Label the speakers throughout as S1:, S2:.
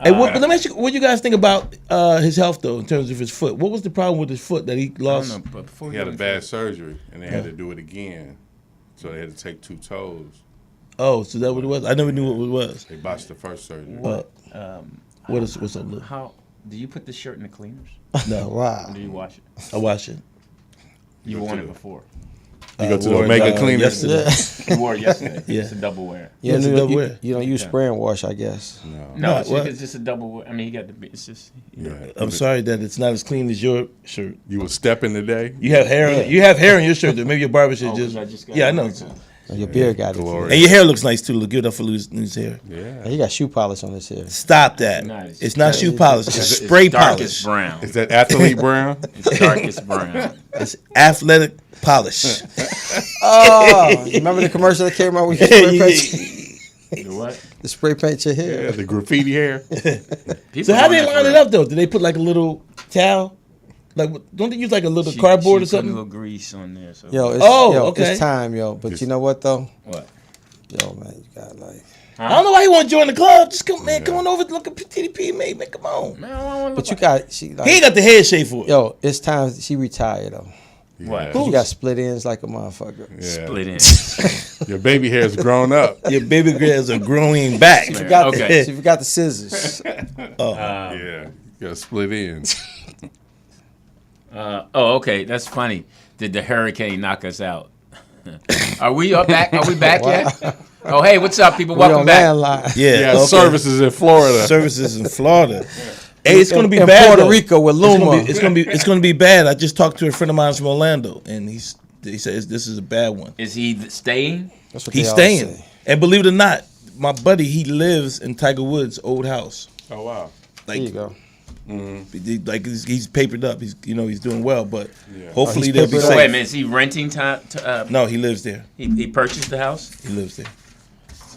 S1: Hey, let me ask you, what you guys think about his health though, in terms of his foot? What was the problem with his foot that he lost?
S2: I don't know, but before
S3: He had a bad surgery, and they had to do it again. So they had to take 2 toes.
S1: Oh, so that what it was? I never knew what it was.
S3: They botched the first surgery.
S1: What's up, Luke?
S2: How do you put the shirt in the cleaners?
S1: No,
S4: Wow.
S2: Or do you wash it?
S1: I wash it.
S2: You worn it before.
S3: You go to the
S1: wore it,
S3: Omega Cleaner.
S1: yesterday.
S2: You wore it yesterday.
S1: Yeah.
S2: It's a double wear.
S4: You,
S1: it's a double wear.
S4: you don't use spray and wash, I guess.
S2: No,
S1: what?
S2: it's just a double wear. I mean, he got the. It's just.
S3: Yeah.
S1: I'm sorry that it's not as clean as your shirt.
S3: You was stepping today?
S1: You have hair. You have hair in your shirt. Though. Maybe your barber should
S2: Oh,
S1: just.
S2: I just got
S1: Yeah, I
S2: it.
S1: know.
S4: Your beard got
S3: Glory.
S4: it.
S1: And your hair looks nice too. Look good enough for loose hair.
S3: Yeah.
S4: He got shoe polish on his hair.
S1: Stop that.
S2: Nice.
S1: It's not shoe polish. It's spray
S2: Darkest
S1: polish.
S2: brown.
S3: Is that athlete brown?
S2: It's darkest brown.
S1: It's athletic polish.
S4: Oh, you remember the commercial that came out with you spray paint?
S2: The what?
S4: The spray paint your hair.
S3: Yeah, the graffiti hair.
S1: So how they line it up though? Do they put like a little towel? Like, don't they use like a little cardboard or
S2: Put
S1: something?
S2: a little grease on there. So.
S4: Yo, it's,
S1: okay.
S4: It's time, yo. But you know what though?
S2: What?
S4: Yo, man, you got like.
S1: I don't know why you want to join the club. Just come, man. Come on over. Look at TDP, man. Come on.
S2: Man, I don't wanna
S4: But
S2: look
S4: you
S2: like-
S4: got she like.
S1: He ain't got the head shape for it.
S4: Yo, it's time she retired though.
S2: What?
S4: She got split ends like a motherfucker.
S3: Yeah.
S2: Split in.
S3: Your baby hair's grown up.
S1: Your baby girls are growing back.
S4: She forgot,
S2: Okay.
S4: she forgot the scissors.
S3: Yeah. You got split ends.
S2: Okay, that's funny. Did the hurricane knock us out? Are we back? Are we back yet? Oh, hey, what's up, people?
S4: We
S2: Welcome
S4: on
S2: back.
S4: landline.
S1: Yeah.
S3: Yeah,
S1: okay.
S3: services in Florida.
S1: Services in Florida. Hey, it's gonna be
S4: in
S1: bad.
S4: Puerto
S1: though.
S4: Rico with Luma.
S1: It's gonna be bad. I just talked to a friend of mine from Orlando, and he says this is a bad one.
S2: Is he staying?
S4: That's what
S1: He's
S4: they all
S1: staying,
S4: say.
S1: and believe it or not, my buddy he lives in Tiger Woods' old house.
S3: Oh, wow.
S1: Like,
S4: There you go.
S1: like he's papered up. He's he's doing well, but
S3: Yeah.
S1: hopefully
S4: he's
S1: they'll be
S4: papered up.
S1: safe.
S2: Wait a minute. Is he renting time?
S1: No, he lives there.
S2: He purchased the house.
S1: He lives there.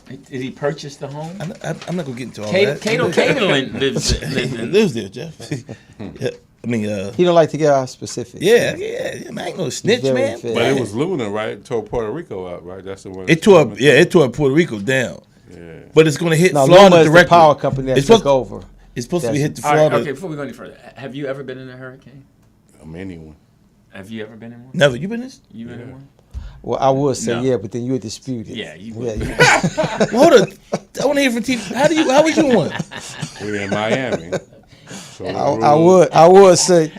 S2: Did he purchase the home?
S1: I'm not gonna get into all
S2: Cato
S1: that.
S2: Caitlin lives
S1: He
S2: in.
S1: lives there, Jeff. Yeah, I mean,
S4: He don't like to get out specific.
S1: yeah, man, I ain't no snitch,
S4: very
S1: man.
S4: fair.
S3: But it was Luna, right? It tore Puerto Rico up, right? That's the one.
S1: It tore up, it tore Puerto Rico down.
S3: Yeah.
S1: But it's going to hit
S4: No,
S1: Florida
S4: Luma is the
S1: directly.
S4: power company that
S1: It's
S4: took
S1: supposed-
S4: over.
S1: It's supposed to be hit to
S2: All right,
S1: Florida.
S2: okay, before we go any further, have you ever been in a hurricane?
S3: Anyone.
S2: Have you ever been in one?
S1: Never. You been this?
S2: You been in one?
S4: Well, I would say
S2: No.
S4: yeah, but then you would dispute it.
S2: Yeah, you
S4: Yeah,
S2: would.
S1: Well, hold on. I want to hear from TV. How was you one?
S3: We were in Miami. So
S4: I would say,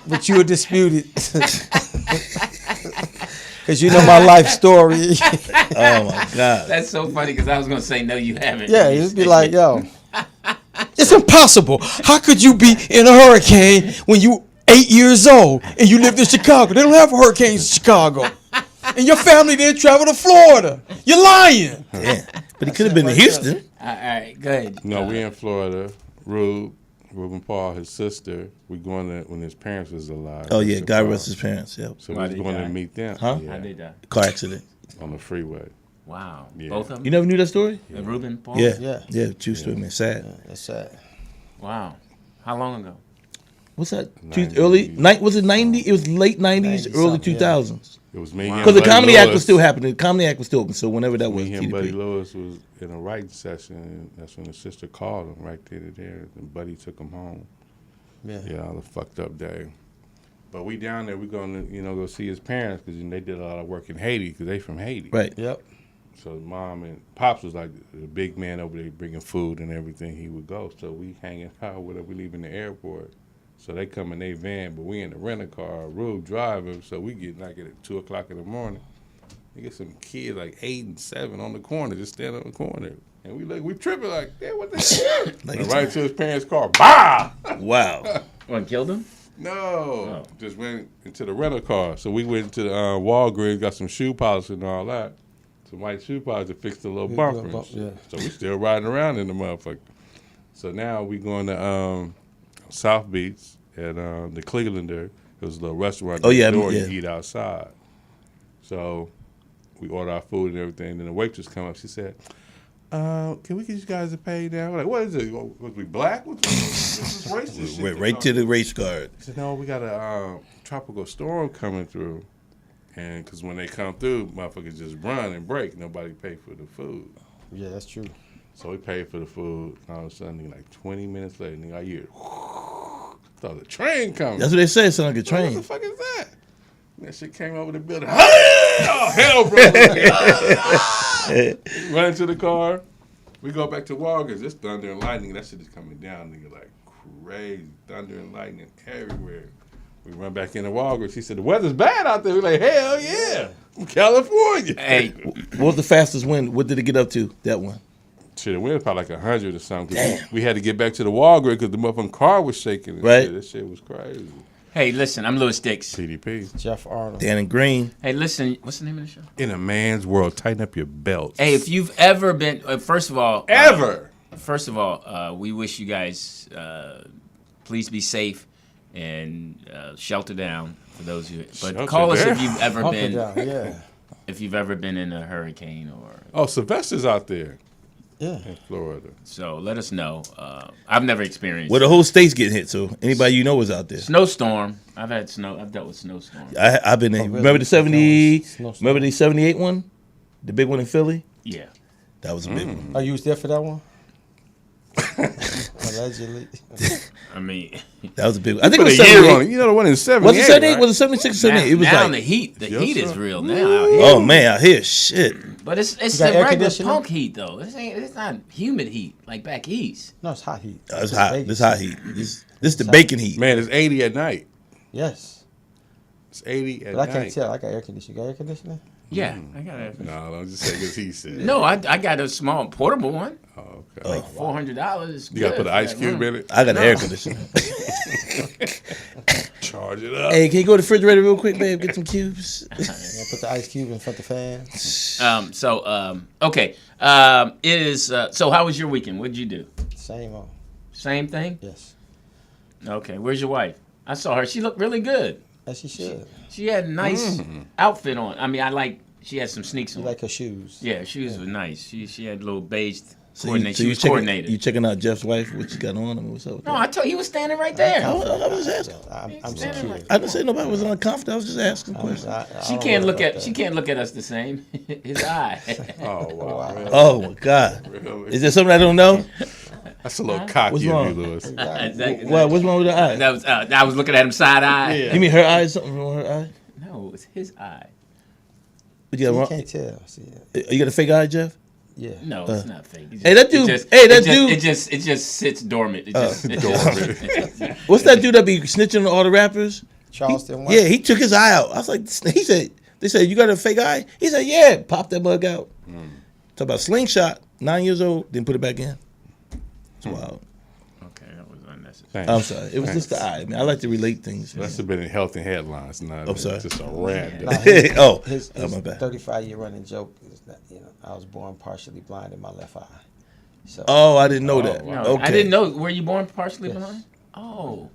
S4: but you would dispute it. Because you know my life story.
S1: Oh my God.
S2: That's so funny because I was gonna say no, you haven't.
S4: Yeah, it'd be like, yo, it's impossible. How could you be in a hurricane when you 8 years old and you lived in Chicago? They don't have hurricanes in Chicago. And your family didn't travel to Florida. You're lying.
S1: Yeah. But he could have been in Houston.
S2: All right, go ahead.
S3: No, we in Florida. Ruben Paul, his sister, we going to when his parents was alive.
S1: Oh yeah,
S3: Mr.
S1: God
S3: Paul.
S1: rest his parents. Yep.
S3: So
S2: Why
S3: we was
S2: they
S3: going to
S2: died?
S3: meet them.
S1: Huh?
S3: Yeah,
S2: How'd they die?
S1: Car accident.
S3: on the freeway.
S2: Wow.
S3: Yeah.
S2: Both of them?
S1: You never knew that story?
S2: Reuben, Paul?
S1: Yeah. Yeah. True story, man. Sad.
S4: That's sad.
S2: Wow. How long ago?
S1: What's that?
S3: 90s.
S1: Was it 90? It was late 90s, early
S4: 90-something,
S1: 2000s.
S3: It was me.
S1: Because the Comedy Act was still happening. The Comedy Act was still open. So whenever that was,
S3: Me and Buddy
S1: TDP.
S3: Lewis was in a writing session, and that's when the sister called him right there to there, and Buddy took him home.
S4: Yeah.
S3: Yeah, all the fucked up day. But we down there, we going to, go see his parents because they did a lot of work in Haiti because they from Haiti.
S1: Right.
S4: Yep.
S3: So Mom and Pops was like the big man over there bringing food and everything. He would go. So we hanging out with him. We leaving the airport. So they come in their van, but we in the rental car, Rube driving. So we get like at 2 o'clock in the morning. We get some kids like 8 and 7 on the corner, just standing on the corner. And we tripping like, yeah, what the hell?
S1: Like
S3: And right to his parents' car, bah!
S1: Wow.
S2: What, killed him?
S3: No, just went into the rental car. So we went into the Walgreens, got some shoe polish and all that. Some white shoe polish to fix the little bumper and shit.
S4: Yeah.
S3: So we still riding around in the motherfucker. So now we going to South Beach at the Clevelander. It was a little restaurant
S1: Oh, yeah,
S3: next door
S1: yeah.
S3: you eat outside. So we order our food and everything. Then the waitress come up. She said, can we get you guys to pay now? We're like, what is it? Was we black? What's this racist shit?
S1: Went right to the race card.
S3: She said, no, we got a tropical storm coming through. And because when they come through, motherfuckers just run and break. Nobody pay for the food.
S4: Yeah, that's true.
S3: So we paid for the food. And all of a sudden, nigga, like 20 minutes later, nigga, I hear, thought the train coming.
S1: That's what they say. It sound like a
S3: What
S1: train.
S3: the fuck is that? That shit came over the building. Oh, hell, bro. Run into the car. We go back to Walgreens. It's thunder and lightning. That shit is coming down, nigga, like crazy. Thunder and lightning everywhere. We run back into Walgreens. He said, the weather's bad out there. We're like, hell yeah. From California.
S2: Hey,
S1: What was the fastest wind? What did it get up to, that one?
S3: Shit, the wind was probably like 100 or something. Damn. We had to get back to the Walgreens because the motherfucking car was shaking. And
S1: Right.
S3: Shit. That shit was crazy.
S2: hey, listen, I'm Louis Dix.
S3: TDP.
S4: Jeff Arnold.
S1: Dannon Green.
S2: Hey, listen, what's the name of the show?
S3: In a man's world, tighten up your belts.
S2: Hey, if you've ever been, first of all, we wish you guys please be safe and shelter down for those who. But
S3: Shelter
S2: call us
S3: down.
S2: if you've ever
S4: Hunker
S2: been,
S4: down, yeah.
S2: if you've ever been in a hurricane or.
S3: Oh, Sylvester's out there
S4: Yeah.
S3: in Florida.
S2: So let us know. I've never experienced
S1: Well, the whole state's getting hit, so anybody you know was out there.
S2: snowstorm. I've had snow. I've dealt with snowstorms.
S1: I've been in.
S4: really?
S1: Remember the 70?
S4: Snowstorm.
S1: Remember the 78 one? The big one in Philly?
S2: Yeah.
S1: That was a big one.
S4: Oh, you was there for that one? Allegedly.
S2: I mean,
S1: That was a big one. I think it
S3: Put
S1: was
S3: a year on
S1: 78.
S3: it. You know the one in 78.
S1: Was it 78?
S3: Right?
S1: Was it 76 or 78? It was
S2: now
S1: like,
S2: the heat. The
S3: Yes,
S2: heat
S3: sir.
S2: is real now out here.
S1: oh man, out here, shit.
S2: But it's
S4: You
S2: the
S4: got air
S2: regular
S4: conditioning?
S2: punk heat though. It's not humid heat like back east.
S4: No, it's hot heat.
S1: It's hot. This hot heat. This the bacon heat.
S3: Man, it's 80 at night.
S4: Yes.
S3: It's 80 at
S4: But I
S3: night.
S4: can't tell. I got air conditioning. You got air conditioning?
S2: Yeah, I got it.
S3: No, don't just say because he said.
S2: No, I got a small portable one.
S3: Oh, okay.
S2: Like $400.
S3: You got to put an ice cube in it.
S1: I got an air conditioner.
S3: Charge it up.
S1: Hey, can you go to the refrigerator real quick, babe? Get some cubes.
S4: Yeah, put the ice cube in front of the fan.
S2: Okay. It is. So how was your weekend? What did you do?
S4: Same on.
S2: Same thing.
S4: Yes.
S2: Okay. Where's your wife? I saw her. She looked really good.
S4: As she should.
S2: She had a nice outfit on. I mean, she had some sneaks on.
S4: You like her shoes.
S2: Yeah, shoes were nice. She had a little beige
S1: So
S2: coordinate.
S1: so
S2: She was
S1: checking,
S2: coordinated.
S1: You checking out Jeff's wife? What she got on? I mean, what's up with
S2: No,
S1: that?
S2: I told you, he was standing right there.
S1: I was just asking.
S4: I'm
S2: Standing
S4: secure.
S2: right
S1: I didn't say nobody was uncomfortable. I was just asking questions.
S2: She can't look at us the same. His eye.
S3: Oh, wow. Really?
S1: Oh my God!
S3: Really?
S1: Is there something I don't know?
S3: That's a little cocky
S1: What's
S3: of you,
S1: wrong?
S3: Lewis.
S1: What's wrong with her eye?
S2: That was. I was looking at him side eye.
S3: Yeah.
S1: You mean her eye? Something wrong with her eye?
S2: No, it's his eye.
S1: What you got
S4: You
S1: wrong?
S4: can't tell. See,
S1: You got a fake eye, Jeff?
S4: yeah.
S2: No, it's not fake. It's
S1: Hey, that dude- dude-
S2: It just sits dormant. It just
S1: What's that dude that be snitching on all the rappers?
S4: Charleston.
S1: Yeah, he took his eye out. I was like, he said, they said, you got a fake eye? He said, yeah. Pop that mug out. Talk about slingshot. 9 years old, didn't put it back in. It's wild.
S2: Okay, that was unnecessary.
S3: Thanks.
S1: I'm sorry. It was just the eye. Man, I like to relate things. man.
S3: Must have been in health and headlines. Not
S1: I'm sorry.
S3: just a rant.
S4: Nah, his
S1: Oh,
S4: his
S1: my bad.
S4: 35-year running joke is that I was born partially blind in my left eye. So
S1: Oh, I didn't know that.
S2: No,
S1: Okay.
S2: I didn't know. Were you born partially
S4: Yes.
S2: blind? Oh,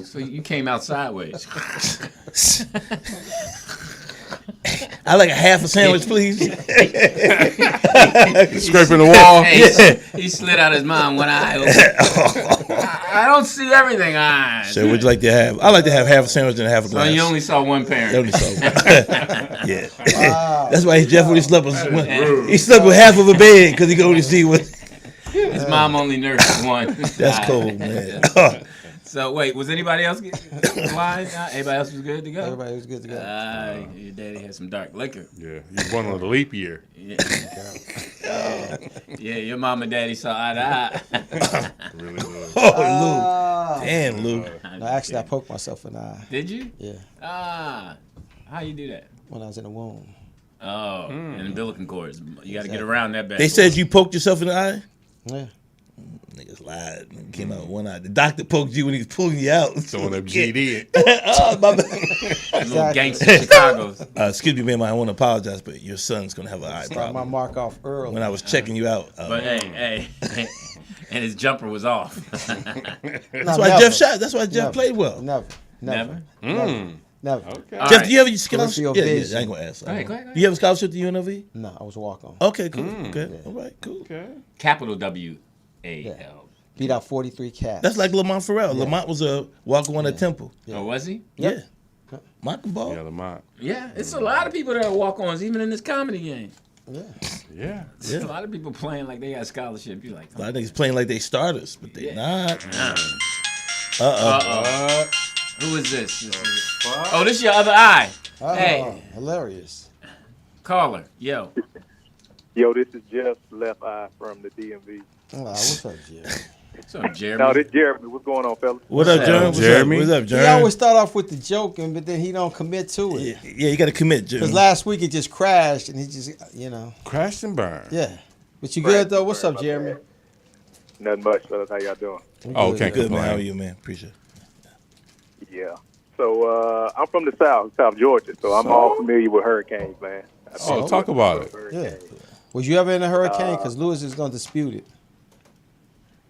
S2: so you came out sideways.
S1: I like a half a sandwich, please.
S3: Scraping the wall.
S2: Hey, he slid out his mom one eye. I don't see everything.
S1: So would you like to have? I like to have half a sandwich and half a
S2: So
S1: glass.
S2: you only saw one
S1: I
S2: parent.
S1: only saw one. Yeah. That's why Jeff only slept with he slept with half of a bed because he could only see one.
S2: His mom only nursed one.
S1: That's cold, man.
S2: So wait, was anybody else blind? Everybody else was good to go.
S4: everybody was good to go.
S2: Your daddy had some dark liquor.
S3: Yeah, you were born on the leap year.
S2: Yeah. Yeah, your mom and daddy saw eye to eye.
S3: Really was.
S1: Oh, Lou. Damn, Lou.
S4: No, actually, I poked myself in the eye.
S2: Did you?
S4: Yeah,
S2: How you do that?
S4: when I was in the womb.
S2: Oh, and umbilical cords. You got to get around that bad.
S1: They said you poked yourself in the eye?
S4: Yeah.
S1: Niggas lied. Nigga came out with one eye. The doctor poked you when he was pulling you out.
S3: Someone that GD.
S1: Oh, my bad.
S2: little
S4: Exactly.
S2: gangster Chicago's.
S1: Excuse me, ma'am. I want to apologize, but your son's going to have an eye
S4: Start my
S1: problem.
S4: mark off early.
S1: When I was checking you out.
S2: But hey, and his jumper was off.
S1: That's why Jeff shot. That's why Jeff played well.
S4: Never.
S2: Never?
S4: Never.
S3: Okay.
S2: All
S1: Jeff,
S2: right.
S1: do you have a scholarship?
S4: Peripheral
S1: Yeah,
S4: vision.
S1: I ain't going to ask.
S2: Go ahead, go ahead.
S1: Do you have a scholarship to UNLV?
S4: No, I was walk on.
S1: Okay, cool. Okay. All right, cool.
S3: Okay.
S2: Capital W-A-L.
S4: Beat out 43 cats.
S1: That's like Lamont Farrell. Lamont was a walk-on at Temple.
S2: Oh, was he?
S4: Yep.
S1: Yeah. Mont can ball.
S3: Yeah, Lamont.
S2: Yeah, it's a lot of people that are walk-ons, even in this comedy game.
S3: Yeah.
S2: A lot of people playing like they got scholarship. You like?
S1: A lot of niggas playing like they starters, but they not.
S2: Who is this? Oh, this your other eye. Hey,
S4: hilarious.
S2: caller, yo.
S5: Yo, this is Jeff's left eye from the DMV.
S4: Oh, what's up, Jeremy?
S2: What's up, Jeremy?
S5: No, this is Jeremy. What's going on, fellas?
S1: What up, Jeremy?
S3: Jeremy?
S1: What's up,
S4: He
S1: Jeremy?
S4: always start off with the joking, but then he don't commit to it.
S1: Yeah, you got to commit, Jeremy.
S4: Because last week it just crashed, and he just,
S3: Crashed and burned.
S4: Yeah. But you good, though? What's up, Jeremy?
S5: Nothing much, fellas. How y'all doing?
S3: Oh, can't
S1: Good, man.
S3: complain.
S1: How are you, man? Appreciate it.
S5: Yeah. So I'm from the South Georgia, so I'm all familiar with hurricanes, man.
S3: Oh, talk about it.
S4: Yeah. Was you ever in a hurricane? Because Lewis is going to dispute it.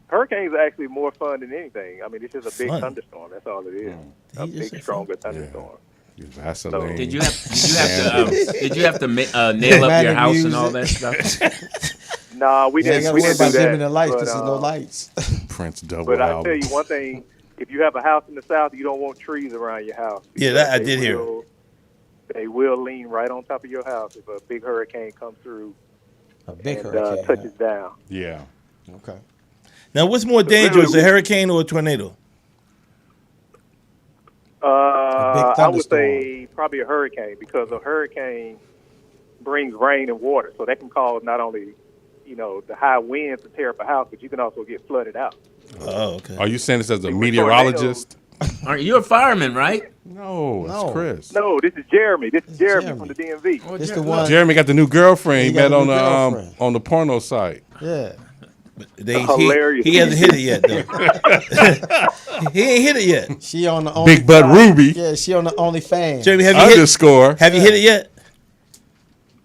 S5: Hurricanes are actually more fun than anything. I mean, it's just a big
S1: Fun.
S5: thunderstorm. That's all it is. A
S1: He just
S5: big,
S1: said
S5: stronger thunderstorm.
S3: You Vaseline.
S2: Did you have to nail up your house and all that stuff?
S5: Nah, we
S4: You ain't
S5: didn't.
S4: got to
S5: We
S4: worry
S5: didn't do
S4: about
S5: that.
S4: dimming the lights.
S5: But,
S4: This is no lights.
S3: Prince double
S5: But I
S3: album.
S5: tell you one thing: if you have a house in the South, you don't want trees around your house.
S1: Yeah, that I
S5: They
S1: did hear.
S5: They will lean right on top of your house if a big hurricane comes through
S4: A big
S5: and
S4: hurricane.
S5: touches down.
S3: Yeah.
S4: Okay.
S1: Now, what's more dangerous, a hurricane or a tornado?
S5: I would
S4: thunderstorm.
S5: say probably a hurricane because a hurricane brings rain and water, so that can cause not only the high winds to tear up a house, but you can also get flooded out.
S1: Oh, okay.
S3: Are you saying this as a
S5: With
S3: meteorologist?
S2: Aren't you a fireman, right?
S3: No,
S4: No.
S3: it's Chris.
S5: No, this is Jeremy. This is Jeremy
S4: Jeremy.
S5: from the DMV.
S2: Oh,
S4: This the
S2: Jeremy.
S4: one.
S3: Jeremy got the new girlfriend he
S4: He got
S3: met
S4: a
S3: on
S4: new
S3: the
S4: girlfriend.
S3: on the porno site.
S4: Yeah.
S5: Hilarious.
S1: He hasn't hit it yet, though. He ain't hit it yet.
S4: She on the only
S3: Big Butt Ruby
S4: Yeah, she on the OnlyFans.
S1: Jeremy, have you hit?
S3: underscore.
S1: Have you hit it yet?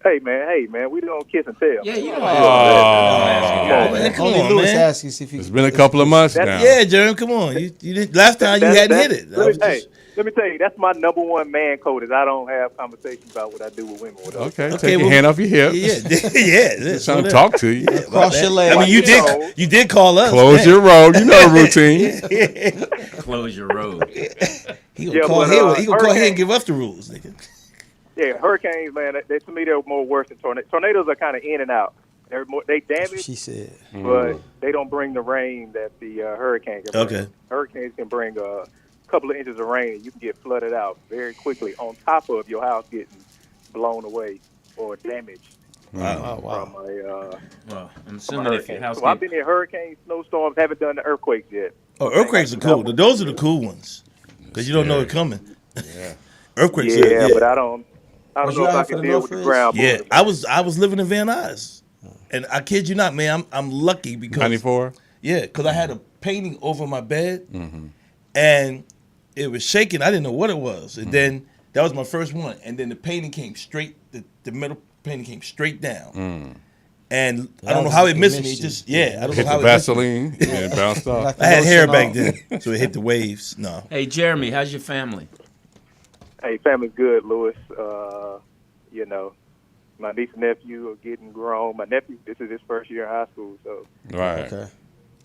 S5: Hey man, we don't kiss and tell.
S2: Yeah, you know.
S1: Man, come
S4: Only
S1: on,
S4: Lewis
S1: man.
S4: asks us if he.
S3: It's been a couple of months now.
S1: Yeah, Jeremy, come on. You didn't, last time you hadn't hit it. I was just-
S5: Let me tell you, that's my number one man code is I don't have conversations about what I do with women. With others.
S3: Okay,
S1: Okay,
S3: take your
S1: well,
S3: hand off your hip.
S1: yeah.
S3: Trying to talk to you.
S4: Cross your leg.
S1: I mean, you did call us.
S3: Close your road. You know the routine.
S2: Close your road.
S1: He gonna
S5: Yeah,
S1: call
S5: but,
S1: here. He gonna call here
S5: hurricane-
S1: and give us the rules, nigga.
S5: Yeah, hurricanes, man. To me, they're more worse than tornadoes. Tornadoes are kind of in and out. They damage,
S4: She said.
S5: but they don't bring the rain that the hurricane can bring.
S1: Okay.
S5: Hurricanes can bring a couple of inches of rain, and you can get flooded out very quickly. On top of your house getting blown away or damaged
S4: Wow.
S5: from a
S2: Well, I'm
S5: from a
S2: assuming if your
S5: hurricane.
S2: house
S5: So I've
S2: gets
S5: been in hurricane, snowstorms. Haven't done the earthquakes yet.
S1: Oh, earthquakes are cool. Those are the cool ones because you don't know it coming.
S3: Yeah.
S1: Earthquakes.
S5: Yeah, but I don't
S4: Was
S5: know
S4: you
S5: if I
S4: out for
S5: can
S4: the
S5: deal with the
S4: Northridge?
S5: ground.
S1: Yeah,
S5: moving.
S1: I was living in Van Nuys, and I kid you not, man. I'm lucky because
S3: 94.
S1: yeah, because I had a painting over my bed, and it was shaking. I didn't know what it was, and then that was my first one, and then the painting came straight. The middle painting came straight down, and I don't know how it missed me. It just I don't
S3: Hit
S1: know how
S3: the
S1: it missed me.
S3: Vaseline and bounced off.
S1: I had hair back
S4: Lotion
S1: then, so it hit the waves. No,
S2: Hey, Jeremy, how's your family?
S5: Hey, family's good, Lewis. My niece and nephew are getting grown. My nephew, this is his first year in high school, so
S3: Right.
S4: Okay.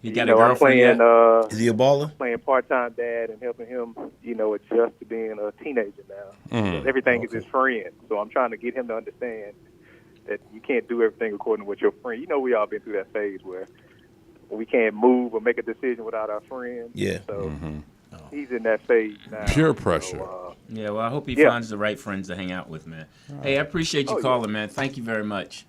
S2: You got a
S5: I'm
S2: girlfriend
S5: playing
S2: yet?
S1: is he a baller?
S5: playing part-time dad and helping him, adjust to being a teenager now. So everything is his friend. So I'm trying to get him to understand that you can't do everything according to what your friend. We all been through that phase where we can't move or make a decision without our friends.
S1: Yeah.
S5: So he's in that phase now.
S3: Peer pressure.
S2: Yeah, well, I hope he
S5: Yeah.
S2: finds the right friends to hang out with, man. Hey, I appreciate you
S5: Oh, yeah.
S2: calling, man. Thank you very much.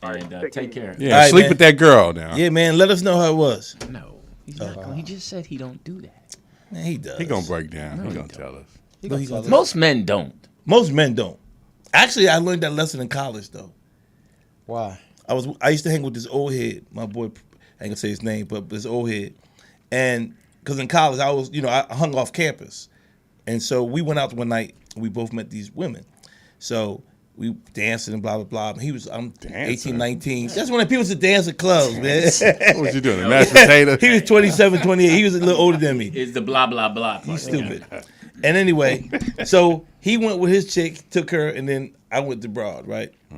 S2: And take care.
S3: Yeah,
S1: All right,
S3: sleep
S1: man.
S3: with that girl now.
S1: Yeah, man. Let us know how it was.
S2: No, he's not going. He just said he don't do that.
S1: Man, he does.
S3: He gonna break down.
S2: No,
S3: he
S2: he
S3: gonna
S2: don't.
S3: tell us.
S1: No, he gonna-
S2: Most men don't.
S1: Most men don't. Actually, I learned that lesson in college though.
S4: Why?
S1: I used to hang with this old head. My boy, I ain't gonna say his name, but this old head. And because in college, I was, I hung off campus. And so we went out one night and we both met these women. So we dancing and blah, blah, blah. And I'm 18, 19. That's when people used to dance at clubs, man.
S3: What was you doing? A mashed potato?
S1: He was 27, 28. He was a little older than me.
S2: Is the blah blah blah. part.
S1: He's stupid. And anyway, so he went with his chick, took her, and then I went to broad, right? So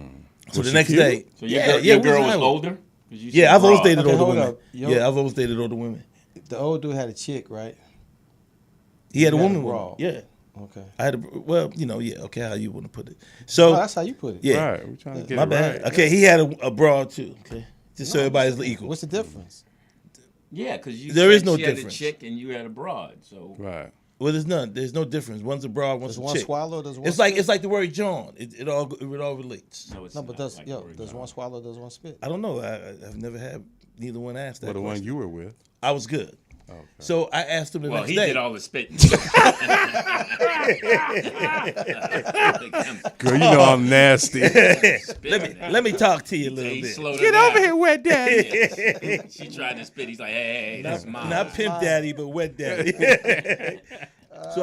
S3: Was
S1: the
S3: she
S1: next
S3: cute?
S1: day.
S2: So your
S1: we
S2: girl
S1: in
S2: was
S1: Iowa.
S2: older? 'Cause you
S1: Yeah,
S2: said
S1: I've always
S2: broad.
S1: dated
S4: Okay,
S1: older
S4: hold
S1: women.
S4: up. Yo.
S1: Yeah, I've always dated older women.
S4: The old dude had a chick, right?
S1: He had a
S4: You had
S1: woman
S4: a
S1: with him.
S4: broad.
S1: Yeah.
S4: Okay.
S1: I had okay, how you want to put it. So
S4: that's how you put it.
S1: Yeah.
S3: Right. We're trying to get
S1: My
S3: it
S1: bad.
S3: right.
S1: Okay, he had a broad too. Okay, just so everybody's equal.
S4: What's the difference?
S2: Yeah, because
S1: There is no
S2: she had a
S1: difference.
S2: chick and you had a broad. So
S3: Right.
S1: Well, there's none. There's no difference. One's a broad, one's
S4: Does
S1: a
S4: one
S1: chick.
S4: swallow? Does one
S1: It's like
S4: spit?
S1: the word John. It all relates.
S2: no, it's
S4: No, but
S2: not
S4: does
S2: like the word
S4: does
S2: John.
S4: one swallow? Does one spit?
S1: I don't know. I've never had neither one asked that.
S3: Well, the one
S1: question.
S3: you were with.
S1: I was good.
S3: Okay.
S1: So I asked him the
S2: Well,
S1: next
S2: he
S1: day.
S2: did all the spitting.
S3: Girl, you know I'm nasty.
S1: Let me talk to you a little
S2: He
S1: bit.
S2: slowed her
S3: Get
S2: down.
S3: over here, wet daddy.
S2: Yes. She tried to spit. He's like, hey, that's mine.
S1: Not pimp daddy, but wet daddy. So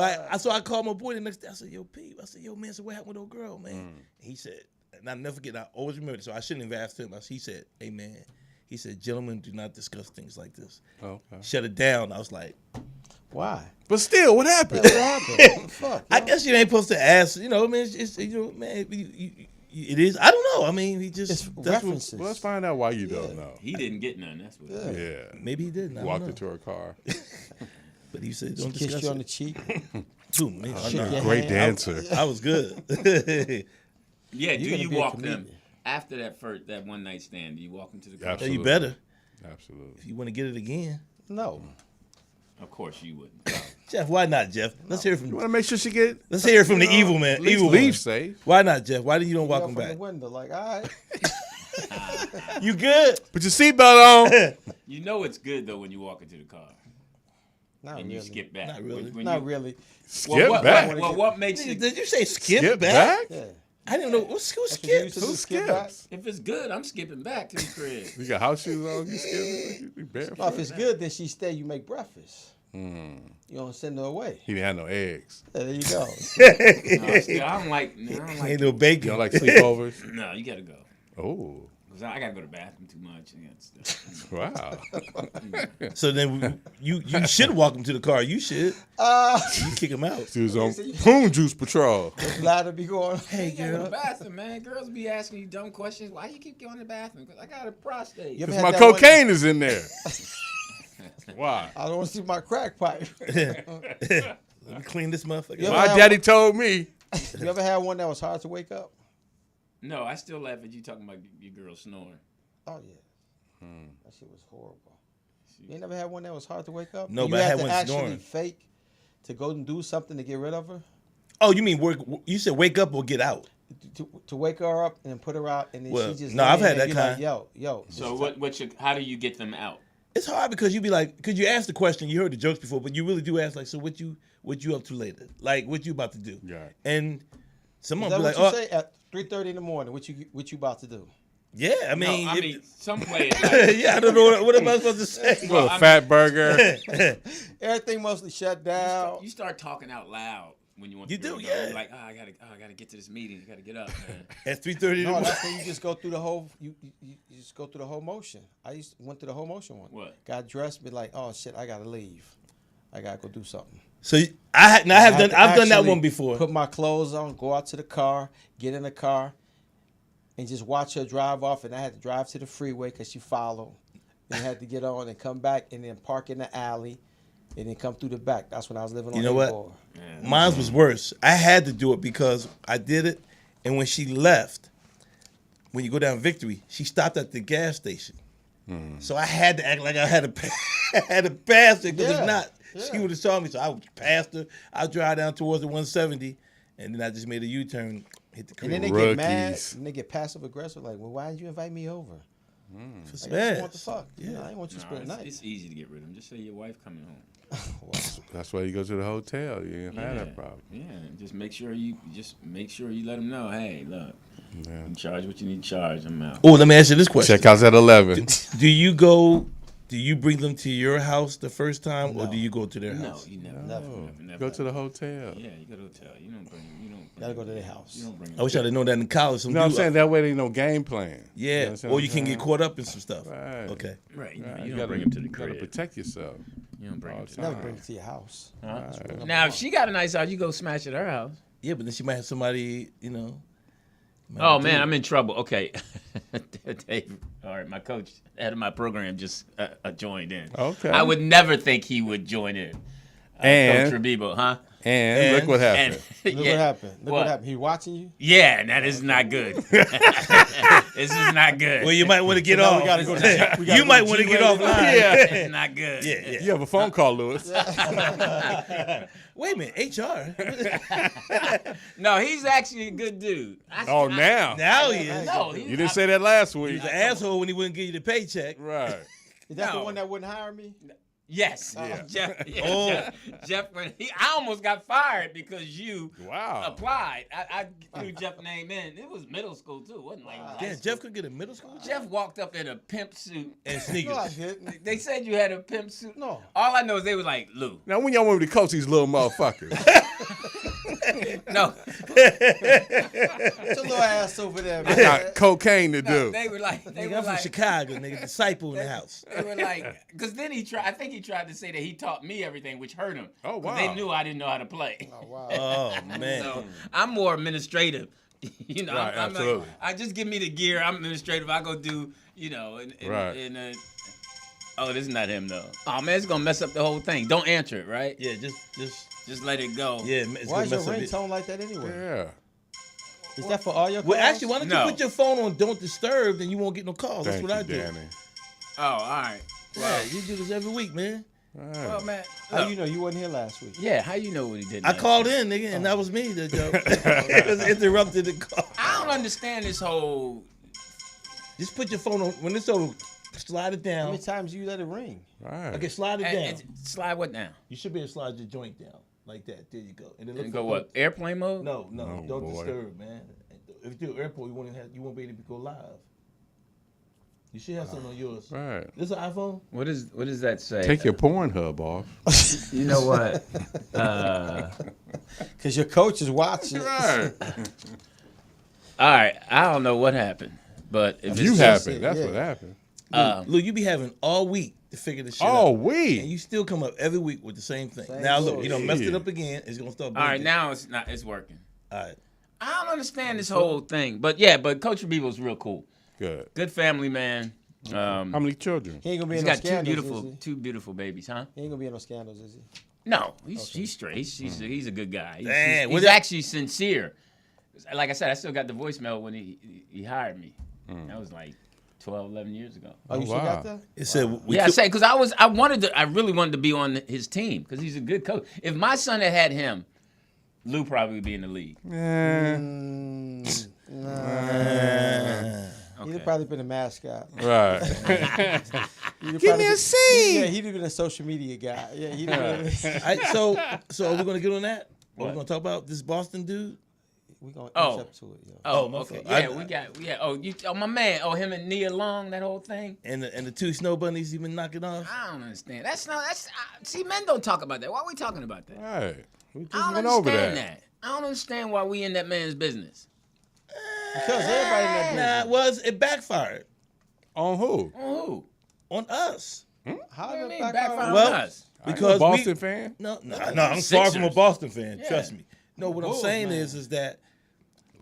S1: I called my boy the next day. I said, yo, Pete. I said, yo, man, so what happened with old girl, man? He said, and I'll never forget, I always remember this, so I shouldn't have asked him. He said, hey, man, he said, gentlemen do not discuss things like this.
S3: Okay.
S1: Shut it down. I was like,
S4: Why?
S3: But still, what happened?
S4: What happened? What the fuck?
S1: I guess you ain't supposed to ask, I mean, it's man, it is. I don't know. I mean, he just,
S4: It's
S1: that's what,
S4: references.
S3: Well, let's find out why you don't know.
S2: He didn't get none. That's what.
S3: Yeah.
S1: maybe he didn't. I
S3: Walked
S1: don't know.
S3: into her car.
S1: But he said,
S4: She
S1: don't
S4: kissed
S1: discuss
S4: you on the
S1: it.
S4: cheek.
S1: Dude, man,
S4: Shake your
S3: Great
S4: hand.
S3: dancer.
S1: I was good.
S2: Yeah, do
S4: You're gonna
S2: you
S4: be a
S2: walk them
S4: comedian.
S2: after that one night stand? Do you walk them to the car?
S1: Yeah,
S3: Absolutely.
S1: you better.
S3: Absolutely.
S1: If you want to get it again.
S4: No.
S2: Of course you wouldn't.
S1: Jeff, why not, Jeff? Let's hear
S3: You
S1: from
S3: want to make sure she get.
S1: Let's hear from the evil man.
S3: At least
S1: Evil
S3: leave
S1: one.
S3: safe.
S1: Why not, Jeff? Why did you don't walk
S4: Yell
S1: him
S4: from
S1: back?
S4: the window, like, all right.
S1: You good?
S3: Put your seatbelt on.
S2: You know it's good though when you walk into the car
S4: Not
S2: and you
S4: really.
S2: skip back.
S1: Not really.
S2: When
S4: Not
S2: you-
S4: really.
S3: Skip back.
S2: What makes it?
S1: Did you say skip,
S3: Skip
S1: back?
S3: back?
S4: Yeah.
S1: I didn't know. Who
S4: That's what you
S1: skips?
S4: used to do,
S3: Who
S4: skip back.
S3: skips?
S2: If it's good, I'm skipping back to the crib.
S3: You got house shoes on. You skipping? You
S4: No,
S3: barefoot?
S4: if it's good, then she stay. You make breakfast. You don't send her away.
S3: He didn't have no eggs.
S4: Yeah, there you go.
S2: No, still, I don't like.
S1: Ain't no bacon.
S3: You don't like sleepovers?
S2: No, you gotta go.
S3: Oh,
S2: 'Cause I gotta go to the bathroom too much. And that's stuff.
S3: wow.
S1: So then you should walk him to the car. You should. You kick him out.
S3: He was on prune juice patrol.
S4: Glad to be going.
S1: Hey,
S2: You gotta go to the
S1: girl.
S2: bathroom, man. Girls be asking you dumb questions. Why you keep going to the bathroom? 'Cause I got a prostate.
S4: You ever
S3: Because
S4: had
S3: my
S4: that one-
S3: cocaine is in there. Why?
S4: I don't want to see my crack pipe.
S1: Let me clean this motherfucker.
S4: Yeah.
S3: My daddy told me.
S4: You ever had one that was hard to wake up?
S2: No, I still laugh at you talking about your girl snoring.
S4: Oh yeah. That shit was horrible. You ain't never had one that was hard to wake up?
S1: No,
S4: you
S1: but I
S4: had
S1: had
S4: to
S1: one
S4: actually
S1: snoring.
S4: fake to go and do something to get rid of her.
S1: Oh, you mean work? You said wake up or get out?
S4: To wake her up and put her out, and then
S1: Well,
S4: she just
S1: no,
S4: lay
S1: I've
S4: there
S1: had
S4: and
S1: that
S4: be like,
S1: kind.
S4: yo.
S2: So how do you get them out?
S1: It's hard because you be like, because you ask the question, you heard the jokes before, but you really do ask like, so what you up to later? Like, what you about to do?
S3: Yeah.
S1: And
S4: Is
S1: someone
S4: that
S1: be
S4: what
S1: like,
S4: you
S1: oh,
S4: say at 3:30 in the morning? What you about to do?
S1: yeah. I mean,
S2: No, I
S1: if-
S2: mean some play it like,
S1: yeah. I don't know what am I supposed to say.
S3: Well, a fat burger.
S4: Everything mostly shut down.
S2: you start talking out loud when you want.
S1: You
S2: to
S1: do,
S2: really know.
S1: yeah.
S2: You're like, I gotta get to this meeting. I gotta get up, man.
S1: At 3:30.
S4: No, that's when you just go through the whole. You just go through the whole motion. I went through the whole motion one.
S2: What?
S4: Got dressed, be like, oh shit, I gotta leave. I gotta go do something.
S1: So I've done
S4: to
S1: that
S4: actually
S1: one before.
S4: Put my clothes on, go out to the car, get in the car, and just watch her drive off. And I had to drive to the freeway because she followed. And I had to get on and come back and then park in the alley and then come through the back. That's when I was living on
S1: You know what?
S4: A-Board.
S1: Mine was worse. I had to do it because I did it, and when she left, when you go down Victory, she stopped at the gas station. So I had to act like I had to pass her because
S4: Yeah,
S1: if not, she
S4: yeah.
S1: would have saw me. So I passed her. I drive down towards the 170, and then I just made a U-turn, hit the
S4: And then
S1: curb.
S4: they get mad
S3: Rookies.
S4: and they get passive aggressive. Like, well, why did you invite me over?
S1: For
S4: Like, I just want the
S1: spaz.
S4: fuck. Yeah, I didn't want you to
S2: No,
S4: spend the night.
S2: it's easy to get rid of them. Just say your wife coming home.
S3: That's why you go to the hotel. You ain't had that problem.
S2: Yeah, just make sure you let them know. Hey, look,
S3: Yeah.
S2: you charge what you need to charge. I'm out.
S1: Oh, let me ask you this question.
S3: Check out at 11.
S1: Do you bring them to your house the first time, or do you go to their
S2: No,
S1: house?
S2: you never.
S4: Never.
S3: Go to the hotel.
S2: Yeah, you go to the hotel. You don't bring.
S4: Gotta go to their house.
S2: You don't bring.
S1: I wish I'd have known that in college.
S3: You know what I'm saying? That way there ain't no game plan. You
S1: Yeah,
S3: understand
S1: or
S3: what
S1: you
S3: I'm
S1: can
S3: saying?
S1: get caught up in some stuff.
S3: Right.
S1: Okay.
S2: Right.
S3: Right,
S2: You
S3: gotta-
S2: don't bring them to the
S3: You gotta
S2: crib.
S3: protect yourself.
S2: You don't bring them to the
S4: Never
S2: crib.
S4: bring it to your house.
S2: Now, if she got a nice house, you go smash at her house.
S1: Yeah, but then she might have somebody, might
S2: Oh
S1: have
S2: man,
S1: to-
S2: I'm in trouble. Okay, Dave. All right, my coach, head of my program, just joined in.
S3: Okay.
S2: I would never think he would join in.
S3: And-
S2: Coach Rabibo, huh?
S3: And look what happened.
S4: Look what happened. Look what happened. He watching you?
S2: Yeah, and that is not good. This is not good.
S1: Well, you might want to get off.
S4: We gotta go to
S1: You might want to get offline.
S2: It's not good.
S1: Yeah.
S3: You have a phone call, Lewis.
S1: Wait a minute, HR.
S2: No, he's actually a good dude.
S3: Now.
S1: Now he is.
S2: No,
S3: You didn't say that last week.
S1: He's an asshole when he wouldn't give you the paycheck.
S3: Right.
S4: Is that the
S2: No.
S4: one that wouldn't hire me?
S2: Yes.
S3: Yeah.
S2: Jeff, I almost got fired because you
S3: Wow.
S2: applied. I threw Jeff's name in. It was middle school too. It wasn't like high
S1: Damn,
S2: school.
S1: Jeff could get a middle school
S2: Jeff walked up in a pimp suit.
S1: and sneakers.
S4: No, I didn't.
S2: They said you had a pimp suit.
S4: No.
S2: All I know is they was like, Lou.
S3: Now, when y'all want me to coach these little motherfuckers?
S2: No.
S4: Get your little ass over there,
S3: I
S4: man.
S3: got cocaine to
S2: No,
S3: do.
S2: they were like,
S1: Nigga, I'm from Chicago, nigga. Disciple in the house.
S2: They were like, because then I think he tried to say that he taught me everything, which hurt him.
S3: Oh,
S2: 'Cause
S3: wow.
S2: They knew I didn't know how to play.
S4: Oh, wow.
S1: Oh man.
S2: So I'm more administrative. You know,
S3: Right,
S2: I'm
S3: absolutely.
S2: like, I just give me the gear. I'm administrative. I go do, you know,
S3: Right.
S2: oh, this is not him though. Oh man, it's gonna mess up the whole thing. Don't answer it, right?
S1: Yeah, just
S2: Let it go.
S1: yeah. It's
S4: Why
S1: gonna
S4: is your
S1: mess up it.
S4: ringtone like that anyway?
S3: Yeah.
S4: Is that for all your calls?
S1: Well, actually, why don't
S2: No.
S1: you put your phone on Don't Disturb, then you won't get no calls.
S3: Thank
S1: That's what
S3: you,
S1: I do.
S3: Danny.
S2: Oh, all right.
S1: Yeah, you do this every week, man.
S2: Well, man.
S4: How you know you wasn't here last week?
S2: Yeah, how you know what he did?
S1: I called in, nigga, and that was me. The joke. It was interrupted the call.
S2: I don't understand this whole.
S1: Just put your phone on when it's over. Slide it
S4: How
S1: down.
S4: many times you let it ring?
S3: Right.
S1: Okay, slide it down.
S2: Slide what down?
S1: You should be able to slide your joint down like that. There you go. And then look
S2: And
S1: for
S2: go what? Airplane mode?
S1: No,
S3: Oh,
S1: don't
S3: boy.
S1: disturb, man. If you do airport, you won't be able to go live. You should have something on yours.
S3: Right.
S1: This is an iPhone?
S2: What does that say?
S3: Take your Pornhub off.
S2: You know what?
S4: Because your coach is watching.
S3: Right.
S2: All right, I don't know what happened, but if
S3: You
S2: it's
S3: happened. That's
S4: yeah.
S3: what happened.
S1: Look, you be having all week to figure this shit out.
S3: Oh,
S1: And
S3: we.
S1: you still come up every week with the same thing.
S4: Same
S1: Now look,
S4: bullshit.
S1: you done messed it up again. It's gonna start.
S2: all right,
S1: blinking.
S2: now it's working.
S1: All right.
S2: I don't understand this whole thing, but yeah, but Coach Beeble's real cool.
S3: Good.
S2: Good family man.
S3: How many children?
S4: He ain't gonna be
S2: He's
S4: in no
S2: got
S4: scandals,
S2: two beautiful babies, huh?
S4: He ain't gonna be in no scandals, is he?
S2: No, he's straight. He's a good guy.
S1: Damn,
S2: He's
S1: what
S2: actually sincere. Like I said, I still got the voicemail when he hired me. That was like 12, 11 years ago.
S4: Oh, you still
S3: wow.
S4: got that?
S1: It said we
S2: Yeah, I
S1: took-
S2: say because I really wanted to be on his team because he's a good coach. If my son had him, Lou probably would be in the league.
S4: He'd have probably been a mascot.
S3: Right.
S4: Give
S3: me a C.
S4: Yeah, he'd have been a social media guy. Yeah, he'd have been.
S1: All right, so are we gonna get on that? Are we gonna talk about this Boston dude?
S4: We're gonna
S2: Oh.
S4: inch up to it, yo.
S2: Oh,
S1: my
S2: okay.
S1: fault.
S2: Yeah. Oh, my man. Oh, him and Nia Long, that whole thing.
S1: And the two snow bunnies you've been knocking off.
S2: I don't understand. See, men don't talk about that. Why are we talking about that?
S3: Right. We just
S2: I don't
S3: went over
S2: understand
S3: that.
S2: I don't understand why we in that man's business.
S4: Because everybody in that business.
S1: It backfired
S3: On who?
S2: On who?
S1: on us.
S4: How
S2: What do you
S4: the
S2: mean
S4: fuck
S2: backfire on
S1: Well,
S2: us?
S1: Because
S3: a Boston fan?
S1: No, I'm far from a
S2: Sixers.
S1: Boston fan.
S2: Yeah.
S1: Trust me. No, what I'm
S4: Bulls,
S1: saying
S4: man.
S1: is that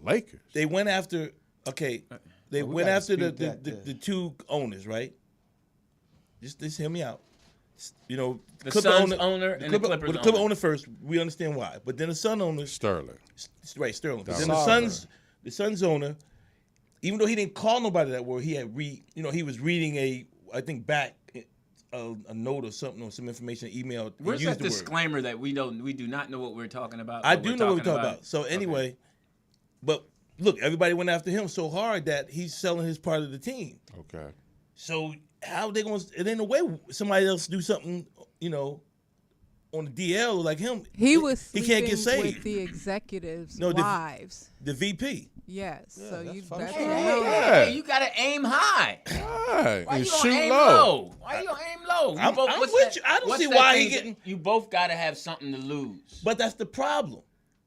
S3: Lakers.
S1: they went after. Okay, they
S4: we
S1: went
S4: gotta
S1: after the
S4: dispute that,
S1: the two owners, right? Just hear me out. You know,
S2: The Suns owner and the Clippers
S1: well, the Clipper
S2: owner.
S1: owner first. We understand why, but then the Sun owner,
S3: Sterling.
S1: right, Sterling. But then
S3: Sorry.
S1: the Suns owner, even though he didn't call nobody that word, he had he was reading I think back a note or something or some information, email.
S2: Where's
S1: used
S2: that
S1: the word.
S2: disclaimer that we do not know what we're talking about?
S1: I
S2: but
S1: do
S2: we're
S1: know what we're
S2: talking
S1: talking about. So anyway, but look, everybody went after him so hard that he's selling his part of the team.
S3: Okay.
S1: So how they going to, it ain't no way somebody else do something, on the DL like him.
S6: He was
S1: he
S6: sleeping
S1: can't get saved.
S6: with the executives'
S1: No, the-
S6: wives.
S1: The VP.
S6: Yes. So
S4: that's
S6: you
S4: fucked
S6: that's
S4: up.
S6: a
S2: Hey,
S6: no.
S2: hey, you gotta aim high.
S3: Right.
S2: Why
S3: And
S2: you don't
S3: shoot
S2: aim
S3: low.
S2: low? Why you don't aim low?
S1: I'm
S2: what's
S1: with you. I don't
S2: what's
S1: see
S2: that
S1: why
S2: thing
S1: he
S2: that-
S1: getting-
S2: You both gotta have something to lose.
S1: But that's the problem.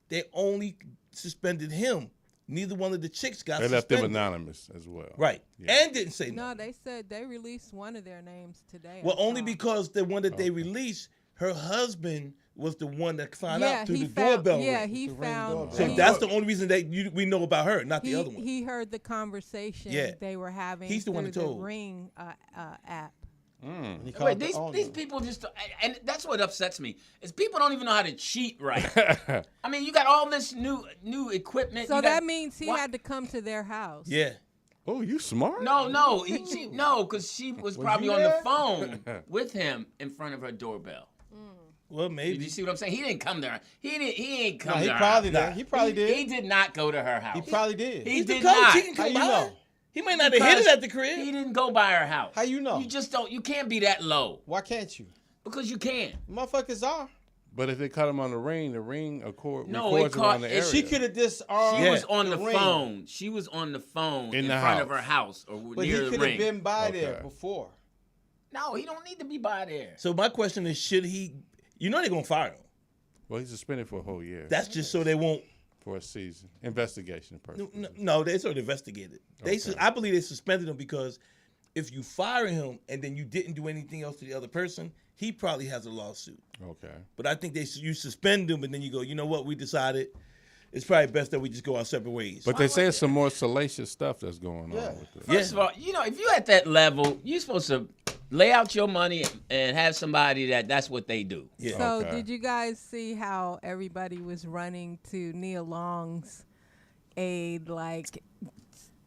S1: They only suspended him. Neither one of the chicks got
S3: They left them
S1: suspended.
S3: anonymous as well.
S1: Right.
S3: Yeah.
S1: And didn't say no.
S6: No, they said they released one of their names today.
S1: Well,
S6: I
S1: only
S6: saw.
S1: because the one that they released, her husband was the one that found
S6: yeah,
S1: out through
S6: he
S1: the
S6: found,
S1: doorbell
S6: yeah,
S1: ring.
S6: he
S4: The ring
S6: found.
S4: doorbell.
S1: So
S6: he-
S1: that's the only reason that we know about her, not the other one.
S6: He heard the conversation
S1: Yeah.
S6: they were having
S1: He's the one
S6: through
S1: that told.
S6: the Ring app.
S2: Wait, these people just, and that's what upsets me, is people don't even know how to cheat right. I mean, you got all this new equipment.
S6: So that means he had to come to their house.
S1: Yeah.
S3: Oh, you smart?
S2: No, because she was probably on the phone with him in front of her doorbell.
S1: Well, maybe.
S2: Did you see what I'm saying? He didn't come there. He ain't come
S4: he
S2: there.
S4: probably did. He probably did.
S2: He did not go to her house.
S4: He probably did.
S2: He
S1: He's
S2: did
S1: the coach.
S2: not.
S1: He can
S4: How
S1: come
S4: you
S1: by.
S4: know?
S1: He might not have hit it at the crib.
S2: He didn't go by her house.
S4: How you know?
S2: You just don't. You can't be that low.
S4: Why can't you?
S2: Because you can't.
S4: Motherfuckers are.
S3: But if they caught him on the ring records
S2: it
S3: around the area.
S4: She could have disarmed.
S2: She was on the
S4: ring.
S2: phone. She was on the phone in
S3: the
S2: front of
S3: house.
S2: her house or
S4: But
S2: near
S4: he
S2: the
S4: could
S2: ring.
S4: have been by there
S3: Okay.
S4: before.
S2: No, he don't need to be by there.
S1: So my question is, should he? You know they're gonna fire him.
S3: Well, he's suspended for a whole year.
S1: That's just so they won't.
S3: for a season. Investigation purposes.
S1: No, they sort of investigated. I believe they suspended him because if you fire him and then you didn't do anything else to the other person, he probably has a lawsuit.
S3: Okay.
S1: But I think you suspend him and then you go, you know what, we decided it's probably best that we just go our separate ways.
S3: But they say it's some more salacious stuff that's going on with this.
S2: First of all, if you're at that level, you're supposed to lay out your money and have somebody that's what they do.
S1: Yeah.
S6: So did you guys see how everybody was running to Nia Long's aid? Like,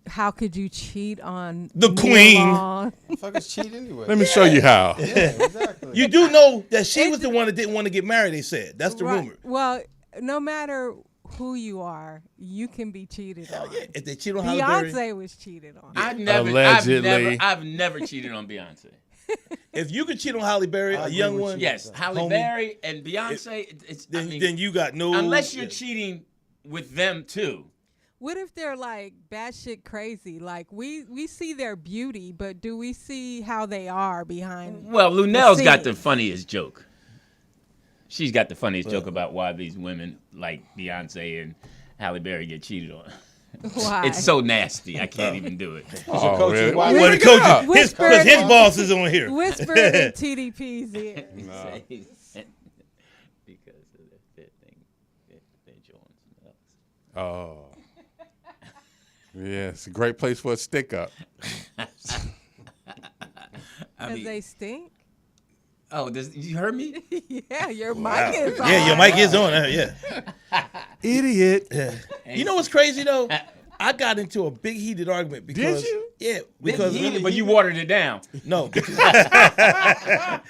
S6: how could you cheat on
S1: The
S6: Nia
S1: queen?
S6: Long?
S4: Fuckers cheat anyway.
S3: Let me show you how.
S4: Yeah, exactly.
S1: You do know that she was the one that didn't want to get married, they said. That's the rumor.
S6: Well, no matter who you are, you can be cheated on.
S1: Yeah, if they cheat on Halle Berry,
S6: Beyonce was cheated on.
S3: Allegedly.
S2: I've never cheated on Beyonce.
S1: if you could cheat on Halle Berry, a
S4: agree
S1: young
S4: with
S1: one,
S2: Yes, Halle
S1: Homie.
S2: Berry and Beyonce.
S1: then you got no.
S2: unless you're
S1: yeah.
S2: cheating with them too.
S6: What if they're like batshit crazy? Like we see their beauty, but do we see how they are behind?
S2: Well, Lunell's got the
S6: scenes?
S2: funniest joke. She's got the funniest joke about why these women like Beyonce and Halle Berry get cheated on.
S6: Why?
S2: It's so nasty. I can't even do it.
S3: Oh,
S4: coach
S3: really?
S4: is wild.
S1: Well, the coach,
S6: Whisper
S1: because his
S6: it.
S1: boss is on here.
S6: Whisper it in TDP's ear.
S2: Because of that thing, they're joints.
S3: Oh. Yeah, it's a great place for a stick up.
S6: Because they stink?
S2: Oh, you heard me?
S6: Yeah, your mic is on.
S1: Yeah, your mic is on. Yeah.
S3: Idiot.
S1: You know what's crazy though? I got into a big heated argument because
S3: Did you?
S1: Yeah, because
S2: But you watered it down.
S1: no. I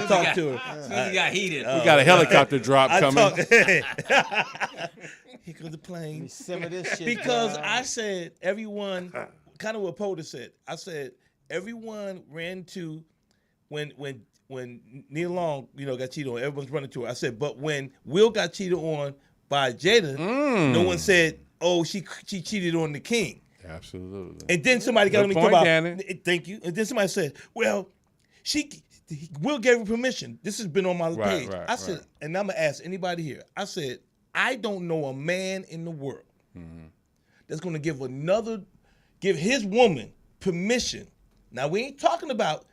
S1: talked to her.
S2: As soon as he got heated.
S3: We got a helicopter drop
S1: I
S3: coming.
S1: talked. Here comes the plane.
S4: Simmer this shit
S1: Because
S4: down.
S1: I said everyone, kind of what Potter said. I said everyone ran to when Nia Long, got cheated on. Everyone's running to her. I said, but when Will got cheated on by Jada, no one said, "Oh, she cheated on the king."
S3: Absolutely.
S1: And then somebody got
S3: Good
S1: me
S3: point,
S1: about.
S3: Dannon.
S1: Thank you. And then somebody said, "Well, Will gave her permission." This has been on my page.
S3: Right,
S1: I said, and I'm gonna ask anybody here. I said, I don't know a man in the world that's gonna give his woman permission. Now we ain't talking about.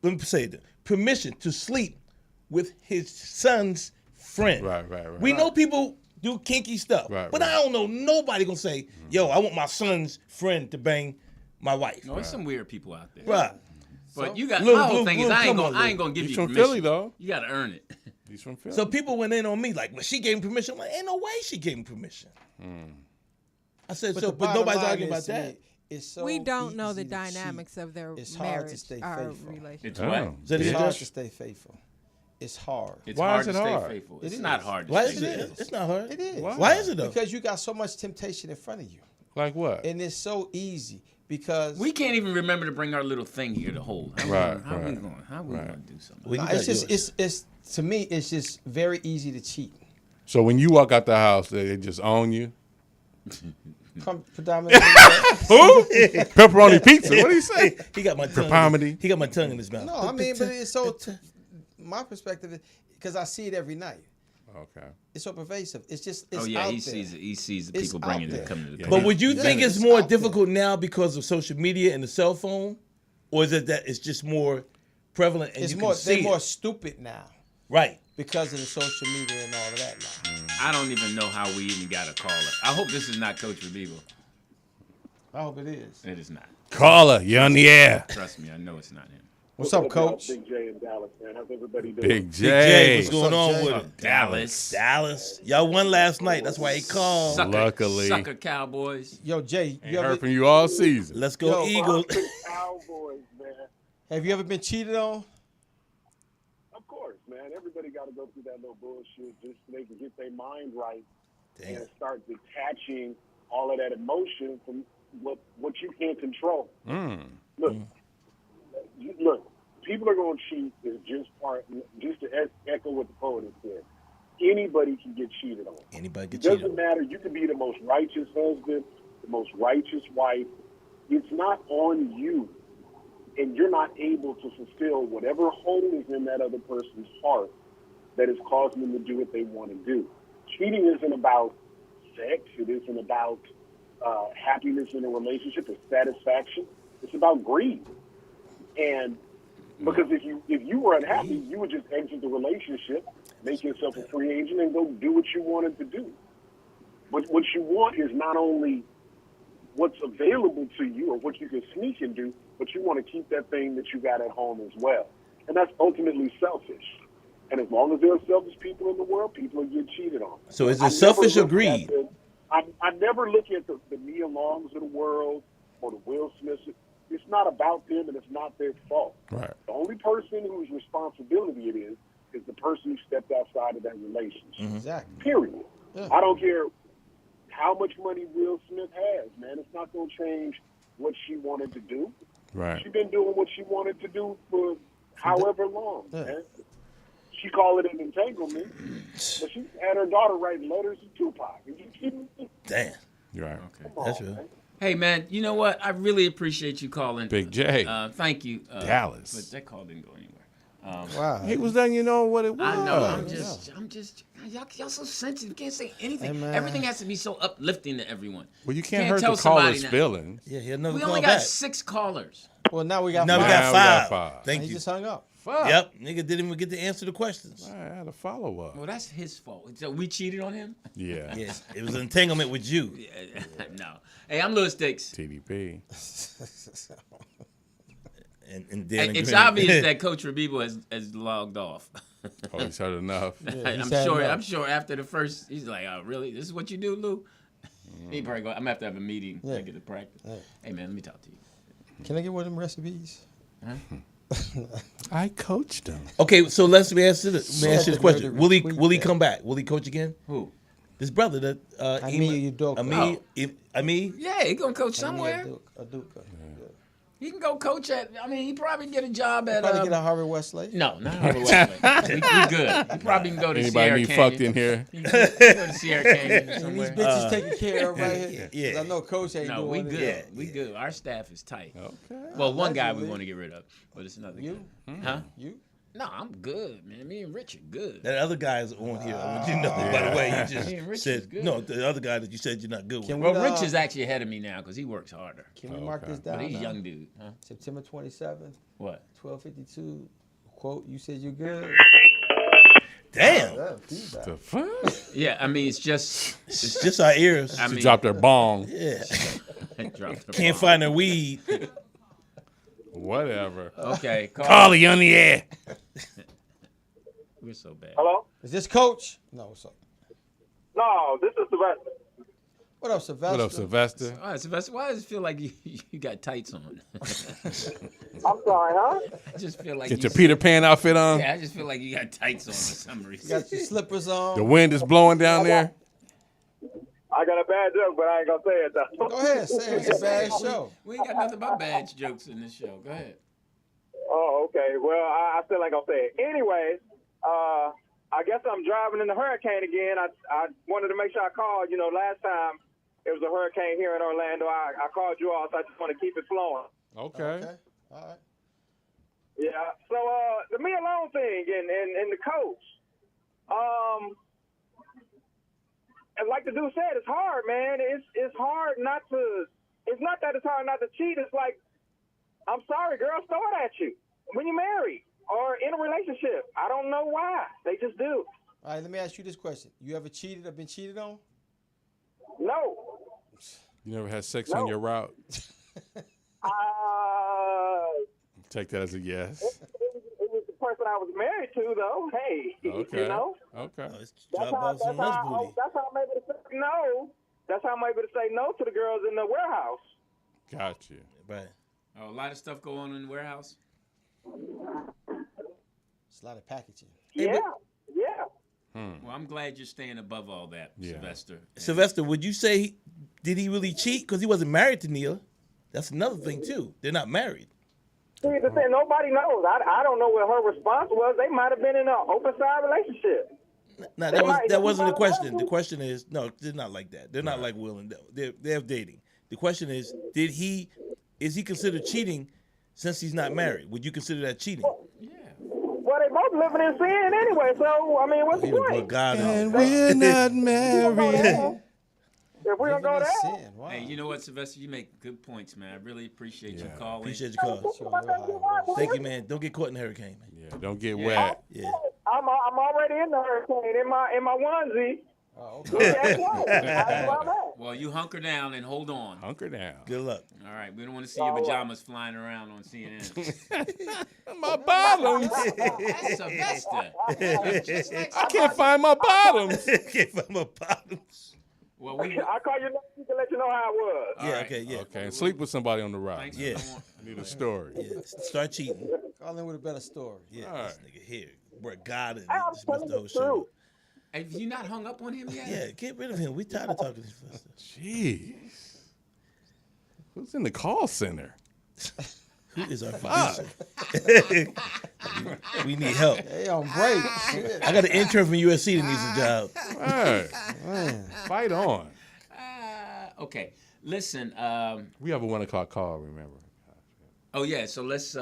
S1: Let me say that permission to sleep with his son's friend.
S3: Right.
S1: We know people do kinky stuff, but I don't know nobody gonna say, "Yo, I want my son's friend to bang my wife."
S2: No, there's some weird people out there.
S1: Right.
S2: But you got
S1: Lil-
S2: my whole
S1: Lil-
S2: thing is
S1: Lil,
S2: I ain't
S1: come on,
S2: gonna
S1: Lil.
S2: give
S3: He's
S2: you
S3: from
S2: permission.
S3: Philly, though.
S2: You gotta earn it.
S3: He's from Philly.
S1: So people went in on me like, "Well, she gave him permission." I'm like, "Ain't no way she gave him permission." I said,
S4: the
S1: but
S4: bottom
S1: nobody's
S4: line
S1: arguing
S4: is,
S1: about
S4: to
S1: that.
S4: me, it's so
S6: We don't know the
S4: easy to cheat.
S6: dynamics of their
S4: It's hard to
S6: marriage,
S4: stay
S6: our
S4: faithful.
S6: relationship.
S2: It's
S3: Oh.
S2: what?
S1: Is that
S4: It's
S1: it,
S4: hard
S1: Josh?
S4: to stay faithful. It's hard.
S2: It's
S3: Why
S2: hard
S3: is
S2: to
S3: it
S2: stay
S3: hard?
S2: faithful.
S4: It
S2: It's
S4: is.
S2: not hard to
S1: Why
S2: stay
S1: is it?
S2: faithful.
S1: It's not hard.
S4: It is.
S1: Why is it though?
S4: Because you got so much temptation in front of you.
S3: Like what?
S4: And it's so easy because
S2: We can't even remember to bring our little thing here to hold. How we gonna do something?
S1: Well, you
S4: it's
S1: got
S4: just
S1: yours.
S4: it's to me it's just very easy to cheat.
S3: So when you walk out the house, they just own you?
S4: Predominantly.
S3: Who? Pepperoni pizza. What do you say?
S1: He got my tongue.
S3: Comedy.
S1: He got my tongue in his mouth.
S4: No, I mean, but it's so. My perspective is because I see it every night.
S3: Okay.
S4: It's so pervasive. It's just. It's
S2: Oh yeah,
S4: out
S2: he
S4: there.
S2: sees it. He sees the
S4: It's
S2: people
S4: out
S2: bringing
S4: there.
S2: it, coming to the.
S1: But would you
S4: Yeah,
S1: think it's
S4: it's
S1: more
S4: out there.
S1: difficult now because of social media and the cell phone, or is it that it's just more prevalent and
S4: It's
S1: you
S4: more.
S1: can see
S4: They're
S1: it?
S4: more stupid now
S1: Right.
S4: because of the social media and all of that now.
S2: I don't even know how we even got a caller. I hope this is not Coach Revivo.
S4: I hope it is.
S2: It is not.
S3: Caller, you're on the air.
S2: Trust me, I know it's not him.
S4: What's up, Coach?
S7: Big J in Dallas, man. How's everybody doing?
S3: Big
S1: Big J, what's going on
S4: Jay?
S1: with it?
S2: Dallas.
S1: Dallas. Y'all won last night. That's why he called.
S2: Sucker Cowboys.
S4: Yo, Jay,
S3: Ain't heard from you all season.
S1: Let's go,
S4: Yo,
S1: Eagles.
S7: Cowboys, man.
S4: have you ever been cheated on?
S7: Of course, man. Everybody got to go through that little bullshit just so they can get their mind right and start detaching all of that emotion from what you can't control. Look, people are going to cheat is just to echo what the poet has said. Anybody can get cheated on.
S1: Anybody get
S7: It
S1: cheated
S7: doesn't
S1: on.
S7: matter. You can be the most righteous husband, the most righteous wife. It's not on you, and you're not able to fulfill whatever hole is in that other person's heart that is causing them to do what they want to do. Cheating isn't about sex. It isn't about happiness in a relationship or satisfaction. It's about greed. And because if you were unhappy, you would just exit the relationship, make yourself a free agent, and go do what you wanted to do. But what you want is not only what's available to you or what you can sneak and do, but you want to keep that thing that you got at home as well. And that's ultimately selfish. And as long as there are selfish people in the world, people will get cheated on.
S1: So is it selfish or greed?
S7: I never look at the Nia Longs of the world or the Will Smiths. It's not about them, and it's not their fault.
S3: Right.
S7: The only person whose responsibility it is the person who stepped outside of that relationship.
S4: Exactly.
S7: Period.
S4: Yeah.
S7: I don't care how much money Will Smith has, man. It's not going to change what she wanted to do.
S3: Right.
S7: She's been doing what she wanted to do for however long,
S4: Yeah.
S7: man. She called it an entanglement, but she had her daughter writing letters to Tupac. Are you kidding me?
S1: Damn.
S3: Right.
S7: Come on,
S1: That's real.
S7: man.
S2: Hey, man, you know what? I really appreciate you calling.
S3: Big J.
S2: Thank you.
S3: Dallas.
S2: But that call didn't go anywhere.
S4: Wow.
S3: He was letting you know what it was.
S2: I know. I'm just. Y'all so sensitive. You can't say anything.
S4: Hey, man.
S2: Everything has to be so uplifting to everyone.
S3: Well, you can't hurt
S2: tell
S3: the caller's
S2: somebody now.
S3: feelings.
S1: Yeah, he had another
S2: We
S1: call
S2: only
S1: back.
S2: got 6 callers.
S4: Well, now we got
S1: Now we
S4: five.
S1: got
S3: Now we got
S1: five.
S3: five.
S1: Thank
S4: And he
S1: you.
S4: just hung up.
S1: Yep, nigga didn't even get to answer the questions.
S3: I had a follow up.
S2: Well, that's his fault. So we cheated on him?
S3: Yeah.
S1: Yeah, it was an entanglement with you.
S2: No. Hey, I'm Louis Dix.
S3: TDP.
S1: And Dannon
S2: It's
S1: Green.
S2: obvious that Coach Rabibo has logged off.
S3: Oh, he's heard enough.
S4: he's had enough.
S2: I'm sure after the first, he's like, "Oh, really? This is what you do, Lou?" He probably go. I'm gonna have to have a meeting
S4: Yeah.
S2: to get to practice.
S4: Yeah.
S2: Hey, man, let me talk to you.
S4: Can I get one of them recipes?
S3: I coached him.
S1: Okay, so let me ask you this question: Will he
S4: Retweet
S1: come back? Will he coach again?
S2: Who?
S1: This brother that
S4: Ami Udoka.
S1: Ami.
S2: Yeah, he gonna coach somewhere.
S4: Udoka.
S2: He can go coach at. I mean, he probably get a job at.
S4: Probably get a Harvard Westlake.
S2: No, not Harvard Westlake. we good. He probably can go to
S3: Anybody
S2: Sierra
S3: need
S2: Canyon.
S3: fucked in here?
S2: He can go to Sierra Canyon
S4: And these
S2: somewhere.
S4: bitches taken care of right here.
S1: yeah.
S4: 'Cause I know Coach ain't
S2: No,
S4: doing
S2: we
S4: it.
S2: good. We good. Our staff is tight.
S3: Okay.
S2: Well, one guy we
S4: allegedly.
S2: want to get rid of, but it's another
S4: You?
S2: guy. Huh?
S4: You?
S2: No, I'm good, man. Me and Rich are good.
S1: That other guy is on here. I want you to know, by the way, you
S2: Me and
S1: just
S2: Rich is
S1: said
S2: good.
S1: no. The other guy that you said you're not good with.
S4: Can
S2: Well,
S4: we,
S2: Rich is actually ahead of me now because he works harder.
S4: Can we mark
S3: Okay.
S4: this down?
S2: But he's a
S4: now?
S2: young dude. Huh?
S4: September 27th,
S2: What?
S4: 12:52. Quote, you said you're good.
S1: Damn,
S4: Yeah, feedback.
S3: The fuck?
S2: Yeah, I mean, it's just.
S1: it's just our ears.
S2: I
S3: She
S2: mean,
S3: dropped her bong.
S1: Yeah,
S2: dropped the
S1: can't
S2: ball.
S1: find their weed.
S3: Whatever.
S2: Okay, call.
S3: Carly on the air.
S2: We're so bad.
S5: Hello?
S4: Is this Coach? No, what's up?
S5: No, this is Sylvester.
S4: What up, Sylvester?
S3: What up, Sylvester?
S2: All right, Sylvester, why does it feel like you got tights on?
S5: I'm sorry, huh?
S2: I just feel like
S3: Get
S2: you
S3: your Peter Pan outfit on.
S2: Yeah, I just feel like you got tights on for some reason.
S4: Got your slippers on.
S3: The wind is blowing down there.
S5: I got a bad joke, but I ain't gonna say it though.
S4: Go ahead, say it. It's a bad show.
S2: We ain't got nothing but bad jokes in this show. Go ahead.
S5: Oh, okay. Well, I still ain't gonna say it. Anyways, I guess I'm driving in the hurricane again. I wanted to make sure I called. You know, last time it was a hurricane here in Orlando. I called you all, so I just want to keep it flowing.
S3: Okay.
S4: All right.
S5: Yeah. So the me alone thing and the coach. And like the dude said, it's hard, man. It's hard not to. It's not that it's hard not to cheat. It's like, I'm sorry, girls throw it at you when you're married or in a relationship. I don't know why. They just do.
S4: All right, let me ask you this question. You ever cheated or been cheated on?
S5: No.
S3: You never had sex on your route? Take that as a yes.
S8: It was the person I was married to, though. Hey,
S3: Okay.
S8: you know.
S3: Okay.
S1: It's drop balls on lunch booty.
S8: That's how I'm able to say no. That's how I'm able to say no to the girls in the warehouse.
S3: Got you.
S1: Right.
S2: Oh, a lot of stuff go on in the warehouse.
S4: It's a lot of packaging.
S8: Yeah.
S2: Well, I'm glad you're staying above all that, Sylvester.
S1: Sylvester, would you say did he really cheat? Because he wasn't married to Nia. That's another thing too. They're not married.
S8: See, the thing, nobody knows. I don't know what her response was. They might have been in an open side relationship.
S1: No, that wasn't the question. The question is no, they're not like that. They're not like Will and they're dating. The question is, is he considered cheating since he's not married? Would you consider that cheating?
S2: Yeah.
S8: Well, they both living in sin anyway, so, I mean, what's the point?
S1: God,
S3: And we're not married.
S8: If we don't go there,
S4: Sin. Wow.
S2: Hey, you know what, Sylvester? You make good points, man. I really appreciate you calling.
S1: Appreciate your call. Thank you, man. Don't get caught in the hurricane, man.
S3: Yeah, don't get wet.
S1: Yeah.
S8: I'm already in the hurricane in my onesie.
S4: Oh, okay.
S8: That's right. That's where I'm at.
S2: Well, you hunker down and hold on.
S3: Hunker down.
S1: Good luck.
S2: All right, we don't want to see your pajamas flying around on CNN.
S3: My bottoms.
S2: Sylvester.
S3: I can't find my bottoms.
S1: Can't find my bottoms.
S2: Well,
S8: I'll call you next week to let you know how it was.
S1: Yeah,
S2: right.
S1: okay, yeah.
S3: Okay, and sleep with somebody on the ride.
S2: thanks
S1: Yeah.
S2: for
S3: I need a story.
S1: Yeah. Start cheating.
S4: Call in with a better story.
S1: Yeah,
S3: All
S1: this nigga here. We're God and
S8: I'm
S1: just missed
S8: telling
S1: the whole
S8: the
S1: show.
S8: truth.
S2: Have you not hung up on him yet?
S1: Yeah, get rid of him. We tired of talking to this Sylvester.
S3: Jeez. Who's in the call center?
S1: Who is our producer? we need help.
S4: Hey, on break. Shit.
S1: I got an intern from USC that needs a job.
S3: Hey, fight on.
S2: Okay. Listen.
S3: We have a 1 o'clock call, remember?
S2: Oh yeah. So let's.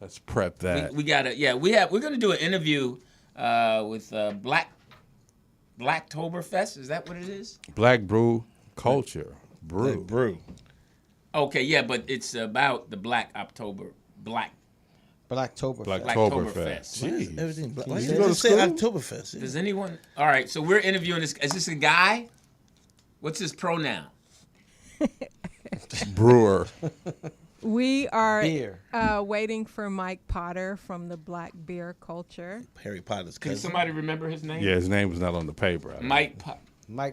S3: Let's prep that.
S2: We gotta. Yeah. We're gonna do an interview with Blacktoberfest. Is that what it is?
S3: Black Brew culture. Brew.
S1: Brew.
S2: Okay. Yeah, but it's about the Blacktoberfest.
S3: Blacktoberfest. Jeez.
S1: Everything black. Why
S3: you
S1: you
S3: go to
S1: just say
S3: school?
S1: Oktoberfest?
S2: Does anyone? All right. So we're interviewing this. Is this a guy? What's his pronoun?
S3: Brewer.
S6: We are
S4: Beer.
S6: waiting for Mike Potter from the Black Beer Culture.
S1: Harry Potter's
S2: Can
S1: cousin.
S2: somebody remember his name?
S3: Yeah, his name was not on the paper.
S2: Mike
S4: Potter.
S6: Mike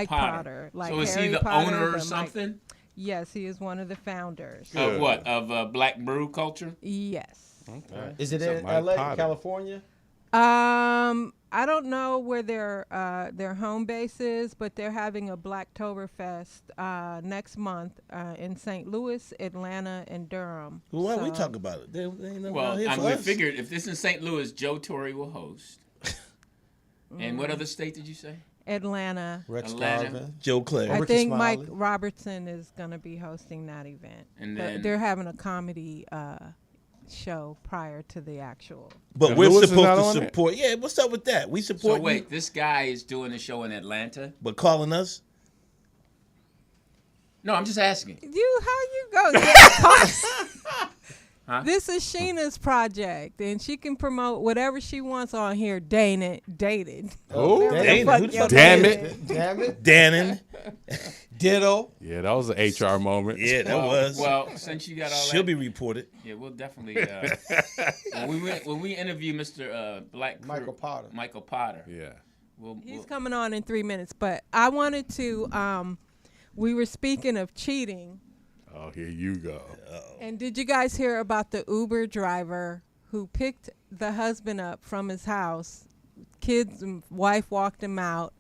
S6: Potter, like
S2: so is he
S6: Harry
S2: the
S6: Potter,
S2: owner or
S6: but
S2: something?
S6: Yes, he is one of the founders.
S2: Of what? Of Black Brew culture?
S6: Yes.
S3: Okay.
S4: Is it in
S3: Mike
S4: LA,
S3: Potter.
S4: California?
S6: I don't know where their home base is, but they're having a Blacktoberfest next month in St. Louis, Atlanta, and Durham.
S1: Well, why we
S6: So-
S1: talk about it? They ain't nothing
S2: Well,
S1: out here for
S2: we
S1: us.
S2: figured if this is in St. Louis, Joe Torre will host. And what other state did you say?
S6: Atlanta.
S4: Rex
S2: Atlanta.
S4: Garvin.
S1: Joe Clare.
S6: I
S4: Ricky
S6: think Mike
S4: Smiley.
S6: Robertson is going to be hosting that event.
S2: And
S6: But
S2: then-
S6: they're having a comedy show prior to the actual.
S1: But
S3: And
S1: we're
S3: Lewis is not
S1: supposed
S3: on
S1: to
S3: it?
S1: support. Yeah, what's up with that? We support.
S2: So
S1: you,
S2: wait, this guy is doing a show in Atlanta?
S1: but calling us.
S2: No, I'm just asking.
S6: How you go?
S2: Huh?
S6: This is Sheena's project, and she can promote whatever she wants on here. Dated.
S3: Oh,
S6: Whatever the
S1: Dana,
S6: fuck
S1: who the
S6: your
S1: fuck
S3: Damn
S6: name
S3: it.
S6: is.
S4: Damn it.
S1: Dannon.
S4: Ditto.
S3: Yeah, that was an HR moment.
S1: Yeah, that was.
S2: Well, since you got all
S1: She'll
S2: that,
S1: be reported.
S2: yeah, we'll definitely. When we interview Mr.
S4: Michael Potter.
S2: Michael Potter,
S3: Yeah.
S6: He's coming on in 3 minutes, but I wanted to. We were speaking of cheating,
S3: Oh, here you go.
S6: and did you guys hear about the Uber driver who picked the husband up from his house? Kids and wife walked him out,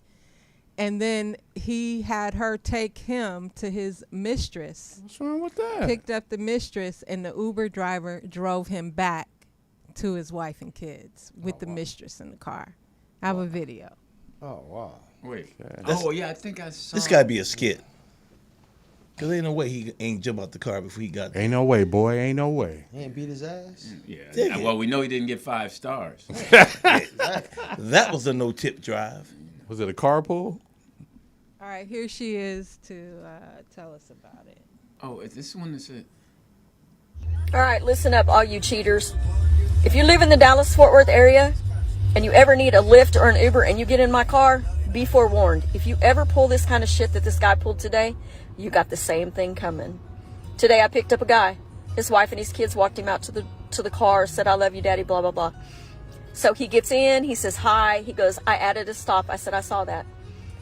S6: and then he had her take him to his mistress.
S3: What's wrong with that?
S6: Picked up the mistress, and the Uber driver drove him back to his wife and kids with the mistress in the car. I have a video.
S4: Oh, wow.
S2: Wait.
S3: Okay.
S2: Oh yeah, I think I saw.
S1: This gotta be a skit. Cause ain't no way he ain't jump out the car before he got there.
S3: Ain't no way, boy. Ain't no way.
S4: He ain't beat his ass?
S2: Yeah.
S1: Dig it.
S2: Well, we know he didn't get 5 stars.
S1: That was a no-tip drive.
S3: Was it a carpool?
S6: All right, here she is to tell us about it.
S2: Oh, is this one that's it?
S9: All right, listen up, all you cheaters. If you live in the Dallas-Fort Worth area and you ever need a Lyft or an Uber and you get in my car, be forewarned. If you ever pull this kind of shit that this guy pulled today, you got the same thing coming. Today I picked up a guy. His wife and his kids walked him out to the car, said, "I love you, Daddy," blah, blah, blah. So he gets in, he says hi, he goes, "I added a stop." I said, "I saw that."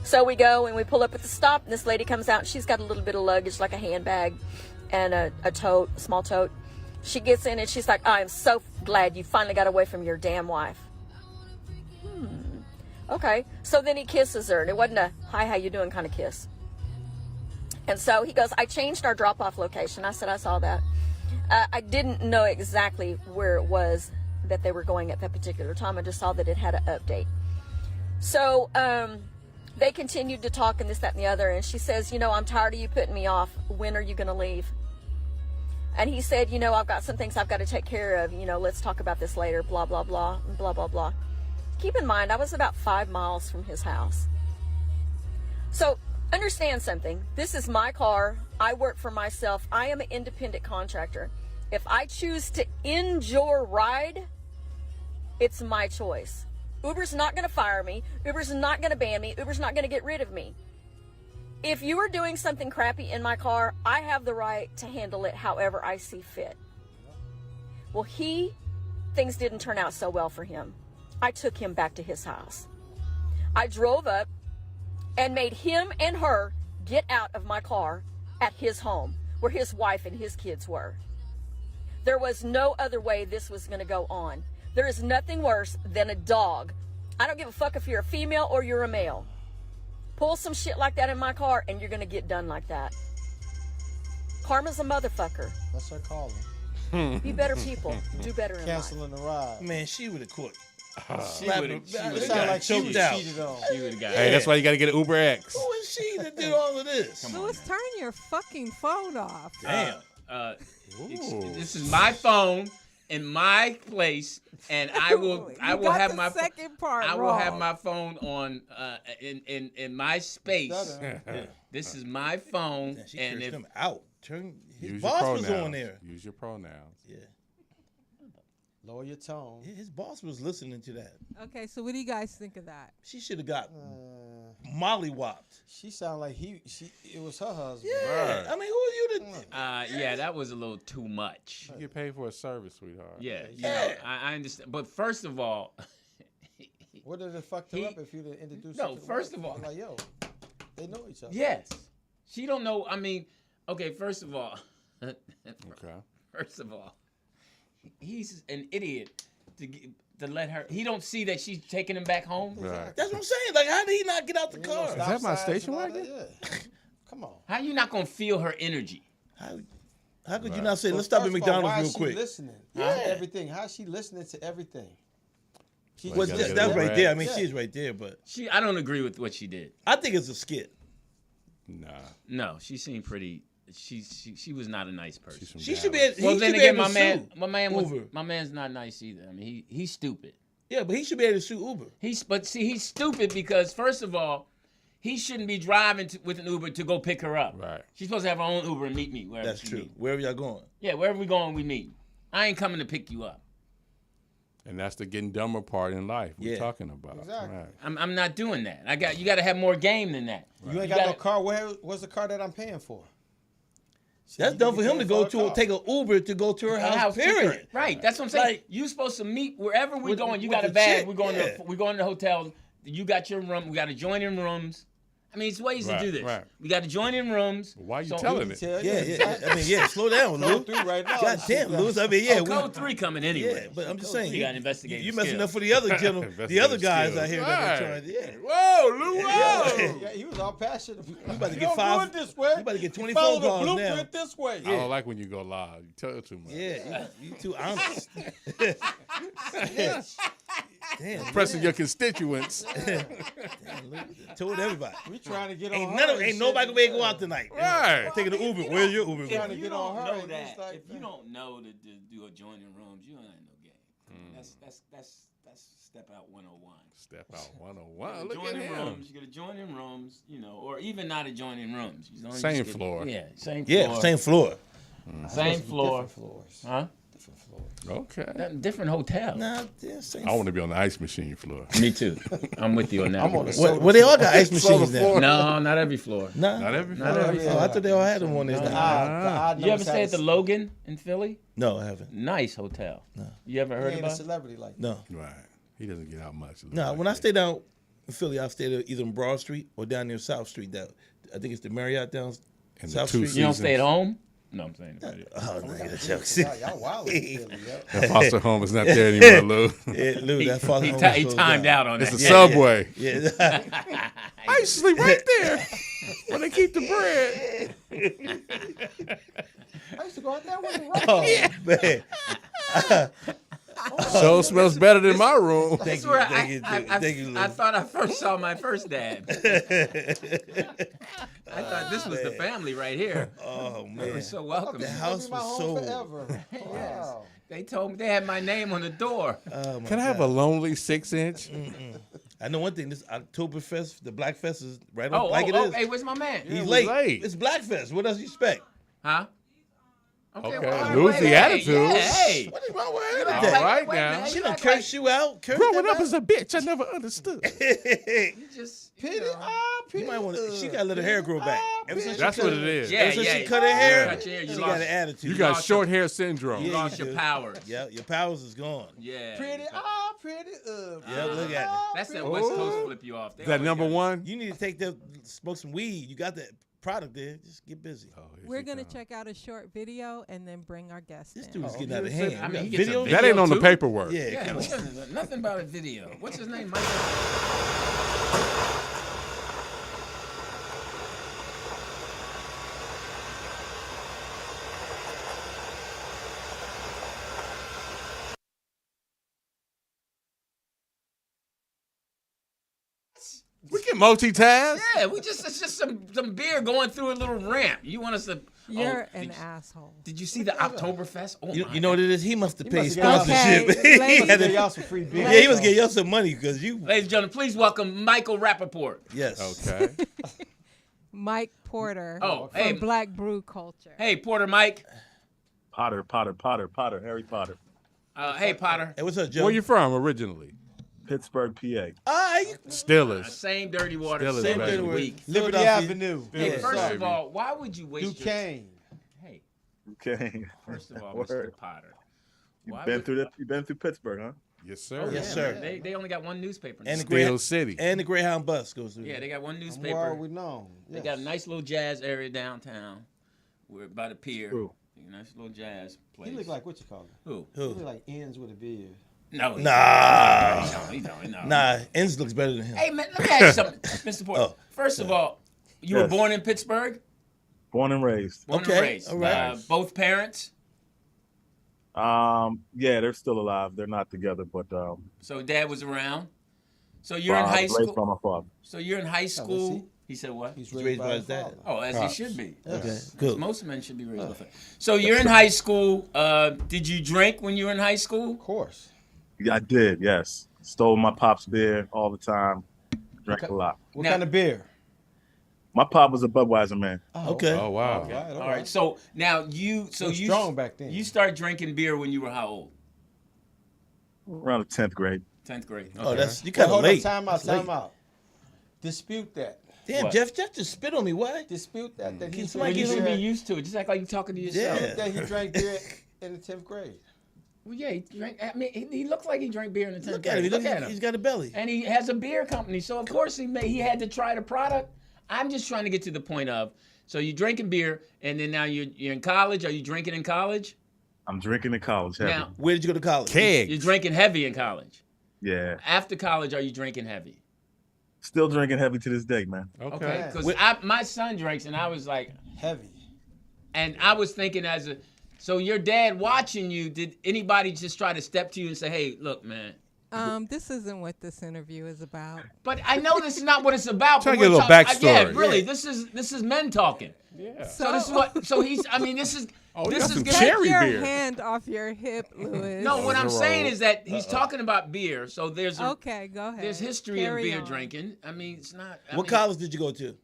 S9: So we go and we pull up at the stop, and this lady comes out, and she's got a little bit of luggage, like a handbag and a tote, a small tote. She gets in and she's like, "I am so glad you finally got away from your damn wife." Okay. So then he kisses her, and it wasn't a "hi, how you doing" kind of kiss. And so he goes, "I changed our drop-off location." I said, "I saw that." I didn't know exactly where it was that they were going at that particular time. I just saw that it had an update. So they continued to talk and this, that, and the other. And she says, "I'm tired of you putting me off. When are you going to leave?" And he said, "I've got some things I've got to take care of. Let's talk about this later, blah, blah, blah, blah, blah, blah." Keep in mind, I was about 5 miles from his house. So understand something. This is my car. I work for myself. I am an independent contractor. If I choose to end your ride, it's my choice. Uber's not going to fire me. Uber's not going to ban me. Uber's not going to get rid of me. If you are doing something crappy in my car, I have the right to handle it however I see fit. Well, things didn't turn out so well for him. I took him back to his house. I drove up and made him and her get out of my car at his home where his wife and his kids were. There was no other way this was going to go on. There is nothing worse than a dog. I don't give a fuck if you're a female or you're a male. Pull some shit like that in my car and you're going to get done like that. Karma's a motherfucker.
S4: That's her calling.
S9: Be better people. Do better in life.
S4: Canceling the ride.
S1: Man, she would have caught.
S2: She would have
S4: Sound
S2: got
S4: like she was
S1: choked out.
S4: cheated on.
S2: She would have got
S3: Hey, that's why you got to get an Uber X.
S1: Who is she to do all of this?
S6: Louis, turn your fucking phone off.
S1: Damn.
S2: This is my phone in my place, and I will have my
S6: second part
S2: I will
S6: wrong.
S2: have my phone on in my space. This is my phone,
S1: She
S2: and
S1: cursed
S2: if
S1: him out. His
S3: Use
S1: boss
S3: your
S1: was
S3: pronouns.
S1: on there.
S3: Use your pronouns.
S1: Yeah.
S4: Lower your tone.
S1: Yeah, his boss was listening to that.
S6: Okay, so what do you guys think of that?
S1: She should have got mollywopped.
S4: She sounded like it was her husband.
S1: Yeah.
S3: Right.
S1: I mean, who are you to?
S2: yeah, that was a little too much.
S3: You get paid for a service, sweetheart.
S2: Yeah, you know, I understand. But first of all,
S4: What did it fucked her up if you didn't introduce
S2: No,
S4: her to the
S2: first
S4: wife?
S2: of all-
S4: Like, yo, they know each other.
S2: yes, she don't know. I mean, okay, first of all,
S3: Okay.
S2: first of all, he's an idiot to let her. He don't see that she's taking him back home.
S3: Right.
S1: That's what I'm saying. Like, how did he not get out the
S4: You know,
S1: car?
S4: stop
S3: Is that my
S4: signs
S3: station
S4: and all
S3: wagon?
S4: that, yeah. Come on.
S2: How you not gonna feel her energy?
S1: How could you not say, let's stop at
S4: First of all,
S1: McDonald's
S4: why
S1: real
S4: is she
S1: quick?
S4: listening
S1: Yeah.
S4: to everything? How's she listening to everything? She
S3: Well,
S1: Well,
S3: you
S4: just
S3: gotta
S1: that's
S3: get
S1: right
S3: it
S1: there. I
S3: right.
S1: mean,
S4: Yeah.
S1: she's right there, but
S2: I don't agree with what she did.
S1: I think it's a skit.
S3: Nah.
S2: No, she seemed pretty. She was not a nice person.
S3: She's from
S1: She should be.
S3: Dallas.
S1: He
S2: Well,
S1: should
S2: then
S1: be
S2: again,
S1: able to sue Uber.
S2: my man's not nice either. I mean, he's stupid.
S1: Yeah, but he should be able to sue Uber.
S2: He's stupid because first of all, he shouldn't be driving with an Uber to go pick her up.
S3: Right.
S2: She's supposed to have her own Uber and meet me wherever
S1: That's
S2: she
S1: true.
S2: meet.
S1: Wherever y'all going.
S2: Yeah, wherever we going, we meet. I ain't coming to pick you up.
S3: And that's the getting dumber part in life we're
S1: Yeah.
S3: talking about.
S4: Exactly.
S3: Right.
S2: I'm not doing that. You got to have more game than that.
S4: You ain't
S2: You
S4: got no
S2: gotta-
S4: car. Where's the car that I'm paying for?
S1: That's done for him to go to take an Uber to go to her house. Period.
S2: Right. That's what I'm saying.
S1: Like-
S2: You supposed to meet wherever we
S1: With-
S2: going. You
S1: with
S2: got a
S1: the
S2: bag.
S1: chick,
S2: We're going
S1: yeah.
S2: to the hotel. You got your room. We got to join in rooms. I mean, it's ways
S3: Right,
S2: to do this.
S3: right.
S2: We got to join in rooms.
S3: Why you
S2: So-
S3: telling it?
S1: Yeah. I mean, yeah. Slow down, Lou.
S4: Through right now.
S1: God damn, Louis. I mean, yeah.
S2: Oh, code 3 coming anyway.
S1: Yeah, but I'm just
S2: Code
S1: saying,
S2: 3 got investigative
S1: you messing
S2: skills.
S1: up for the other gentlemen, the other guys out here that are trying to. Yeah.
S3: Whoa, Lou, whoa.
S4: Yeah, he was all passionate. You
S1: about to get
S4: don't
S1: five-
S4: do it this way.
S1: you about to get 20
S4: Follow
S1: phone
S4: the
S1: calls now.
S4: blueprint this way.
S3: I don't like when you go live. You tell too much.
S1: Yeah, you too honest. Damn,
S3: Pressing your constituents.
S1: told everybody.
S4: We trying to get on
S1: Ain't
S4: her.
S1: none of,
S4: and
S1: ain't
S4: shit.
S1: nobody gonna be able to go out tonight.
S3: Right.
S1: Taking an Uber. Where's your Uber?
S4: Trying to
S1: going?
S4: get on her.
S2: know
S4: and
S2: that,
S4: it's like,
S2: if you don't know to do adjoining rooms, you don't have no game. That's step out 101.
S3: Step out 101. Look at
S2: Joining
S3: him.
S2: rooms, you got to join in rooms, you know, or even not adjoining rooms. You know,
S3: Same
S2: just get-
S3: floor.
S2: Yeah, same floor.
S1: Yeah, same floor.
S2: Same floor.
S4: different floors.
S2: Huh?
S3: Okay.
S2: Different hotel.
S1: Nah, yeah, same.
S3: I want to be on the ice machine floor.
S2: Me too. I'm with you on that.
S4: I'm
S2: one.
S4: on the
S1: Well, they all got ice machines now.
S2: No, not every floor.
S1: Nah.
S3: Not every
S2: Not
S3: floor.
S2: every
S1: Oh, I thought they all had them on this. now.
S2: You ever stay at the Logan in Philly?
S1: No, I haven't.
S2: Nice hotel. No. You ever heard
S4: He ain't a
S2: about it?
S4: celebrity like that.
S1: No.
S3: Right. He doesn't get out much.
S1: No,
S3: Like
S1: when I
S3: that.
S1: stay down in Philly, I stay either in Broad Street or down near South Street. That I think it's the Marriott down
S3: And the
S1: South
S3: two
S1: Street.
S2: You don't stay at home? No, I'm saying.
S1: Oh, no, that's jokes.
S4: Y'all wild in Philly, yo.
S3: That foster home is not there anymore, Lou.
S1: Yeah, Lou, that father home
S2: He
S1: was
S2: timed
S1: down.
S2: out on
S3: It's
S2: that.
S3: a Subway.
S1: Yeah.
S3: I used to sleep right there where they keep the bread.
S4: I used to go out there with him.
S1: Oh, man.
S3: So smells better than my room.
S1: Thank
S2: That's
S1: you,
S2: where
S1: thank you, thank you, Lou.
S2: I thought I first saw my first dad. I thought this was the family right here.
S1: Oh,
S2: They were
S1: man.
S2: so welcoming.
S1: The house
S4: my
S1: was
S4: home
S1: so...
S4: forever. Wow.
S2: They told me they had my name on the door.
S1: Oh, my
S3: Can I have a
S1: God.
S3: lonely 6-inch?
S1: I know one thing. This Oktoberfest, the Black Fest is right on
S2: Oh,
S1: like it is.
S2: hey, where's my man?
S1: He's
S3: we
S1: late.
S3: late.
S1: It's Black Fest. What else you expect?
S2: Huh?
S3: Okay,
S2: well,
S3: lose
S2: wait,
S3: the
S2: wait,
S3: attitude.
S2: Yeah, hey.
S1: What is wrong with her
S2: All
S1: today?
S3: right
S2: wait,
S3: now.
S2: man,
S1: She
S2: you
S1: done
S2: act
S1: curse you out. Curse
S3: Growing
S1: that
S3: up as a bitch, I never understood.
S2: You just
S4: Pity,
S1: You might want to. She got to let her hair grow back. Ever since she
S3: That's
S1: cut
S3: what
S1: her-
S3: it is.
S2: Yeah,
S1: Ever since
S2: yeah.
S1: she cut her hair,
S2: Cut your hair, you
S1: she
S2: lost-
S1: got an attitude.
S3: You got
S2: lost
S3: short hair syndrome.
S2: You
S1: Yeah,
S2: lost
S1: you
S2: your
S1: do.
S2: powers.
S1: Yeah, your powers is gone.
S2: Yeah.
S4: pretty, pretty.
S1: Yeah, look at it.
S2: That's that West Coast flip you off. They
S3: Is that
S2: always
S3: number
S2: got-
S3: one?
S1: You need to take that, smoke some weed. You got that product there. Just get busy.
S3: Oh, here
S6: We're
S3: she
S6: going to
S3: comes.
S6: check out a short video and then bring our guest
S1: This
S6: in.
S1: dude is getting
S3: you
S1: out of
S3: said-
S1: hand.
S2: I mean,
S1: We
S2: he
S1: got
S2: gets a
S1: video.
S2: video.
S3: That ain't on the
S2: too?
S3: paperwork.
S1: Yeah,
S2: Yeah,
S1: come on.
S2: nothing about a video. What's his name, Michael?
S3: We can multitask.
S2: Yeah, it's just some beer going through a little ramp. You want us to?
S6: You're
S2: oh,
S6: an asshole.
S2: Did you see the Oktoberfest? Oh,
S1: You,
S2: my
S1: you know what it is? He must have paid
S4: must have got-
S1: sponsorship.
S6: Okay,
S1: He
S6: ladies-
S1: had to-
S4: Give y'all some free beer.
S1: yeah, he must get y'all some money because you.
S2: Ladies and gentlemen, please welcome Michael Rappaport.
S1: Yes.
S3: Okay.
S6: Mike Porter
S2: Oh,
S6: from
S2: hey.
S6: Black Brew Culture.
S2: Hey, Porter Mike.
S10: Potter, Harry Potter.
S2: Hey, Potter.
S1: Hey, what's up, Joe?
S3: Where you from originally?
S10: Pittsburgh, PA.
S3: Steelers.
S2: Same dirty water,
S3: Still is
S2: same
S3: baby.
S2: dirty week.
S4: Liberty
S1: Philadelphia.
S4: Avenue.
S2: Hey,
S3: Yeah.
S2: first
S3: Baby.
S2: of all, why would you waste your
S4: Duquesne.
S2: Hey,
S10: Okay.
S2: first of all,
S10: Word.
S2: Mr. Potter.
S10: You've been through Pittsburgh, huh?
S3: Yes, sir.
S1: Yes,
S2: Yeah,
S1: sir.
S2: man, They only got one newspaper.
S1: And the
S3: Steel City.
S1: And the Greyhound bus goes through.
S2: Yeah, they got one
S4: Where
S2: newspaper.
S4: we known.
S2: They got a nice little jazz area downtown. We're by the pier.
S10: Who?
S2: Nice little jazz place.
S4: He look like what you call him?
S2: Who?
S4: He look like ends with a beard.
S2: No.
S1: Nah.
S2: He don't. No.
S1: Nah, Enns looks better than him.
S2: Hey, man, let me ask you something, Mr. Porter.
S1: Oh,
S2: First of all, you were
S10: Yes.
S2: born in Pittsburgh?
S10: Born and raised.
S2: Born
S1: Okay,
S2: and raised.
S1: all right.
S2: Both parents?
S10: Yeah, they're still alive. They're not together, but
S2: So dad was around? So you're in high
S10: raised by
S2: school?
S10: my father.
S2: So you're in high school? He said what?
S4: He's
S1: raised by his dad.
S4: father.
S2: Oh, as he should be.
S1: Okay, good.
S2: Most men should be raised by. So you're in high school. Did you drink when you were in high school?
S4: Of course.
S10: Yeah, I did. Yes, stole my pop's beer all the time. Drank a lot.
S4: What
S2: Now-
S4: kind of beer?
S10: My pop was a Budweiser man.
S1: Okay.
S3: Oh, wow.
S2: All right. So now you. So
S4: was
S2: you
S4: strong back then.
S2: You started drinking beer when you were how old?
S10: Around the 10th grade.
S2: 10th grade.
S1: Oh,
S2: Okay.
S1: that's you
S4: Well,
S1: kind of
S4: hold
S1: late.
S4: on,
S1: That's late.
S4: time out. Dispute that.
S1: Damn,
S2: What?
S1: Jeff just spit on me. Why?
S4: Dispute that. That he
S1: Can
S2: Well,
S1: somebody
S2: you
S1: give
S2: should
S1: him
S2: be used to it. Just act like you're talking to yourself.
S1: Yeah.
S4: that he drank beer in the 10th grade.
S2: Well, yeah, he drank. I mean, he looked like he drank beer in the 10th
S1: Look
S2: grade.
S1: at him.
S2: Look at him.
S1: He's got a belly.
S2: And he has a beer company, so of course he had to try the product. I'm just trying to get to the point of, so you're drinking beer, and then now you're in college. Are you drinking in college?
S10: I'm drinking in college. Heavy.
S2: Now
S1: Where did you go to college?
S3: Keg.
S2: you're drinking heavy in college.
S10: Yeah,
S2: After college, are you drinking heavy?
S10: still drinking heavy to this day, man.
S3: Okay.
S2: Because my son drinks, and I was like,
S4: Heavy.
S2: and I was thinking so your dad watching you, did anybody just try to step to you and say, hey, look, man?
S6: This isn't what this interview is about.
S2: But I know this is not what it's about.
S3: Try
S2: but
S3: to get a
S2: we're
S3: little
S2: talk-
S3: backstory.
S2: Yeah, really. This is men talking.
S3: Yeah.
S2: So this is what. So he's. I mean, this is.
S3: Oh, you
S2: this
S3: got
S2: is
S3: some
S2: getting-
S6: Take
S3: cherry
S6: your
S3: beer.
S6: hand off your hip, Louis.
S2: No, what I'm
S3: Those are
S2: saying
S3: all-
S2: is that he's talking about beer. So there's
S6: Okay, go ahead.
S2: there's history
S6: Carry
S2: in beer
S6: on.
S2: drinking. I mean, it's not.
S1: What college did you go to?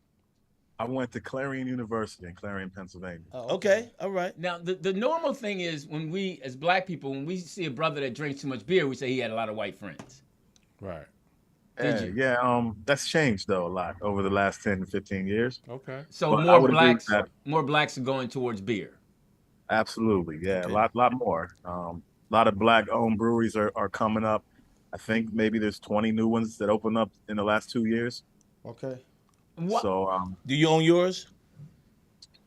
S10: I went to Clarion University in Clarion, Pennsylvania.
S1: Oh, okay. All right.
S2: Now, the normal thing is when we, as black people, when we see a brother that drinks too much beer, we say he had a lot of white friends.
S3: Right.
S10: Yeah, yeah. That's changed though a lot over the last 10 to 15 years.
S3: Okay.
S2: So
S10: But I would agree with
S2: more
S10: that.
S2: blacks are going towards beer.
S10: Absolutely, yeah,
S1: Okay.
S10: a lot more. A lot of black-owned breweries are coming up. I think maybe there's 20 new ones that opened up in the last 2 years.
S4: Okay.
S2: What?
S10: So
S1: Do you own yours?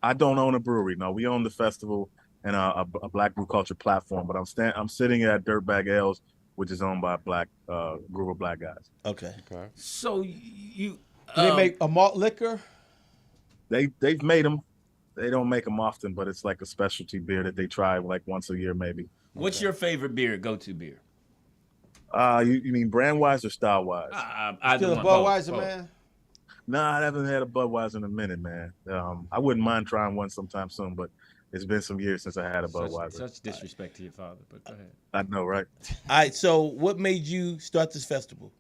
S10: I don't own a brewery. No, we own the festival and a Black Brew Culture platform. But I'm sitting at Dirtbag Ales, which is owned by a black group of black guys.
S1: Okay.
S3: Okay.
S2: So you
S4: Do they make a malt liquor?
S10: They've made them. They don't make them often, but it's like a specialty beer that they try like once a year maybe.
S2: what's your favorite beer? Go-to beer?
S10: You mean brand wise or style wise?
S4: Still a Budweiser, man?
S10: Nah, I haven't had a Budweiser in a minute, man. I wouldn't mind trying one sometime soon, but it's been some years since I had a Budweiser.
S2: Such disrespect to your father, but go ahead.
S10: I know, right?
S1: All right. So, what made you start this festival?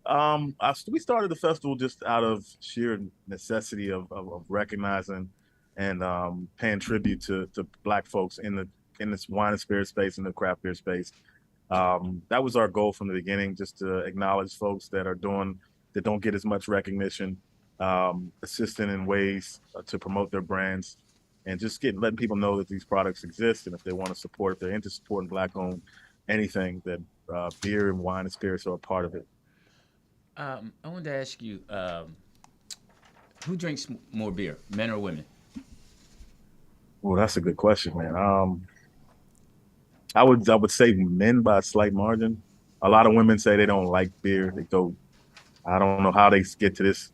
S10: We started the festival just out of sheer necessity of recognizing and paying tribute to black folks in this wine and spirit space, in the craft beer space. That was our goal from the beginning, just to acknowledge folks that don't get as much recognition, assisting in ways to promote their brands, and just letting people know that these products exist, and if they want to support, if they're into supporting black-owned anything, that beer and wine and spirits are a part of it.
S2: I wanted to ask you, who drinks more beer, men or women?
S10: Well, that's a good question, man. I would say men by a slight margin. A lot of women say they don't like beer. I don't know how they get to this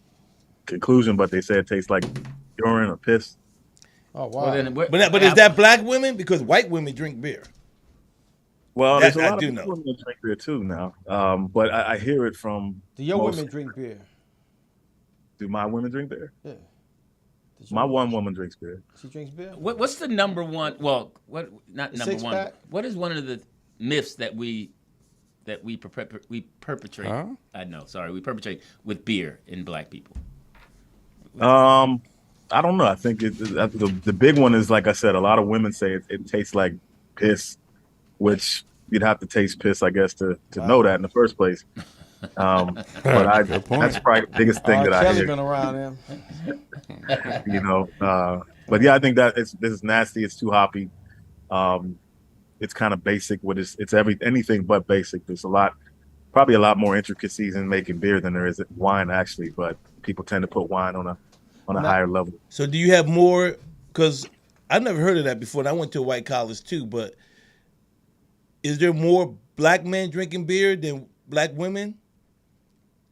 S10: conclusion, but they say it tastes like urine or piss.
S4: Oh, wow.
S2: Well, then,
S1: But is that black women? Because white women drink beer.
S10: Well,
S1: That
S10: there's a
S1: I
S10: lot
S1: do
S10: of
S1: know.
S10: people that drink beer too now. But I hear it from.
S4: Do your
S10: most-
S4: women drink beer?
S10: Do my women drink beer?
S4: Yeah.
S10: My one woman drinks beer.
S4: She drinks beer?
S2: what's the number one? Well, not
S4: The
S2: number one.
S4: six-pack?
S2: What is one of the myths that we perpetrate?
S3: Huh?
S2: We perpetrate with beer in black people.
S10: I don't know. I think the big one is, like I said, a lot of women say it tastes like piss, which you'd have to taste piss, I guess, to know that in the first place. But that's probably the biggest thing that I
S4: Kelly
S10: hear.
S4: been around him.
S10: You know, but yeah, I think that this is nasty. It's too hoppy. It's kind of basic. It's anything but basic. There's probably a lot more intricacies in making beer than there is wine, actually. But people tend to put wine on a higher level.
S1: So, do you have more? Because I've never heard of that before, and I went to a white college too. But is there more black men drinking beer than black women?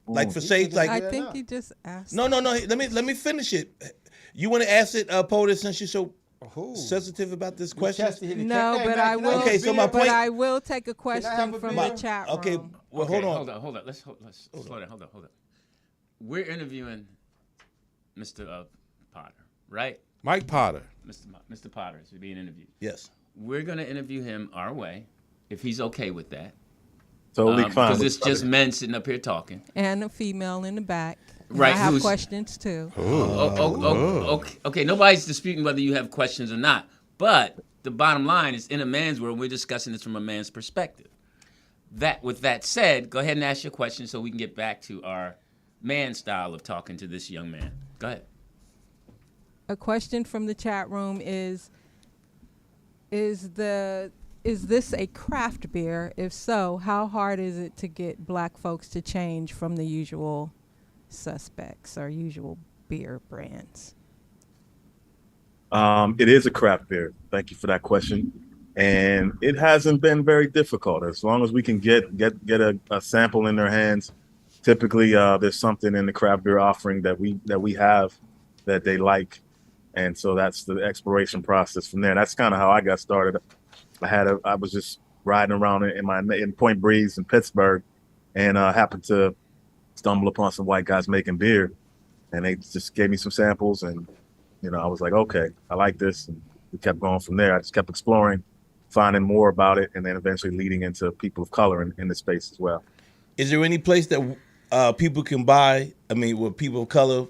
S1: Like for say, like
S6: I think he just asked.
S1: No. Let me finish it. You want to ask it, POTUS, since you're so sensitive about this question?
S6: No, but I will.
S1: Okay, so my point.
S6: But I will take a question from the chat room.
S1: Okay, well, hold on.
S2: Hold on. Let's slow down. Hold on. We're interviewing Mr. Potter, right?
S3: Mike Potter.
S2: Mr. Potter is being interviewed.
S1: Yes.
S2: We're gonna interview him our way, if he's okay with that.
S10: Totally fine.
S2: Because it's just men sitting up here talking.
S6: And a female in the back.
S2: Right.
S6: I have questions too.
S2: Okay. Nobody's disputing whether you have questions or not. But the bottom line is, in a man's world, we're discussing this from a man's perspective. With that said, go ahead and ask your question so we can get back to our man style of talking to this young man. Go ahead.
S6: A question from the chat room is this a craft beer? If so, how hard is it to get black folks to change from the usual suspects or usual beer brands?
S10: It is a craft beer. Thank you for that question. And it hasn't been very difficult. As long as we can get a sample in their hands. Typically, there's something in the craft beer offering that we have that they like, and so that's the exploration process from there. That's kind of how I got started. I was just riding around in Point Breeze in Pittsburgh, and happened to stumble upon some white guys making beer, and they just gave me some samples, and I was like, okay, I like this, and we kept going from there. I just kept exploring, finding more about it, and then eventually leading into people of color in the space as well.
S1: Is there any place that people can buy? I mean, where people of color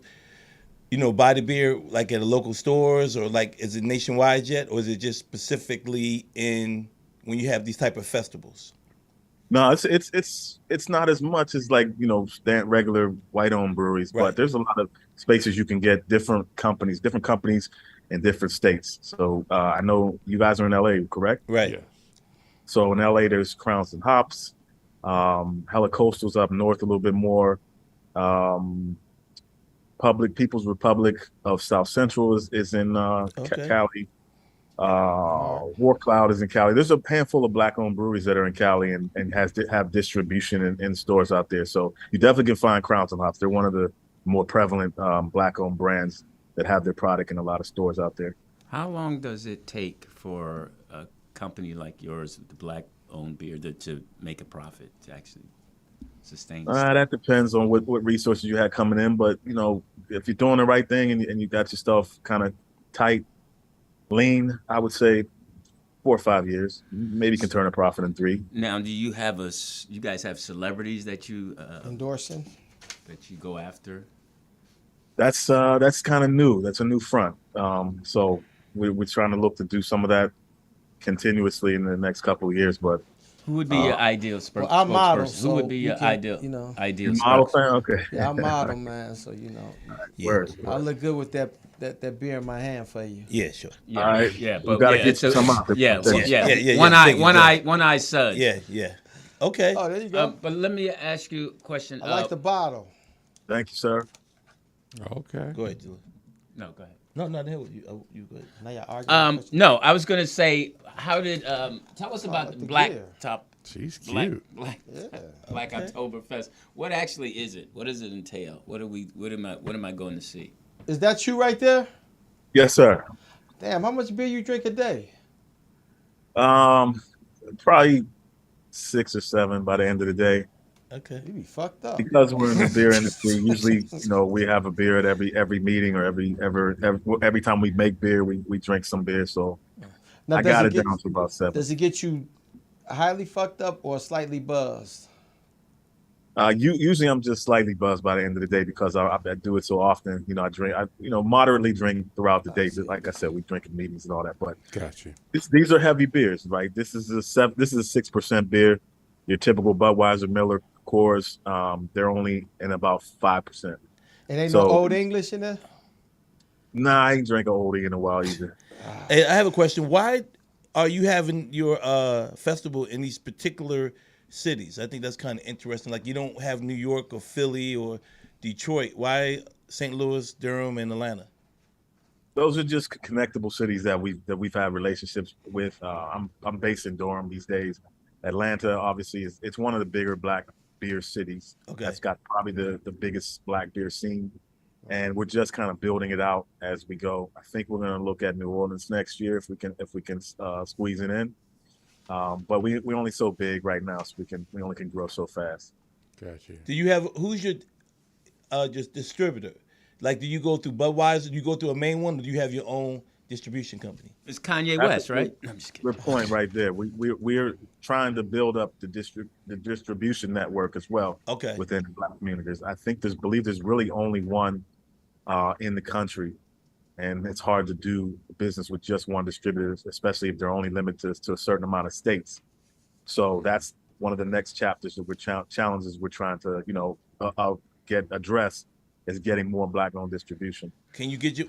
S1: buy the beer like at a local stores, or like is it nationwide yet, or is it just specifically in when you have these type of festivals?
S10: No, it's not as much as like regular white-owned breweries,
S1: Right.
S10: but there's a lot of spaces you can get different companies in different states. So I know you guys are in LA, correct?
S1: Right.
S3: Yeah.
S10: So in LA, there's Crowns and Hops. Hella Coastal's up north a little bit more. People's Republic of South Central is in
S1: Okay.
S10: Cali. War Cloud is in Cali. There's a handful of black-owned breweries that are in Cali and have distribution in stores out there. So you definitely can find Crowns and Hops. They're one of the more prevalent black-owned brands that have their product in a lot of stores out there.
S2: How long does it take for a company like yours, the black-owned beer, to make a profit, to actually sustain?
S10: That depends on what resources you had coming in, but if you're doing the right thing and you got your stuff kind of tight, lean, I would say 4 or 5 years. Maybe you can turn a profit in 3.
S2: Now, do you have you guys have celebrities that you
S4: Endorsing?
S2: that you go after?
S10: That's kind of new. That's a new front. So we're trying to look to do some of that continuously in the next couple of years. But
S2: who would be your ideal
S4: Well, I model,
S2: spokesperson? Who would be your ideal
S10: model
S2: spokesperson?
S10: fan, okay.
S4: Yeah, I model, man. So
S10: Word.
S4: I look good with that beer in my hand for you.
S1: Yeah, sure.
S2: Yeah,
S10: All right.
S2: yeah,
S10: We
S2: but
S10: gotta
S2: yeah,
S10: get
S2: it's a,
S10: some out.
S2: yeah,
S1: Yeah.
S2: one eye, suds.
S1: Yeah. Okay.
S4: Oh, there you go.
S2: But let me ask you a question.
S4: I like the bottle.
S10: Thank you, sir.
S3: Okay.
S1: Go ahead, Julie.
S2: No, go ahead.
S1: No, the hell with you. Oh, you go ahead.
S4: Now y'all arguing.
S2: No, I was gonna say, how did tell us about
S4: like
S2: the
S4: the
S2: Black
S4: gear.
S2: Top
S3: She's
S2: Black
S3: cute.
S2: Black Oktoberfest. What actually is it? What does it entail? What am I going to see?
S4: Is that you right there?
S10: Yes, sir.
S4: Damn, how much beer you drink a day?
S10: Probably 6 or 7 by the end of the day.
S1: Okay.
S4: You be fucked up.
S10: Because we're in the beer industry, usually, we have a beer at every meeting or every time we make beer, we drink some beer. So
S4: Now,
S10: I got it down to about 7.
S4: Does it get you highly fucked up or slightly buzzed?
S10: Usually I'm just slightly buzzed by the end of the day because I do it so often. I drink, moderately drink throughout the day. Like I said, we drink in meetings and all that. But
S3: Got you.
S10: these are heavy beers, right? This is a 6% beer. Your typical Budweiser, Miller, Coors, they're only in about 5%.
S4: And ain't no Old English in there?
S10: Nah, I ain't drank an oldie in a while either.
S1: Hey, I have a question. Why are you having your festival in these particular cities? I think that's kind of interesting. Like you don't have New York or Philly or Detroit. Why St. Louis, Durham, and Atlanta?
S10: Those are just connectable cities that we've had relationships with. I'm based in Durham these days. Atlanta, obviously, it's one of the bigger black beer cities.
S1: Okay.
S10: That's got probably the biggest black beer scene. And we're just kind of building it out as we go. I think we're going to look at New Orleans next year if we can squeeze it in. But we're only so big right now, so we only can grow so fast.
S3: Gotcha.
S1: Do you have who's your just distributor? Like, do you go through Budweiser? Do you go through a main one, or do you have your own distribution company?
S2: It's Kanye West, right?
S10: No, I'm just kidding. Good point right there. We're trying to build up the distribution network as well.
S1: Okay.
S10: Within the black communities, I think there's really only one in the country, and it's hard to do business with just one distributor, especially if they're only limited to a certain amount of states. So that's one of the next chapters that challenges we're trying to get addressed is getting more black-owned distribution.
S1: Can you get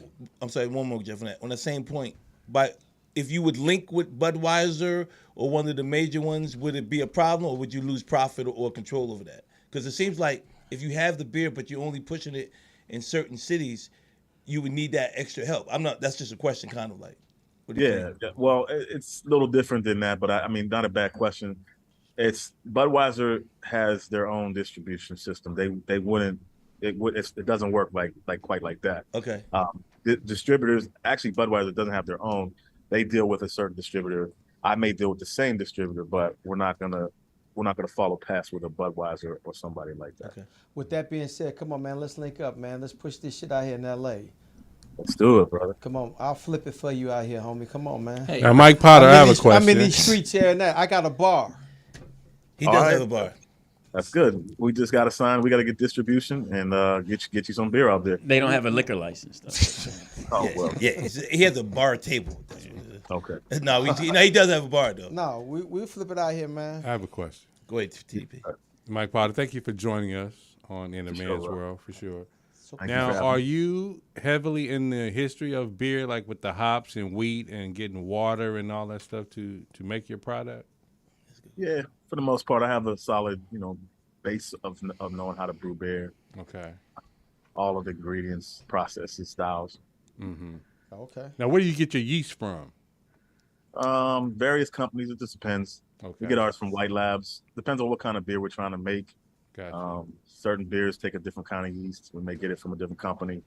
S1: I'm sorry, one more, Jeff, on that. On the same point, but if you would link with Budweiser or one of the major ones, would it be a problem, or would you lose profit or control over that? Because it seems like if you have the beer, but you're only pushing it in certain cities, you would need that extra help. That's just a question, kind of like.
S10: Yeah, well, it's a little different than that, but I mean, not a bad question. It's Budweiser has their own distribution system. They wouldn't. It doesn't work quite like that.
S1: Okay.
S10: The distributors, actually Budweiser doesn't have their own. They deal with a certain distributor. I may deal with the same distributor, but we're not gonna follow past with a Budweiser or somebody like that.
S1: Okay.
S4: With that being said, come on, man, let's link up, man. Let's push this shit out here in LA.
S10: Let's do it, brother.
S4: Come on, I'll flip it for you out here, homie. Come on, man.
S2: Hey.
S3: Now, Mike Potter, I have a question.
S4: I'm in these streets here and there. I got a bar.
S1: He does have a bar.
S10: That's good. We just got to sign. We got to get distribution and get you some beer out there.
S2: They don't have a liquor license, though.
S10: Oh well.
S1: Yeah, he has a bar table.
S10: Okay.
S1: No, he does have a bar though.
S4: No, we'll flip it out here, man.
S3: I have a question.
S1: Go ahead, TDP.
S3: Mike Potter, thank you for joining us on In the
S10: For
S3: Man's
S10: sure.
S3: World, for sure.
S10: Thank you
S3: Now,
S10: for having
S3: are
S10: me.
S3: you heavily in the history of beer, like with the hops and wheat and getting water and all that stuff to make your product?
S10: Yeah, for the most part, I have a solid, base of knowing how to brew beer,
S3: Okay.
S10: all of the ingredients, processes, styles.
S3: Mm-hmm.
S4: Okay.
S3: Now, where do you get your yeast from?
S10: Various companies. It just depends.
S3: Okay.
S10: We get ours from White Labs. Depends on what kind of beer we're trying to make.
S3: Gotcha.
S10: Certain beers take a different kind of yeast. We may get it from a different company.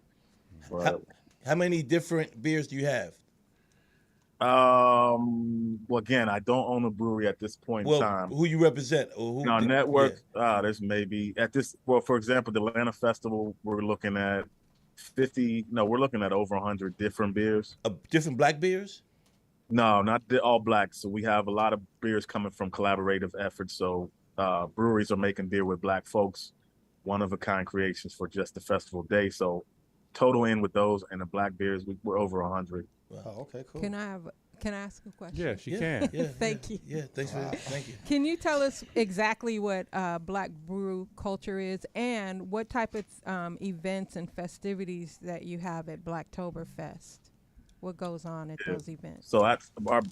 S10: But,
S1: How many different beers do you have?
S10: well, again, I don't own a brewery at this point in time.
S1: Who you represent? Or who?
S10: Our network, there's maybe at this. Well, for example, the Atlanta Festival, we're looking at 50. No, we're looking at over 100 different beers.
S1: Different black beers?
S10: No, not all black. So we have a lot of beers coming from collaborative efforts. So breweries are making beer with black folks, one of a kind creations for just the festival day. So total in with those and the black beers, we're over 100.
S4: Oh, okay, cool.
S6: Can I ask a question?
S3: Yeah, she can.
S1: Yeah,
S6: Thank you.
S1: Yeah, thanks for thank you.
S6: Can you tell us exactly what Black brew culture is and what type of events and festivities that you have at Blacktoberfest? What goes on at those events?
S10: So that's our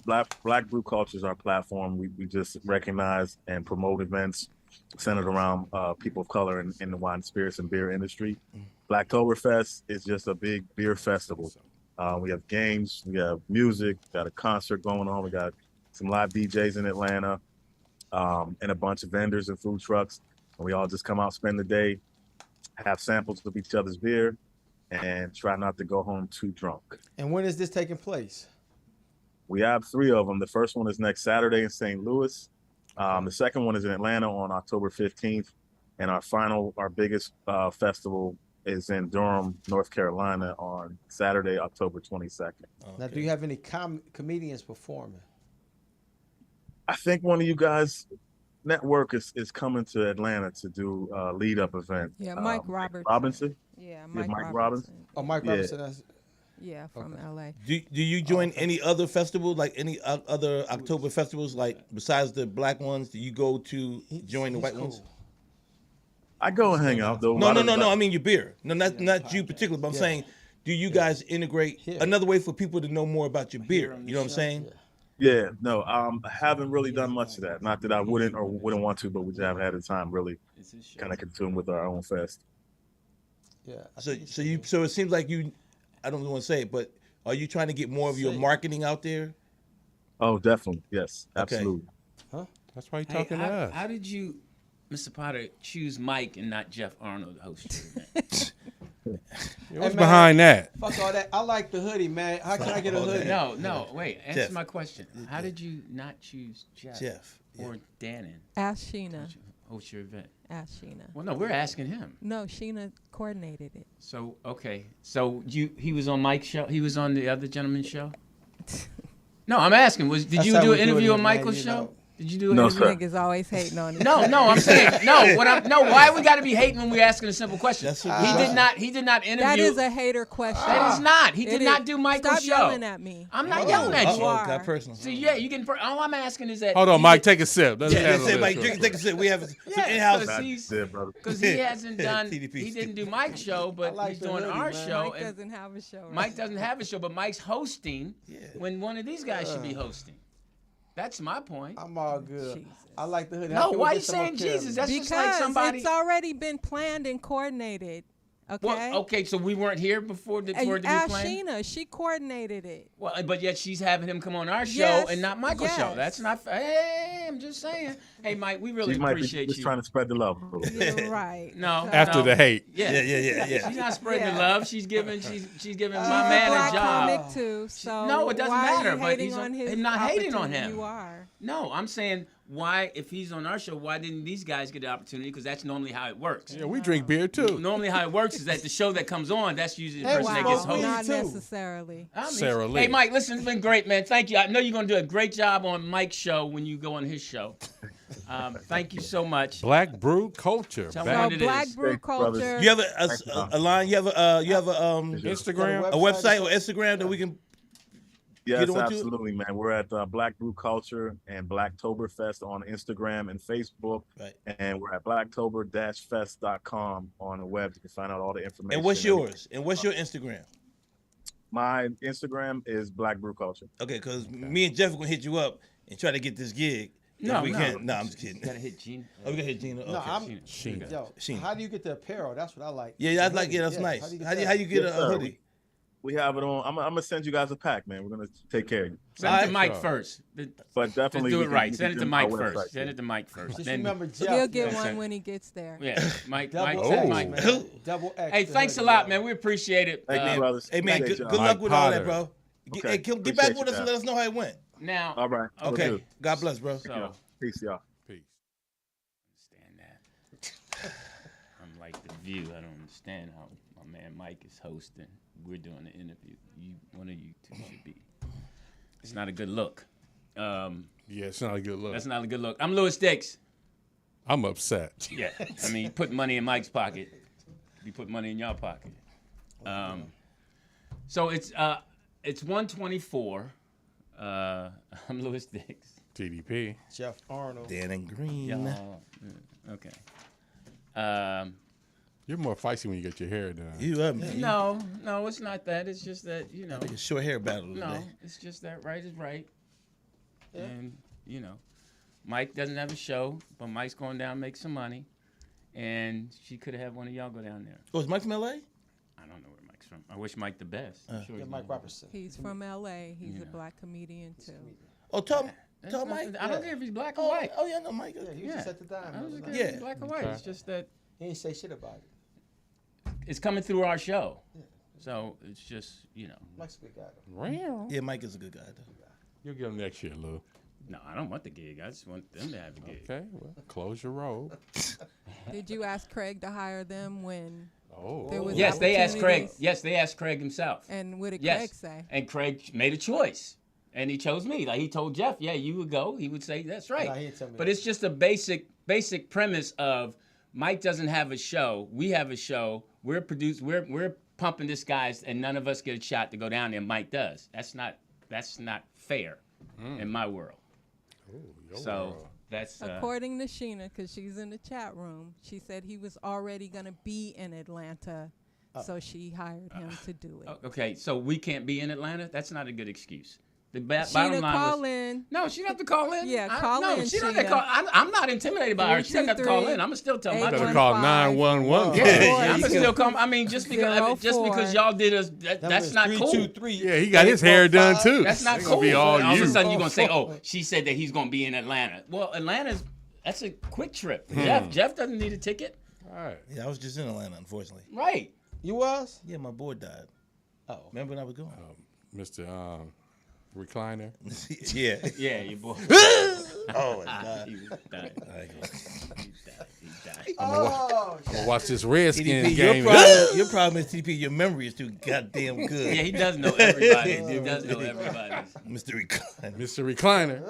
S10: Black Brew Culture is our platform. We just recognize and promote events centered around people of color in the wine, spirits, and beer industry. Blacktoberfest is just a big beer festival. We have games, we have music, got a concert going on. We got some live DJs in Atlanta, and a bunch of vendors and food trucks. And we all just come out, spend the day, have samples of each other's beer, and try not to go home too drunk.
S4: And when is this taking place?
S10: We have 3 of them. The first one is next Saturday in St. Louis. The second one is in Atlanta on October 15th. And our biggest festival is in Durham, North Carolina on Saturday, October 22nd.
S4: Now, do you have any comedians performing?
S10: I think one of you guys network is coming to Atlanta to do a lead up event.
S6: Yeah, Mike Robertson.
S10: Robinson?
S6: Yeah,
S10: Mike
S6: Mike
S10: Robinson.
S4: Oh, Mike Robinson. That's,
S6: Yeah, from LA.
S1: Do you join any other festivals, like any other October festivals, like besides the black ones? Do you go to join the white ones?
S10: I go and hang out though.
S1: No. I mean your beer. No, not you particularly. But I'm saying, do you guys integrate another way for people to know more about your beer? You know what I'm saying?
S10: Yeah, no, I haven't really done much of that. Not that I wouldn't want to, but we just haven't had the time really kind of consumed with our own fest.
S4: yeah.
S1: So it seems like you. I don't want to say it, but are you trying to get more of your marketing out there?
S10: Oh, definitely. Yes,
S1: Okay.
S10: absolutely.
S3: That's why you're talking to us.
S2: How did you, Mr. Potter, choose Mike and not Jeff Arnold to host your event?
S3: What's behind that?
S4: Fuck all that. I like the hoodie, man. How can I get a hoodie?
S2: No, wait. Answer
S1: Jeff.
S2: my question. How did you not choose Jeff or Dannon
S6: Ask Sheena.
S2: to host your event?
S6: Ask Sheena.
S2: Well, no, we're asking him.
S6: No, Sheena coordinated it.
S2: So, okay. So he was on Mike's show? He was on the other gentleman's show? No, I'm asking. Did
S4: That's
S2: you
S4: how
S2: do
S4: we
S2: an
S4: do
S2: interview
S4: it,
S2: on
S4: man,
S2: Michael's
S4: you
S2: show?
S4: know.
S2: Did you do an
S10: No,
S2: interview?
S10: sir.
S6: Niggas always hating on it.
S2: No, I'm saying why we got to be hating when we're asking a simple question?
S1: That's
S2: He
S1: what
S2: did not interview.
S6: That is a hater question.
S2: That is not. He
S6: It
S2: did
S6: is.
S2: not do Michael's
S6: Stop
S2: show.
S6: yelling at me.
S2: I'm not yelling at you.
S6: You are.
S1: Got personal.
S2: So yeah, you can. All I'm asking is that.
S3: Hold on,
S2: he
S3: Mike.
S2: did-
S3: Take a sip. Let's
S1: Yeah,
S3: handle
S1: say,
S3: this
S1: Mike,
S3: real
S1: drink,
S3: quick.
S1: take a sip. We have some
S2: Yeah,
S1: in-house.
S2: because
S10: That's
S2: he's
S10: it, brother.
S2: because he hasn't done.
S1: TDP.
S2: He didn't do Mike's show, but
S4: like
S2: he's
S4: the
S2: doing
S4: hoodie,
S2: our
S4: man.
S2: show.
S6: Mike
S2: and
S6: doesn't have a show. Right?
S2: Mike doesn't have a show, but Mike's hosting when one of these guys should be hosting. That's my point.
S4: I'm all good.
S6: Jesus.
S4: I like the hoodie.
S2: No,
S4: How can we
S2: why
S4: get
S2: you
S4: some more
S2: saying
S4: Carolyn?
S2: Jesus? That's
S6: Because
S2: just like somebody.
S6: it's already been planned and coordinated. Okay.
S2: Well, okay, so we weren't here before it to be
S6: Ask
S2: planned.
S6: Sheena. She coordinated it.
S2: Well, but yet she's having him come on our show
S6: Yes,
S2: and not Michael's show.
S6: yes.
S2: That's not. Hey, I'm just saying. Hey, Mike, we really
S10: She might be
S2: appreciate
S10: just
S2: you.
S10: trying to spread the love. a little bit.
S6: You're right.
S2: No,
S3: After
S2: no.
S3: the hate.
S2: Yeah.
S1: Yeah.
S2: She's not spreading
S6: Yeah.
S2: the love. She's giving. She's giving
S6: He's
S2: my
S6: a
S2: man
S6: black
S2: a job.
S6: comic too. So
S2: No, it doesn't
S6: why are
S2: matter,
S6: you
S2: but
S6: hating
S2: he's
S6: on his
S2: I'm not hating on
S6: opportunity?
S2: him.
S6: You are.
S2: No, I'm saying why, if he's on our show, why didn't these guys get the opportunity? Because that's normally how it works.
S3: Yeah, we drink beer too.
S2: Normally, how it works is that the show that comes on, that's usually the
S4: Hey,
S2: person that
S4: wow.
S2: gets hosted.
S6: Not
S4: too.
S6: necessarily.
S2: I mean,
S3: Sarah Lee.
S2: Hey, Mike, listen, it's been great, man. Thank you. I know you're going to do a great job on Mike's show when you go on his show. Thank you so much.
S3: Black Brew Culture.
S2: Tell me
S3: Back-
S2: what it
S6: Black
S2: is.
S6: Brew Culture.
S1: You have a line? You have a
S3: Instagram?
S1: a website or Instagram that we can
S10: Yes,
S1: get on to?
S10: absolutely, man. We're at Black Brew Culture and Blacktoberfest on Instagram and Facebook.
S1: Right.
S10: And we're at blacktober-fest.com on the web. You can find out all the information.
S1: And what's yours? And what's your Instagram?
S10: My Instagram is Black Brew Culture.
S1: Okay, because me and Jeff are gonna hit you up and try to get this gig.
S2: No,
S1: we
S2: no.
S1: can't. No, I'm just kidding.
S2: You gotta hit Gina.
S1: Oh, we gotta hit Gina. Okay.
S4: No, I'm.
S2: Sheena.
S4: Yo,
S1: Sheena.
S4: how do you get the apparel? That's what I like.
S1: Yeah, I'd like. Yeah, that's nice. How do you get a hoodie?
S10: We have it on. I'm gonna send you guys a pack, man. We're gonna take care of you.
S2: Send it to Mike first.
S10: But definitely,
S2: Just do
S10: we
S2: it
S10: can-
S2: right.
S10: we
S2: Send
S10: can
S2: it to
S10: do
S2: Mike
S10: our
S2: first.
S10: website.
S2: Send it to Mike first.
S4: Just
S2: Then,
S4: remember, Jeff.
S6: He'll get
S2: Yeah.
S6: one when he gets there.
S2: yeah, Mike.
S4: Double
S2: Mike.
S4: X,
S2: Mike.
S4: man. Double X.
S2: Hey, thanks a lot, man. We appreciate it.
S10: Thank you, brothers.
S1: Hey man,
S10: Appreciate
S1: good
S10: y'all.
S1: luck
S3: Mike
S1: with all
S3: Potter.
S1: that, bro.
S10: Okay,
S1: Hey, get
S10: appreciate
S1: back
S10: you,
S1: with us and
S10: man.
S1: let us know how it went.
S2: Now,
S10: All right. will
S1: Okay.
S10: do.
S1: God bless, bro.
S2: so
S10: Peace, y'all.
S3: Peace.
S2: understand that. I'm like The View. I don't understand how my man Mike is hosting. We're doing the interview. One of you two should be. It's not a good look.
S3: Yeah, it's not a good look.
S2: That's not a good look. I'm Louis Dix.
S3: I'm upset.
S2: Yeah, I mean, put money in Mike's pocket. You put money in your pocket. So it's 1:24. I'm Louis Dix.
S3: TDP.
S4: Jeff Arnold.
S1: Dannon Green.
S2: Okay.
S3: You're more feisty when you get your hair done.
S1: You up, man?
S2: No, it's not that. It's just that
S1: Like a short hair battle today.
S2: No, it's just that right is right. Yeah. And Mike doesn't have a show, but Mike's going down to make some money, and she could have had one of y'all go down there.
S1: Oh, is Mike from LA?
S2: I don't know where Mike's from. I wish Mike the best. I'm sure
S4: Yeah,
S2: he's
S4: Mike
S2: gonna-
S4: Robertson.
S6: He's from L.A. He's a black comedian too.
S1: Oh, tell
S2: That's
S1: Mike.
S2: nothing- I don't care if he's black or
S1: Oh,
S2: white.
S1: oh yeah, no, Mike.
S4: Yeah, he was just at the dime.
S2: I don't care
S1: Yeah.
S2: if he's black or white.
S3: Okay.
S2: It's just that
S4: He ain't say shit about it.
S2: it's coming through our show. So it's just,
S4: Mike's a good guy, though.
S1: Yeah, Mike is a good guy though.
S3: You'll get him next year, Lou.
S2: No, I don't want the gig. I just want them to have the gig.
S3: Okay, well, close your robe.
S6: Did you ask Craig to hire them when
S3: Oh.
S6: there was
S2: Yes, they asked Craig.
S6: opportunities?
S2: Yes, they asked Craig himself.
S6: And what did
S2: Yes.
S6: Craig say?
S2: And Craig made a choice. And he chose me. Like he told Jeff, yeah, you would go. He would say, that's right.
S4: Nah, he didn't tell me
S2: But
S4: that.
S2: it's just a basic premise of Mike doesn't have a show. We have a show. We're pumping this guys, and none of us get a shot to go down there. Mike does. That's not fair in my world. So that's
S6: According to Sheena, because she's in the chat room, she said he was already going to be in Atlanta, so she hired him to do it.
S2: okay. So we can't be in Atlanta. That's not a good excuse. The bottom
S6: Sheena,
S2: line
S6: call
S2: was,
S6: in.
S2: no, she doesn't have to call in.
S6: Yeah,
S2: I-
S6: call
S2: no,
S6: in,
S2: she doesn't have to
S6: Sheena.
S2: call. I'm not intimidated by her. She doesn't have to call in. I'm gonna still tell my
S3: Better
S2: truth.
S3: call
S6: 115.
S3: 911.
S2: Yeah, I'm gonna still come. I mean, just because
S6: 04.
S2: y'all did us, that's not cool.
S4: 323.
S3: Yeah, he got his hair done too.
S2: That's not
S3: It's
S2: cool.
S3: gonna be all
S2: of
S3: you.
S2: a sudden you're gonna say, "Oh, she said that he's gonna be in Atlanta." Well, that's a quick trip. Jeff doesn't need a ticket,
S3: All right.
S1: Yeah, I was just in Atlanta, unfortunately.
S2: right?
S4: You was?
S1: Yeah, my boy died.
S4: Oh.
S1: Remember when I was going?
S3: Mr. Recliner.
S1: Yeah.
S2: Yeah, your boy.
S1: Oh my God.
S2: He was dying.
S1: I ain't gonna-
S2: He died.
S4: Oh,
S3: We'll watch this Redskins
S1: TDP,
S3: game.
S1: your problem is TDP. Your memory is too goddamn good.
S2: Yeah, he does know everybody. He does know everybody.
S1: Mr. Recliner.
S3: Mr. Recliner.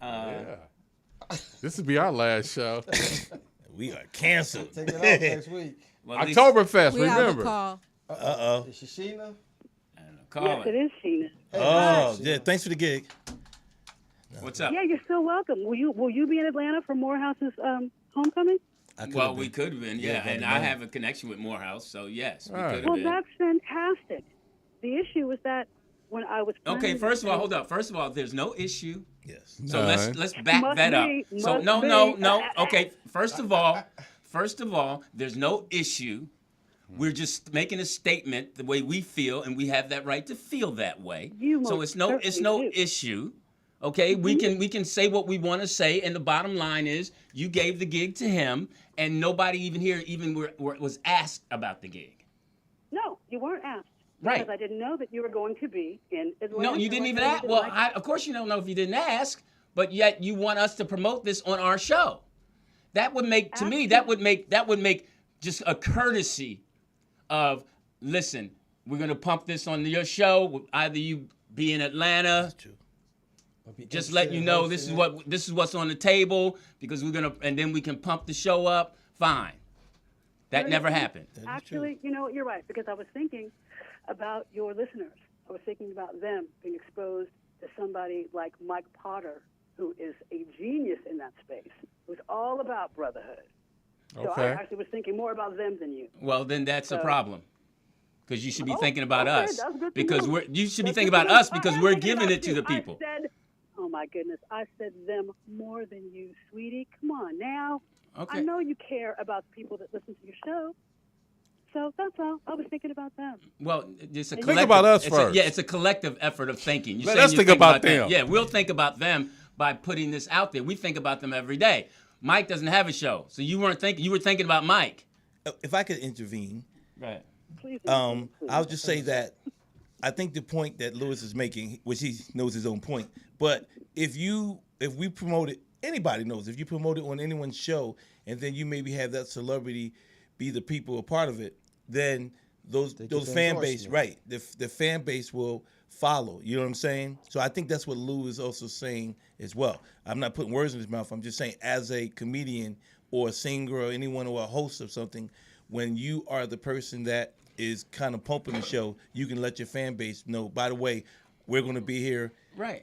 S3: Yeah. This will be our last show.
S1: We are canceled.
S4: take it off next week.
S2: Well, at least-
S3: Oktoberfest,
S6: We have a
S3: remember.
S6: call.
S1: Uh-oh.
S4: Is she Sheena?
S2: I don't know, call it.
S11: is Sheena.
S1: Oh, yeah. Thanks for the gig.
S2: What's up?
S11: Yeah, you're so welcome. Will you be in Atlanta for Morehouse's homecoming?
S1: I could've
S2: Well,
S1: been.
S2: we could have been, yeah.
S1: Yeah,
S2: and
S1: but
S2: I
S1: no.
S2: have a connection with Morehouse, so yes, we
S3: All right.
S2: could have
S11: Well,
S2: been.
S11: that's fantastic. The issue was that when I was
S2: Okay,
S11: planning
S2: first of all,
S11: to-
S2: hold up. First of all, there's no issue.
S1: Yes.
S2: So
S3: None.
S2: let's back
S11: Must
S2: that up.
S11: be,
S2: So
S11: must
S2: no.
S11: be.
S2: Okay, first of all, there's no issue. We're just making a statement the way we feel, and we have that right to feel that way.
S11: You
S2: So
S11: most
S2: it's no
S11: certainly do.
S2: issue. Okay, we can say what we want to say, and the bottom line is you gave the gig to him, and nobody even here was asked about the gig.
S11: No, you weren't asked.
S2: Right.
S11: Because I didn't know that you were going to be in Atlanta.
S2: No, you didn't even ask. Well, of course you don't know if you didn't ask, but yet you want us to promote this on our show. That would make, to me, that would make just a courtesy of, listen, we're gonna pump this on your show. Either you be in Atlanta,
S1: True.
S2: Just letting you know this is what's on the table because and then we can pump the show up. Fine. That never happened.
S11: Actually, you know, you're right, because I was thinking about your listeners. I was thinking about them being exposed to somebody like Mike Potter, who is a genius in that space, who's all about brotherhood. So I actually was thinking more about them than you.
S2: Well, then that's a problem. Because you should be thinking about us.
S11: Because
S2: you should be thinking about us because we're giving it to the people.
S11: Oh my goodness, I said them more than you, sweetie. Come on now.
S2: Okay.
S11: I know you care about the people that listen to your show. So that's all. I was thinking about them.
S2: Well, it's a collective.
S3: Think about us first.
S2: It's a collective effort of thinking.
S3: Let's think about them.
S2: Yeah, we'll think about them by putting this out there. We think about them every day. Mike doesn't have a show, so you weren't thinking. You were thinking about Mike.
S1: If I could intervene,
S2: right?
S11: Please,
S1: I'll just say that I think the point that Lewis is making, which he knows his own point, but if we promote it, anybody knows if you promote it on anyone's show, and then you maybe have that celebrity be the people a part of it, then those fan base, right? The fan base will follow. You know what I'm saying? So I think that's what Lou is also saying as well. I'm not putting words in his mouth. I'm just saying, as a comedian or a singer or anyone or a host of something, when you are the person that is kind of pumping the show, you can let your fan base know, by the way, we're going to be here,
S2: right?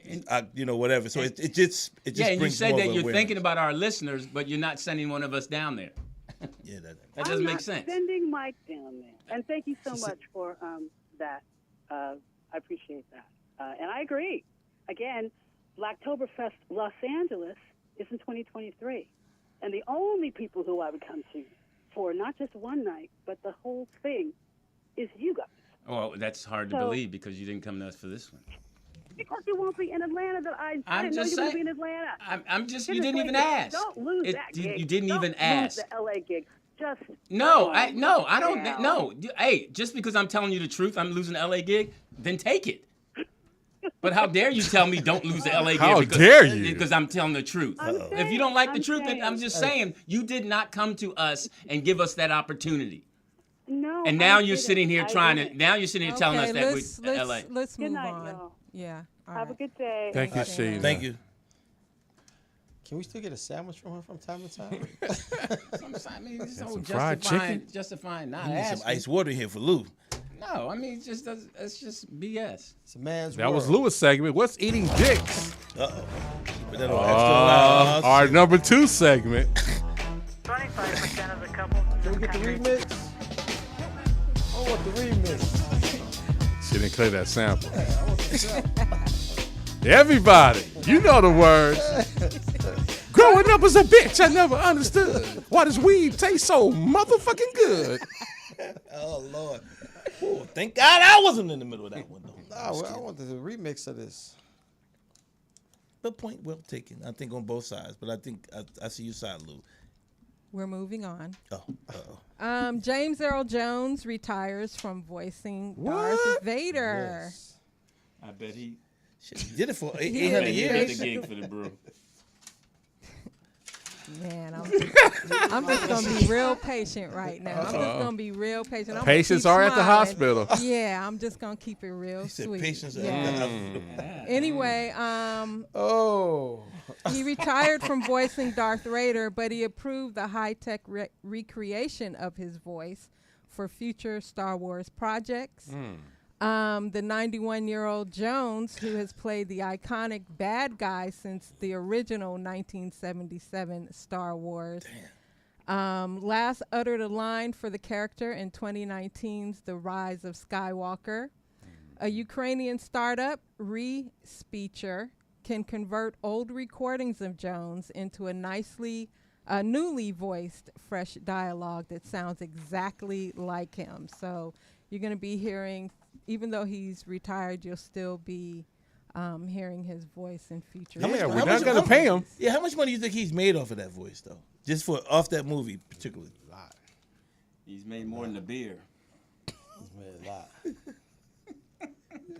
S1: Whatever. So it just
S2: and you said that you're
S1: awareness.
S2: Thinking about our listeners, but you're not sending one of us down there.
S1: Yeah,
S2: that doesn't make sense.
S11: I'm sending Mike down there, and thank you so much for that. I appreciate that, and I agree. Again, Blacktoberfest Los Angeles is in 2023, and the only people who I would come to for not just one night, but the whole thing, is you guys.
S2: Oh, that's hard to believe because you didn't come to us for this one.
S11: Because you won't be in Atlanta. I didn't know you were going to be in Atlanta.
S2: I'm just. You didn't even ask.
S11: Don't lose that gig.
S2: You didn't even ask.
S11: Lose the LA gig. Just
S2: I don't. No. Hey, just because I'm telling you the truth, I'm losing the LA gig. Then take it. But how dare you tell me don't lose the LA gig?
S3: How dare you?
S2: Because I'm telling the truth. If you don't like the truth, then I'm just saying you did not come to us and give us that opportunity.
S11: No.
S2: And now you're sitting here telling us that we're LA.
S6: Let's move
S11: night,
S6: on.
S11: y'all.
S6: Yeah.
S11: Have a good day.
S3: Thank you, Sheena.
S1: Thank you.
S4: Can we still get a sandwich from her from time to time?
S2: I mean, it's so
S3: fried chicken?
S2: justifying not
S1: You need
S2: asking.
S1: some ice water here for Lou.
S2: No, I mean, it's just BS.
S4: It's a man's
S3: That
S4: world.
S3: was Lewis' segment. What's eating dicks?
S1: Our
S3: number 2 segment.
S8: 25% of the couples.
S4: Can we get the remix? I want the remix.
S3: She didn't play that sample. Everybody, you know the words. Growing up as a bitch, I never understood why does weed taste so motherfucking good.
S1: Oh, Lord. Ooh, thank God I wasn't in the middle of that one, though.
S4: No, I want the remix of this.
S1: But point well taken, I think, on both sides. But I think I see your side, Lou.
S6: We're moving on.
S1: Oh,
S6: James Earl Jones retires from voicing Darth Vader.
S4: Yes.
S2: I bet he
S1: did it for
S6: He
S1: 800
S6: did.
S1: years.
S2: the gig for the Brew.
S6: Man, I'm just gonna be real patient right now. I'm just gonna be real patient. I'm
S3: Patients
S6: gonna
S3: are
S6: keep
S3: at the
S6: smiling.
S3: hospital.
S6: Yeah, I'm just gonna keep it real
S1: He said
S6: sweet.
S1: patience.
S6: Anyway, he retired from voicing Darth Vader, but he approved the high-tech recreation of his voice for future Star Wars projects. The 91-year-old Jones, who has played the iconic bad guy since the original 1977 Star Wars, last uttered a line for the character in 2019's The Rise of Skywalker. A Ukrainian startup, Respeecher, can convert old recordings of Jones into a newly voiced fresh dialogue that sounds exactly like him. So you're going to be hearing, even though he's retired, you'll still be hearing his voice in future.
S3: Yeah, we're not going to pay him.
S1: Yeah, how much money do you think he's made off of that voice, though? Just off that movie, particularly.
S4: A lot.
S2: He's made more than the beer.
S4: He's made a lot.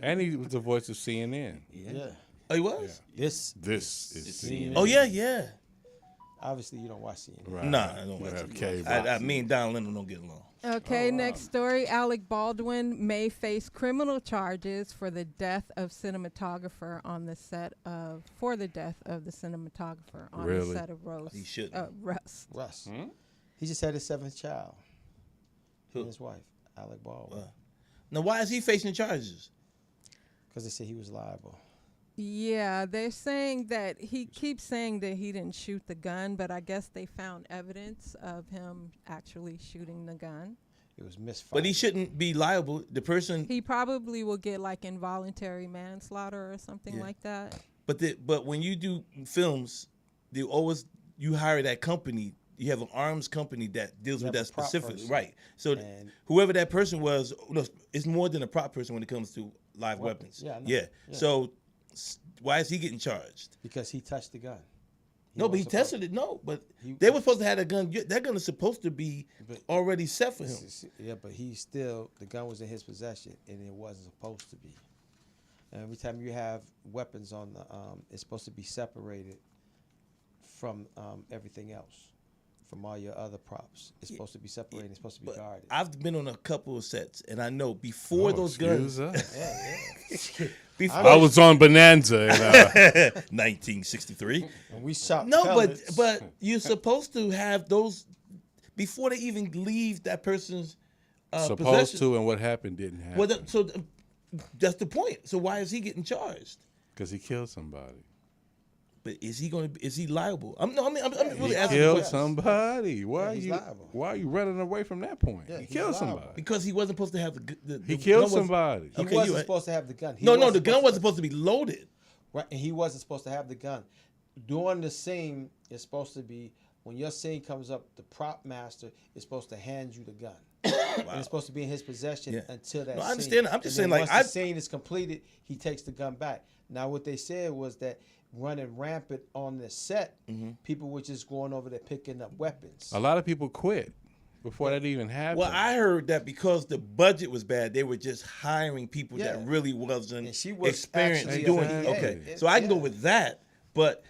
S3: And he was the voice of CNN.
S4: Yeah.
S1: Oh, he was?
S3: This is CNN.
S1: Oh, yeah.
S4: Obviously, you don't watch CNN.
S3: Right.
S1: Nah, I don't
S3: You
S1: watch
S3: have
S1: it.
S3: cable.
S1: Me and Don Lennon don't get along.
S6: Okay, next story. Alec Baldwin may face criminal charges for the death of cinematographer on the set of the set of Rust.
S1: He shouldn't.
S6: Rust.
S4: Russ. He just had his 7th child. And his wife, Alec Baldwin.
S1: Now, why is he facing charges?
S4: Because they said he was liable.
S6: Yeah, they're saying that he keeps saying that he didn't shoot the gun, but I guess they found evidence of him actually shooting the gun.
S4: It was misfired.
S1: But he shouldn't be liable. The person.
S6: He probably will get like involuntary manslaughter or something like that.
S1: But when you do films, you hire that company. You have an arms company that deals with that specifically, right? So whoever that person was, it's more than a prop person when it comes to live weapons.
S4: Yeah.
S1: So why is he getting charged?
S4: Because he touched the gun.
S1: But he tested it. No, but they were supposed to have a gun. That gun is supposed to be already set for him.
S4: Yeah, but the gun was in his possession, and it wasn't supposed to be. And every time you have weapons on the, it's supposed to be separated from everything else. From all your other props. It's supposed to be separated. It's supposed to be guarded.
S1: I've been on a couple of sets, and I know before those guns.
S3: I was on Bonanza in
S1: 1963.
S4: And we shot.
S1: No,
S4: pellets.
S1: but you're supposed to have those before they even leave that person's
S3: supposed
S1: possession.
S3: to, and what happened didn't happen.
S1: Well, that's the point. So why is he getting charged?
S3: Because he killed somebody.
S1: But is he liable? I'm really
S3: he
S1: asking.
S3: Killed somebody. Why
S4: liable.
S3: are you running away from that point?
S4: Yeah,
S3: he killed somebody.
S1: Because he wasn't supposed to have
S3: he killed somebody.
S4: He wasn't supposed to have the gun.
S1: The gun wasn't supposed to be loaded.
S4: Right, and he wasn't supposed to have the gun. During the scene, it's supposed to be when your scene comes up, the prop master is supposed to hand you the gun. And it's supposed to be in his possession until that.
S1: No,
S4: scene.
S1: I understand. I'm just saying,
S4: once the scene is completed, he takes the gun back. Now, what they said was that running rampant on the set, people were just going over there picking up weapons.
S3: A lot of people quit before that even happened.
S1: Well, I heard that because the budget was bad, they were just hiring people that really wasn't experienced doing it. Okay, so I can go with that, but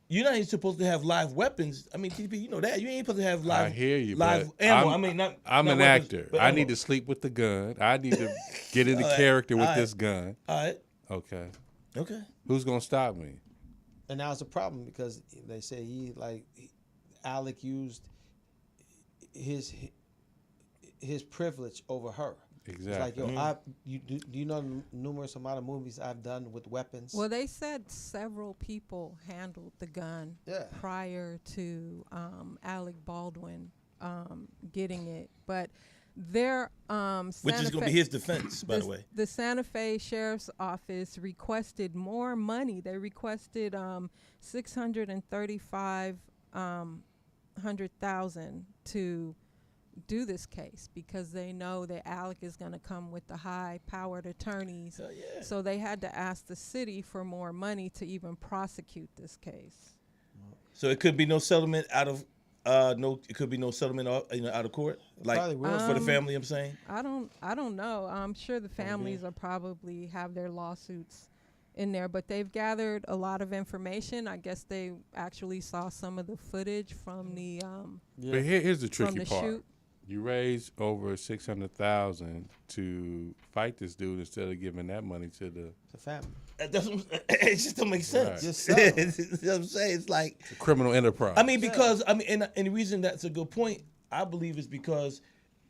S1: you're not even supposed to have live weapons. I mean, TDP, you know that. You ain't supposed to have live.
S3: I hear you,
S1: live
S3: but
S1: ammo.
S3: I'm an
S1: weapons,
S3: actor.
S1: but
S3: I
S1: ammo.
S3: need to sleep with the gun. I need to get into character with this gun.
S1: All right.
S3: Okay.
S1: Okay.
S3: Who's gonna stop me?
S4: And now it's a problem because they say Alec used his privilege over her.
S3: Exactly.
S4: It's like, do you know the numerous amount of movies I've done with weapons?
S6: Well, they said several people handled the gun prior to Alec Baldwin getting it, but their
S1: which is going to be his defense, by the way.
S6: The Santa Fe Sheriff's Office requested more money. They requested $635,000 to do this case because they know that Alec is going to come with the high-powered attorneys. So they had to ask the city for more money to even prosecute this case.
S1: So it could be no settlement out of. It could be no settlement out of court, like for the family. I'm saying.
S6: I don't know. I'm sure the families are probably have their lawsuits in there, but they've gathered a lot of information. I guess they actually saw some of the footage from the.
S3: But here's the tricky part.
S6: Shoot.
S3: You raised over $600,000 to fight this dude instead of giving that money to the
S4: family.
S1: It just don't make sense.
S3: Right.
S1: Just you know what I'm saying? It's like
S3: a criminal enterprise.
S1: I mean, because and the reason that's a good point, I believe, is because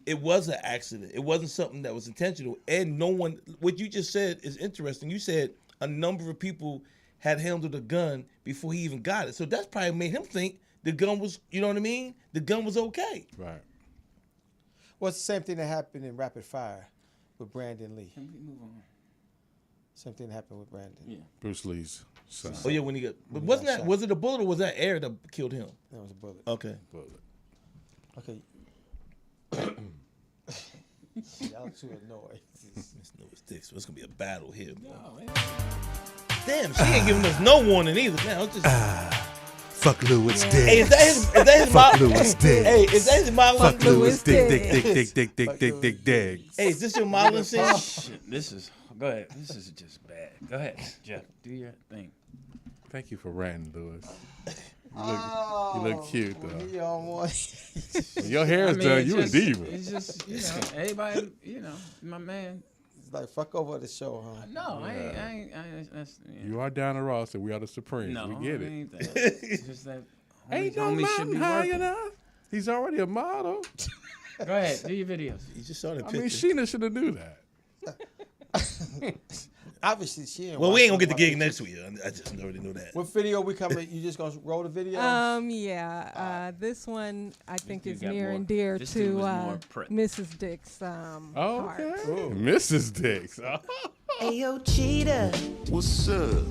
S1: it was an accident. It wasn't something that was intentional, and no one. What you just said is interesting. You said a number of people had handled the gun before he even got it, so that's probably made him think the gun was. You know what I mean? The gun was okay.
S3: Right.
S4: Well, it's the same thing that happened in Rapid Fire with Brandon Lee.
S2: Can we move on?
S4: Same thing happened with Brandon.
S2: Yeah.
S3: Bruce Lee's son.
S1: Oh yeah, when he got. But wasn't that? Was it a bullet or was that air that killed him?
S4: That was a bullet.
S1: Okay.
S3: Bullet.
S4: Okay. Y'all too annoyed.
S1: It's no sticks. So it's gonna be a battle here. Damn, she ain't giving us no warning either. Man, it's just.
S12: Fuck Lewis dick.
S1: Hey, is that his
S12: Fuck Lewis dick.
S1: Hey, is that his modeling?
S12: Fuck Lewis dick.
S1: Hey, is this your modeling scene?
S2: Shit, this is. Go ahead. This is just bad. Go ahead, Jeff. Do your thing.
S3: Thank you for ranting, Lewis. You look cute though.
S4: You know,
S3: When your hair is done, you a diva.
S2: It's just, everybody, my man.
S4: it's like fuck over the show, huh?
S2: No, I ain't. That's,
S3: You are down the roster. We are the Supremes.
S2: No,
S3: we get it.
S2: Ain't that. It's just that.
S3: Ain't no mountain high enough. He's already a model.
S2: Go ahead, do your videos.
S1: You just saw the
S3: I
S1: picture.
S3: mean, Sheena should have knew that.
S4: Obviously, she ain't.
S1: Well, we ain't gonna get the
S4: watching
S1: gig
S4: my
S1: next week. I just already know that.
S4: What video we coming? You just gonna roll the video?
S6: Yeah. This one I think
S2: dude
S6: is
S2: got
S6: near
S2: more-
S6: and dear
S2: this dude
S6: to
S2: was more prep.
S6: Mrs. Dick's heart.
S3: Mrs. Dix.
S13: Hey yo, cheetah,
S12: What's up?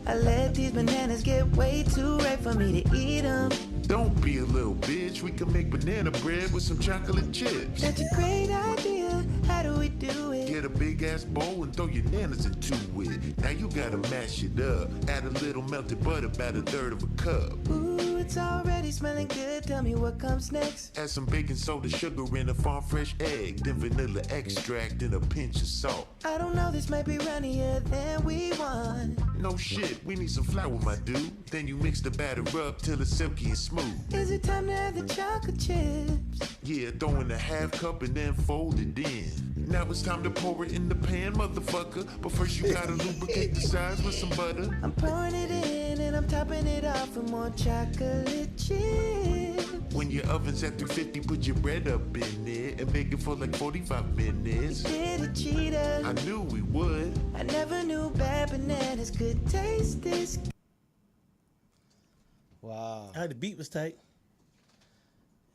S13: I let these bananas get way too ripe for me to eat them.
S12: Don't be a little bitch. We can make banana bread with some chocolate chips.
S13: That's a great idea. How do we do it?
S12: Get a big ass bowl and throw your nanas into it. Now you gotta mash it up. Add a little melted butter, about a third of a cup.
S13: Ooh, it's already smelling good. Tell me what comes next.
S12: Add some baking soda, sugar, and a farm fresh egg. Then vanilla extract and a pinch of salt.
S13: I don't know, this might be runnier than we want.
S12: No shit, we need some flour, my dude. Then you mix the batter up till it's silky and smooth.
S13: Is it time to add the chocolate chips?
S12: Yeah, throw in a half cup and then fold it in. Now it's time to pour it in the pan, motherfucker. But first you gotta lubricate the sides with some butter.
S13: I'm pouring it in and I'm topping it off with more chocolate chips.
S12: When your oven's at 350, put your bread up in it and bake it for like 45 minutes.
S13: Did it, cheetah?
S12: I knew we would.
S13: I never knew bad bananas could taste this.
S4: Wow.
S1: The beat was tight.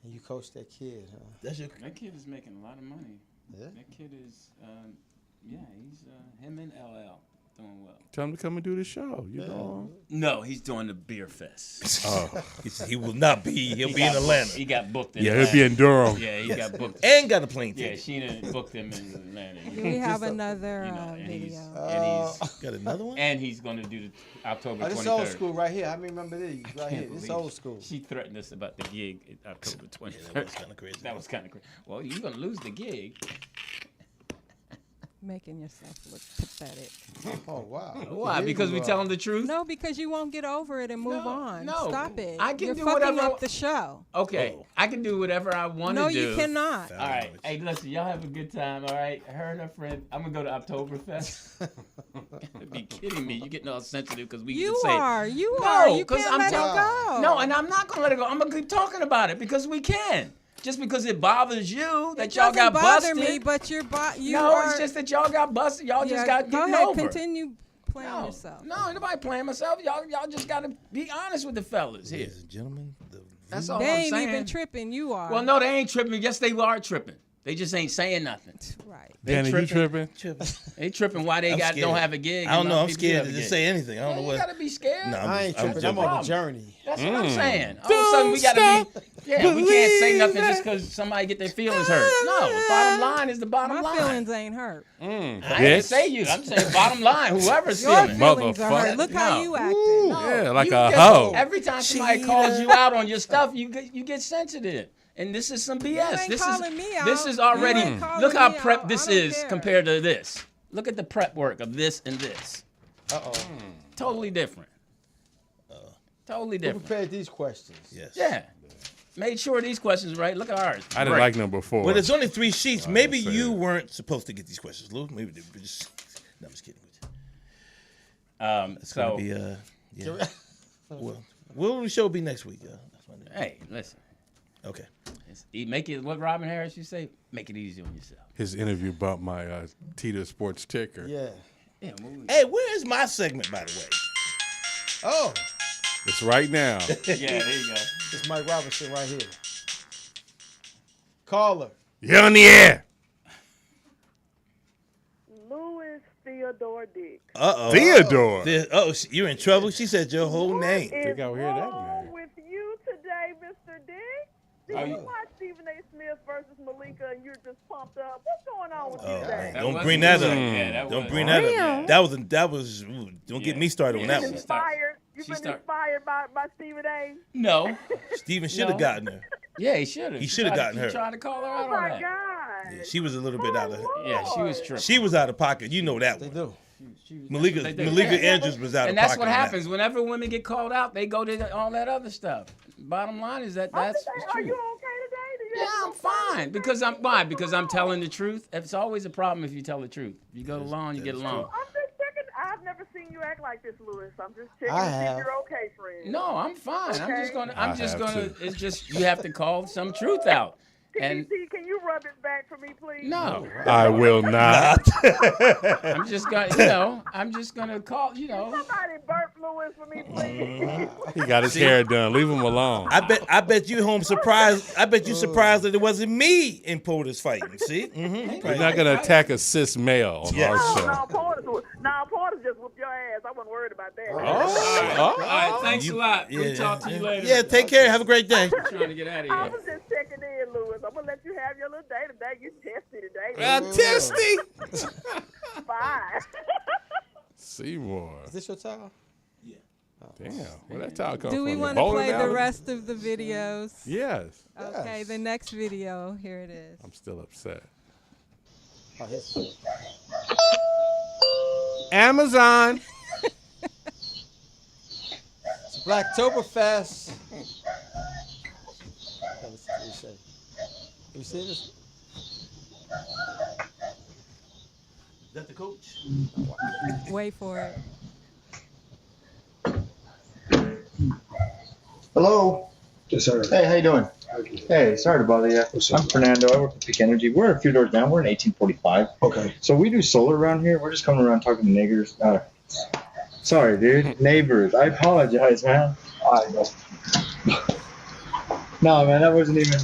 S4: And you coached that kid, huh?
S2: That kid is making a lot of money.
S4: Yeah.
S2: That kid is, he's him and LL doing well.
S3: Tell him to come and do the show. You know.
S2: No, he's doing the beer fest.
S3: Oh.
S1: He will not be. He'll be in Atlanta.
S2: He got booked in
S3: Yeah,
S2: Atlanta.
S3: he'll be in Durham.
S2: Yeah, he got booked.
S1: And got a plane
S2: Yeah,
S1: ticket.
S2: Sheena booked him in Atlanta.
S6: Do we have another video?
S1: Got another one?
S2: And he's going to do the October 23rd.
S4: This old school right here. I remember these right here. This old school.
S2: She threatened us about the gig October 23rd.
S1: Yeah, that was kind of crazy.
S2: That was kind of crazy. Well, you're going to lose the gig.
S6: Making yourself look pathetic.
S4: Oh, wow.
S2: Why? Because we tell them the truth?
S6: No, because you won't get over it and move on.
S2: no.
S6: Stop it.
S2: I can
S6: You're
S2: do
S6: fucking
S2: whatever
S6: up the show.
S2: Okay, I can do whatever I want to
S6: No,
S2: do.
S6: you cannot.
S2: All right. Hey, listen, y'all have a good time, all right? Her and her friend, I'm going to go to Oktoberfest. You'd be kidding me. You're getting all sensitive because we
S6: You
S2: can say.
S6: are. You
S2: No,
S6: are. You
S2: 'cause
S6: can't
S2: I'm
S6: let it
S2: telling-
S6: go.
S2: No, and I'm not going to let it go. I'm going to keep talking about it because we can. Just because it bothers you that
S6: It
S2: y'all got
S6: doesn't bother
S2: busted.
S6: me, but you
S2: No,
S6: are.
S2: it's just that y'all got busted. Y'all just got
S6: Go
S2: getting
S6: ahead,
S2: over.
S6: continue playing yourself.
S2: No, ain't nobody playing myself. Y'all just got to be honest with the fellas here.
S1: Ladies and gentlemen,
S2: That's all
S6: They
S2: I'm
S6: ain't
S2: saying.
S6: even tripping. You are.
S2: Well, no, they ain't tripping. Yes, they are tripping. They just ain't saying nothing.
S6: Right.
S3: Danny, you tripping?
S2: They tripping why they
S1: I'm
S2: don't
S1: scared.
S2: have a gig.
S1: I don't
S2: and
S1: know.
S2: other
S1: I'm
S2: people
S1: scared
S2: have
S1: to
S2: a
S1: just
S2: gig.
S1: say anything. I don't know
S2: You
S1: what.
S2: gotta be scared.
S1: No,
S4: I ain't tripping. I'm on the journey.
S2: That's what I'm saying. All of a sudden, we gotta be. Yeah, we can't say nothing just because somebody get their feelings hurt. No, bottom line is the bottom
S6: My
S2: line.
S6: feelings ain't hurt.
S2: I didn't say you. I'm saying bottom line. Whoever's
S6: Your
S2: feeling.
S6: feelings are hurt. Look how you acting.
S3: Yeah, like
S2: You
S3: a
S2: get-
S3: hoe.
S2: Every time somebody calls you out on your stuff, you get sensitive. And this is some BS.
S6: ain't
S2: This
S6: calling me
S2: This
S6: out.
S2: is
S6: You
S2: already.
S6: ain't calling
S2: Look how
S6: me
S2: prep
S6: out.
S2: this
S6: I don't
S2: is
S6: care.
S2: compared to this. Look at the prep work of this and this.
S4: Uh-oh.
S2: Totally different. Totally
S4: Who
S2: different.
S4: prepared these questions?
S1: Yes.
S2: Yeah. Made sure these questions right. Look at ours.
S3: I didn't
S2: Great.
S3: like number 4.
S1: Well, there's only 3 sheets. Maybe
S3: just
S1: you
S3: saying.
S1: weren't supposed to get these questions, Lou. Maybe they were just. No, I'm just kidding with you. It's
S2: So,
S1: gonna be yeah. Well, will the show be next week? That's my name.
S2: hey, listen.
S1: Okay.
S2: Make it what Robin Harris used to say. Make it easy on yourself.
S3: His interview bumped my Tita Sports ticker.
S4: Yeah.
S2: Yeah, move.
S1: Hey, where is my segment, by the way?
S4: Oh,
S3: It's right now.
S2: Yeah, there you go.
S4: it's Mike Robinson right here. Caller.
S3: You're on the air.
S14: Louis Theodore Dick.
S1: Uh-oh.
S3: Theodore.
S1: You're in trouble. She said your whole name.
S3: Think I would hear that
S14: wrong
S3: name.
S14: with you today, Mr. Dick? Did you watch Stephen A. Smith versus Malika and you're just pumped up? What's going on with you today?
S1: Don't bring that up.
S2: Yeah,
S1: Don't bring that up. That was. Ooh, don't get me started on that one.
S14: You've been inspired by Stephen A.
S2: No.
S1: Steven should have gotten her.
S2: Yeah, he should have.
S1: He should have gotten her.
S2: He tried to call her out
S14: Oh
S2: on
S14: my
S2: that.
S14: God.
S1: Yeah, she was a little bit out of.
S2: Yeah, she was tripping.
S1: She was out of pocket. You know that one.
S4: They do.
S2: She
S1: Malika Andrews was out
S2: and
S1: of
S2: that's
S1: pocket
S2: what
S1: on that.
S2: happens whenever women get called out. They go to all that other stuff. Bottom line is that's
S14: Are
S2: true.
S14: you okay today? Do you
S2: Yeah, I'm fine because I'm telling the truth. It's always a problem if you tell the truth. If you go along, you get along.
S14: I'm just checking. I've never seen you act like this, Lewis. I'm just checking
S2: I
S14: to see
S2: have.
S14: if you're okay, friend.
S2: No, I'm fine. I'm just
S14: Okay.
S2: gonna. It's just you have to call some truth out. And
S14: TDP, can you rub it back for me, please?
S2: no,
S3: I will not.
S2: I'm just gonna. I'm just gonna call.
S14: Somebody burp Lewis for me, please.
S3: He got his hair done. Leave him alone.
S1: I bet you home surprised. I bet you surprised that it wasn't me in Porter's fighting. See,
S3: We're not gonna attack a cis male on our show.
S14: Porter's just whoop your ass. I wasn't worried about that.
S2: All right. Thanks a lot. We'll talk to you later.
S1: Yeah, take care. Have a great day.
S2: I'm trying to get out of
S14: I
S2: here.
S14: was just checking in, Lewis. I'm gonna let you have your little day today. You testy today.
S3: Testy.
S14: Fine.
S3: Seymour.
S4: Is this your towel?
S3: Damn. Where that towel come
S6: Do
S3: from?
S6: we
S3: The
S6: want to
S3: bowling
S6: play the
S3: alley?
S6: rest of the videos?
S3: Yes.
S6: Okay, the next video. Here it is.
S3: I'm still upset.
S4: Oh,
S3: Amazon.
S4: It's Blacktoberfest. You see this?
S1: Is that the coach?
S6: Wait for it.
S15: Hello. Yes, sir. Hey, how you doing? Hey, sorry to bother you. I'm Fernando. I work at Peak Energy. We're a few doors down. We're in 1845. Okay. So we do solar around here. We're just coming around talking to neighbors. Sorry, dude. Neighbors. I apologize, man. I know. No, man, that wasn't even.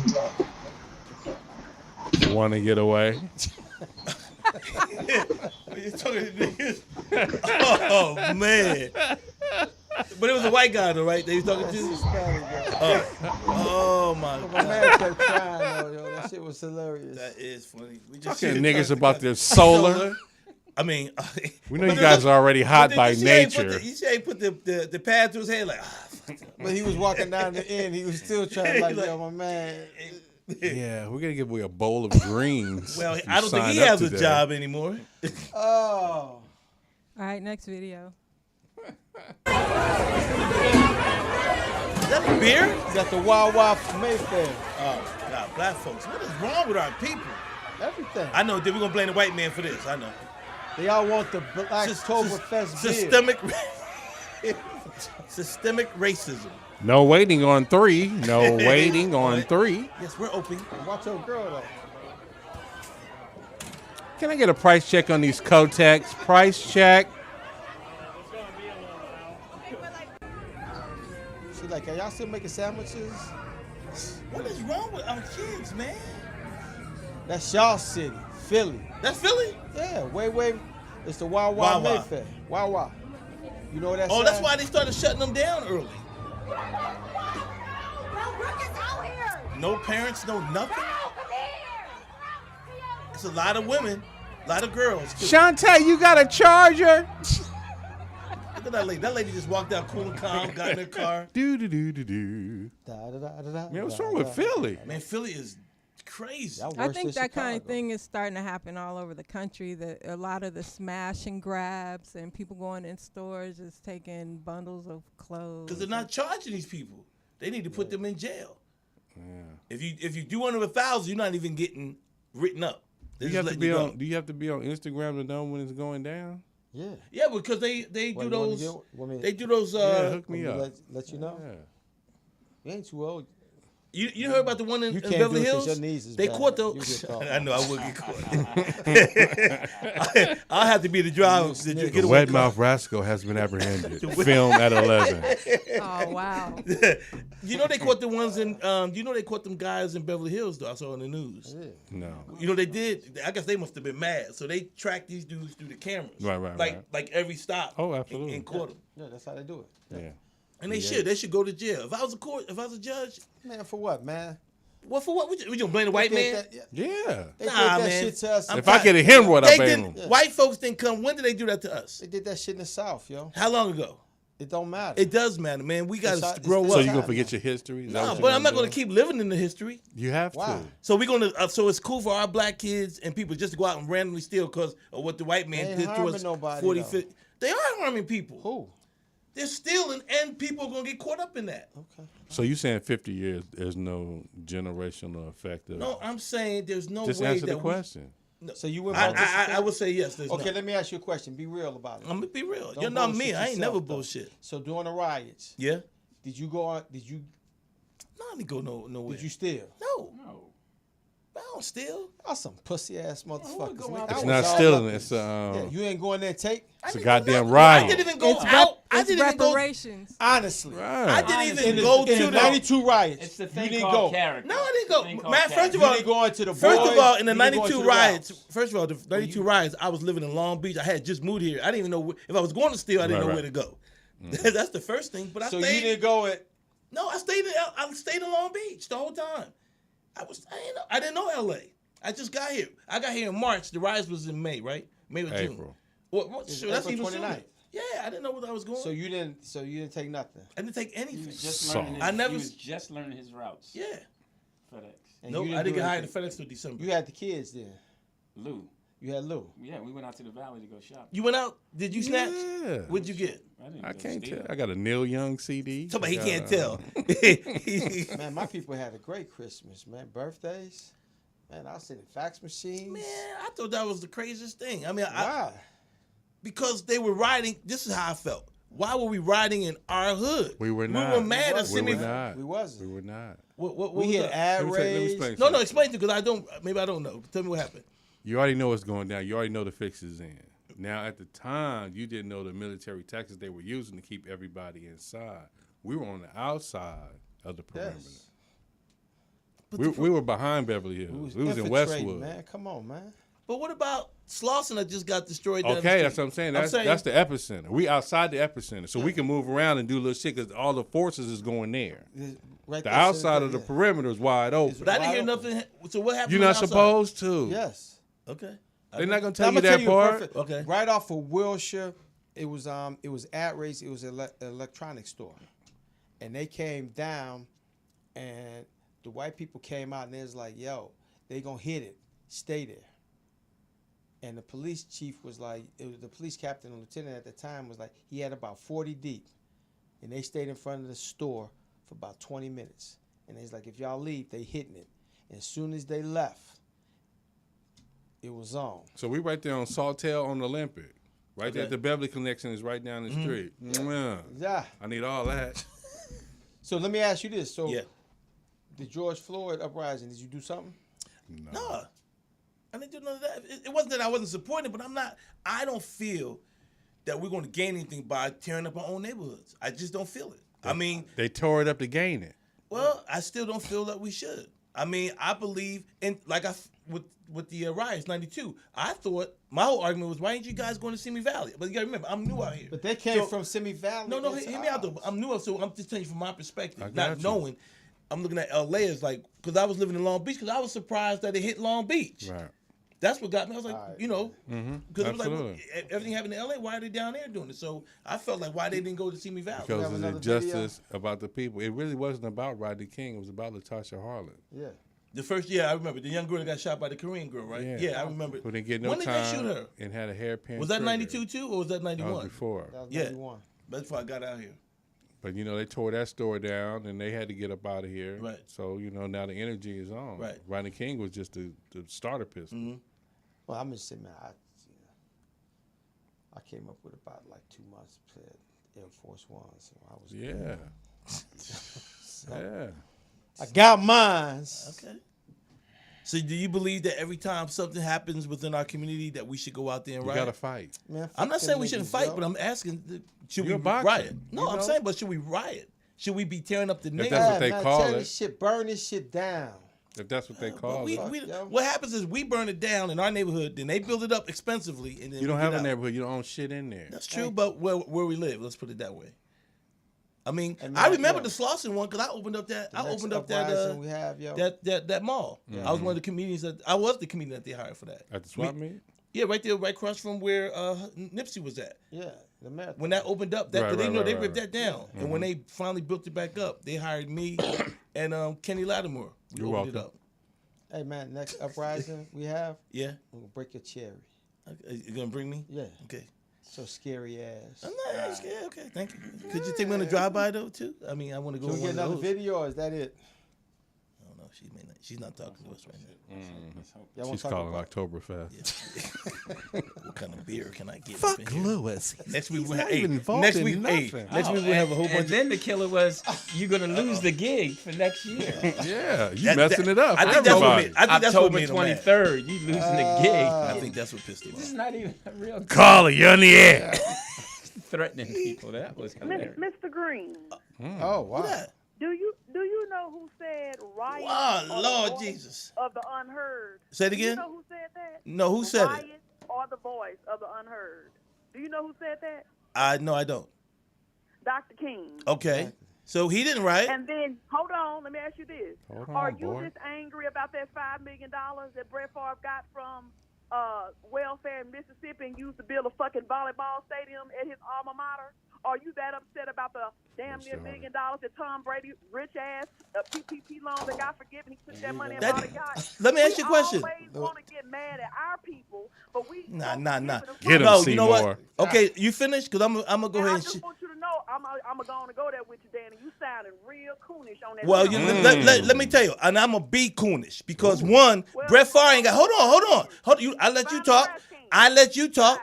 S3: Want to get away?
S1: You're talking to niggas. Oh man. But it was a white guy though, right? That he was talking to. Oh my
S4: My
S1: god.
S4: man kept trying though, yo. That shit was hilarious.
S1: That is funny. We just
S3: Talking to niggas about their solar.
S1: I mean,
S3: We know you guys are already hot by
S1: you see how he put
S3: nature.
S1: You see how he put the pad to his head like.
S4: But he was walking down the end. He was still trying like, yo, my man.
S3: Yeah, we're gonna give away a bowl of greens.
S1: Well,
S3: if you
S1: I don't think
S3: sign
S1: he
S3: up
S1: has a
S3: today.
S1: job anymore.
S4: Oh.
S6: All right, next video.
S1: Is that a beer?
S4: He's got the Wawa from Mayfair.
S1: Oh God, black folks, what is wrong with our people?
S4: Everything.
S1: I know. Then we're gonna blame the white man for this. I know.
S4: They all want the Blacktoberfest beer.
S1: Systemic racism.
S3: No waiting on 3. No waiting on 3.
S1: Yes, we're open.
S4: Watch your girl though.
S3: Can I get a price check on these Kotex? Price check.
S4: She's like, are y'all still making sandwiches?
S1: What is wrong with our kids, man?
S4: That's y'all city, Philly.
S1: That's Philly?
S4: Yeah, way. It's the Wawa
S1: Wawa.
S4: Mayfair. Wawa. You know what that's?
S1: Oh, that's why they started shutting them down early. No parents, no nothing. It's a lot of women, a lot of girls. Too.
S3: Shantae, you got a charger?
S1: Look at that lady. That lady just walked out cool and calm, got in her car.
S3: Do. Man, what's wrong with Philly?
S1: Man, Philly is crazy.
S6: I think that kind of thing is starting to happen all over the country. That a lot of the smash and grabs and people going in stores just taking bundles of clothes.
S1: Because they're not charging these people. They need to put them in jail. Yeah. If you do under 1,000, you're not even getting written up.
S3: Do you have to be on Instagram to know when it's going down?
S4: Yeah.
S1: Yeah, because they do those. They do those.
S3: Yeah, hook me up.
S4: Let you know. Yeah. You ain't too old.
S1: You heard about the one in
S4: You can't
S1: Beverly
S4: do it 'cause
S1: Hills?
S4: your knees is
S1: They
S4: bad.
S1: caught
S4: You get caught.
S1: I know I will get caught. I'll have to be the driver.
S3: The Wet Mouth Rascal has been apprehended. Film at 11.
S6: Oh wow!
S1: You know they caught the ones in. You know they caught them guys in Beverly Hills though. I saw in the news.
S3: No.
S1: You know they did. I guess they must have been mad. So they tracked these dudes through the cameras.
S3: Right.
S1: Like every stop.
S3: Oh, absolutely.
S1: And caught them.
S4: Yeah, that's how they do it.
S3: Yeah.
S1: And they should. They should go to jail. If I was a judge.
S4: Man, for what, man?
S1: What for what? We gonna blame the white man?
S3: Yeah.
S4: They did that shit to us.
S3: If I could have him, what I blame him.
S1: White folks didn't come. When did they do that to us?
S4: They did that shit in the South, yo.
S1: How long ago?
S4: It don't matter.
S1: It does matter, man. We got to grow up.
S3: So you gonna forget your history? Is that
S1: No,
S3: what
S1: but
S3: you're
S1: I'm not
S3: do?
S1: going to keep living in the history.
S3: You have to.
S1: So we're going to. So it's cool for our black kids and people just to go out and randomly steal because of what the white man
S4: They
S1: did
S4: ain't
S1: to us.
S4: harming nobody,
S1: 40,
S4: though.
S1: 50. They are harming people.
S4: Who?
S1: They're stealing, and people are going to get caught up in that.
S4: Okay.
S3: So you saying 50 years? There's no generational effect of?
S1: No, I'm saying there's no
S3: Just
S1: way
S3: answer
S1: that
S3: the question.
S1: No.
S4: So you would
S1: I would say yes. There's
S4: okay,
S1: not.
S4: let me ask you a question. Be real about it.
S1: I'm gonna be real.
S4: Don't
S1: You're not
S4: bullshit
S1: me. I ain't
S4: yourself,
S1: never
S4: though.
S1: bullshit.
S4: So during the riots,
S1: Yeah.
S4: did you go on? Did you?
S1: No, I didn't go nowhere.
S4: Did you steal?
S1: No. I don't steal.
S4: That's some pussy ass motherfuckers. Man.
S3: It's not stealing. It's
S4: you ain't going there and take.
S3: It's a goddamn riot.
S1: I didn't even go out. I didn't even go.
S6: reparations.
S4: Honestly,
S1: I didn't even go to
S4: the 92 riots.
S2: It's the
S4: you
S2: thing
S4: didn't
S2: called
S4: go.
S2: character.
S1: No, I didn't go. Man, first of
S4: You
S1: all,
S4: didn't go into the
S1: first of
S4: boys,
S1: all, in the
S4: you didn't go
S1: 92
S4: into the
S1: riots,
S4: routes.
S1: first of all, the 92 riots, I was living in Long Beach. I had just moved here. I didn't even know if I was going to steal. I didn't know where to go. That's the first thing. But I
S4: So
S1: stayed.
S4: you didn't go at.
S1: No, I stayed in Long Beach the whole time. I didn't know L.A. I just got here. I got here in March. The riots was in May, right? May or June.
S3: April.
S1: What? Sure, that's
S4: April
S1: even
S4: 29th.
S1: sooner. Yeah, I didn't know where I was going.
S4: So you didn't take nothing.
S1: I didn't take anything.
S2: Just learning his,
S1: I never.
S2: he was just learning his routes.
S1: Yeah.
S2: FedEx.
S4: And
S1: Nope,
S4: you
S1: I didn't
S4: do
S1: get hired
S4: anything.
S1: to FedEx till December.
S4: You had the kids then.
S2: Lou.
S4: You had Lou.
S2: Yeah, we went out to the valley to go shopping.
S1: You went out? Did you snatch?
S3: Yeah.
S1: What'd you get?
S3: I can't tell. I got a Neil Young CD.
S1: Somebody he can't tell.
S4: Man, my people had a great Christmas, man. Birthdays. Man, I was sitting fax machines.
S1: Man, I thought that was the craziest thing. I mean,
S4: Why?
S1: Because they were riding. This is how I felt. Why were we riding in our hood?
S3: We were not.
S1: We were mad at
S3: We
S1: Simi.
S3: were not.
S4: We wasn't.
S3: We were not.
S1: What
S4: We
S1: was
S4: had
S1: that?
S4: ad
S3: Let me
S4: raids.
S3: explain
S1: No,
S3: something.
S1: explain it because I don't. Maybe I don't know. Tell me what happened.
S3: You already know what's going down. You already know the fix is in. Now, at the time, you didn't know the military tactics they were using to keep everybody inside. We were on the outside of the perimeter.
S4: Yes.
S3: We were behind Beverly Hills. We was in
S4: infiltrating,
S3: Westwood.
S4: Man, come on, man.
S1: But what about Slauson that just got destroyed? down the
S3: Okay,
S1: street?
S3: that's what I'm saying. That's the epicenter. We outside the epicenter, so we can move around and do little shit because all the forces is going there.
S4: Right
S3: The
S4: there,
S3: outside of the
S4: yeah.
S3: perimeter is wide open.
S1: But I didn't hear
S4: Wide open.
S1: nothing. So what happened?
S3: You're
S1: on
S3: not
S1: the outside?
S3: supposed to.
S4: Yes.
S1: Okay.
S3: They're not gonna
S4: Now,
S3: tell
S4: I'm
S3: you
S4: gonna
S3: that part.
S4: perfect-
S1: Okay.
S4: Right off of Wilshire, it was ad race. It was an electronics store, and they came down, and the white people came out and they was like, "Yo, they gonna hit it. Stay there." And the police chief was like, it was the police captain and lieutenant at the time was like, he had about 40 deep, and they stayed in front of the store for about 20 minutes, and he's like, if y'all leave, they hitting it. And as soon as they left, it was on.
S3: So we right there on Sawtell on Olympic. Right there at the Beverly Connection is right down the street. Yeah.
S4: Yeah.
S3: I need all that.
S4: So let me ask you this. So
S1: Yeah.
S4: the George Floyd uprising, did you do something?
S1: No. I didn't do none of that. It wasn't that I wasn't supporting, but I don't feel that we're going to gain anything by tearing up our own neighborhoods. I just don't feel it. I mean,
S3: They tore it up to gain it.
S1: well, I still don't feel that we should. I mean, I believe in, like with the riots, 92, I thought, my whole argument was, why ain't you guys going to Simi Valley? But you got to remember, I'm new out here.
S4: But they came from Simi Valley.
S1: No, hear me out though. I'm new, so I'm just telling you from my perspective,
S3: I got
S1: not
S3: you.
S1: knowing. I'm looking at LA as like, because I was living in Long Beach, because I was surprised that it hit Long Beach.
S3: Right.
S1: That's what got me. I was like, because it was like, well,
S3: Absolutely.
S1: everything happened in LA. Why are they down there doing it? So I felt like, why they didn't go to Simi Valley?
S3: Because
S4: have
S3: of
S4: another
S3: injustice about the people. It really wasn't about Rodney King. It was about Latasha Harlan.
S4: Yeah.
S1: The first, I remember the young girl that got shot by the Korean girl, right? Yeah, I remember.
S3: Who didn't get no
S1: when did
S3: time
S1: they shoot her?
S3: and had a hairpin.
S1: Was that
S3: trigger.
S1: 92 too, or was that 91?
S3: That was before.
S4: That was
S1: Yeah.
S4: 91.
S1: That's before I got out here.
S3: But, they tore that store down, and they had to get up out of here.
S1: Right.
S3: So, now the energy is on.
S1: Right.
S3: Rodney King was just the starter pistol.
S1: Mm-hmm.
S4: Well, I'm just saying, man, I came up with about like 2 months to Air Force Ones. I was
S3: Yeah.
S4: I got mines.
S1: Okay. So do you believe that every time something happens within our community that we should go out there and
S3: You
S1: riot?
S3: got to fight.
S4: Man,
S1: I'm not
S4: fuck
S1: saying
S4: them
S1: we shouldn't
S4: niggas,
S1: fight,
S4: yo.
S1: but I'm asking, should
S3: You're
S1: we
S3: a boxer,
S1: riot? No,
S3: you
S1: I'm
S3: know?
S1: saying, but should we riot? Should we be tearing up the neighborhood?
S3: that's what they
S4: man,
S3: call
S4: tear
S3: it.
S4: this shit, burn this shit down.
S3: If that's what they call
S1: We,
S3: it.
S4: yo.
S1: what happens is we burn it down in our neighborhood, then they build it up expensively, and then
S3: You don't
S1: we
S3: have
S1: get
S3: a
S1: out.
S3: neighborhood. You don't own shit in there.
S1: That's true, but where we live, let's put it that way. I mean,
S4: And
S1: I
S4: man,
S1: remember
S4: yo,
S1: the Slauson one because I opened up that.
S4: The
S1: I
S4: next
S1: opened up
S4: uprising we have, yo.
S1: that mall. I was one of the comedians I was the comedian that they hired for that.
S3: At the swap meet?
S1: Yeah, right there, right across from where Nipsey was at.
S4: Yeah.
S16: The marathon.
S1: When that opened up, that they ripped
S3: right.
S1: that down. And when they finally built it back up, they hired me and Kenny Lattimore. We
S3: You're
S1: opened
S3: welcome.
S1: it up.
S16: Hey man, next uprising we have.
S1: Yeah.
S16: We're gonna break your cherry.
S1: You gonna bring me?
S16: Yeah.
S1: Okay.
S16: So scary ass.
S1: I'm not scared. Okay, thank you. Could you take me on a drive-by though too? I mean, I want to go.
S16: Can we
S1: on
S16: get
S1: one of
S16: another
S1: those.
S16: video, or is that it?
S1: I don't know. She's not talking to us right now.
S3: She's calling Oktoberfest.
S1: What kind of beer can I get?
S3: Fuck
S1: up in here?
S3: Lewis.
S1: Next week
S3: He's
S1: we'll have.
S3: not even involved
S1: Next
S3: in
S1: week,
S3: nothing.
S1: next week we'll have a whole bunch.
S2: And then the killer was, you're gonna lose the gig for next year.
S3: Yeah, you messing it up.
S1: I think that's what made. I think that's what
S2: October
S1: made him mad.
S2: 23rd, you losing the gig.
S1: I think that's what pissed him
S2: This is
S1: off.
S2: not even a real.
S3: Carly, you're on the air.
S2: Threatening people. That was hilarious.
S14: Mr. Green,
S16: Oh wow.
S14: do you know who said riot?
S1: Wow,
S14: or
S1: Lord
S14: the voice
S1: Jesus.
S14: of the unheard.
S1: Say it
S14: Do you
S1: again?
S14: know who said that?
S1: No, who said it?
S14: Riot or the voice of the unheard. Do you know who said that?
S1: No, I don't.
S14: Dr. King.
S1: Okay, so he didn't write.
S14: And then, hold on, let me ask you this.
S3: Hold
S14: Are
S3: on,
S14: you
S3: boy.
S14: just angry about that $5 million that Brett Favre got from welfare in Mississippi and used to build a fucking volleyball stadium at his alma mater? Are you that upset about the damn near $1 billion that Tom Brady, rich ass PPP loan that got forgiven? He took that money and bought a yacht.
S1: Let me ask you a question.
S14: We always want to get mad at our people, but we
S1: Nah.
S3: Get him,
S1: No,
S3: Seymour.
S1: you know what? Okay, you finished? Because I'm gonna go
S14: I
S1: ahead and.
S14: just want you to know, I'm going to go there with you, Danny. You sounding real coonish on that.
S1: Well,
S14: show.
S1: let me tell you, and I'm a be coonish because one, Brett Favre ain't got. Hold on. I let you talk.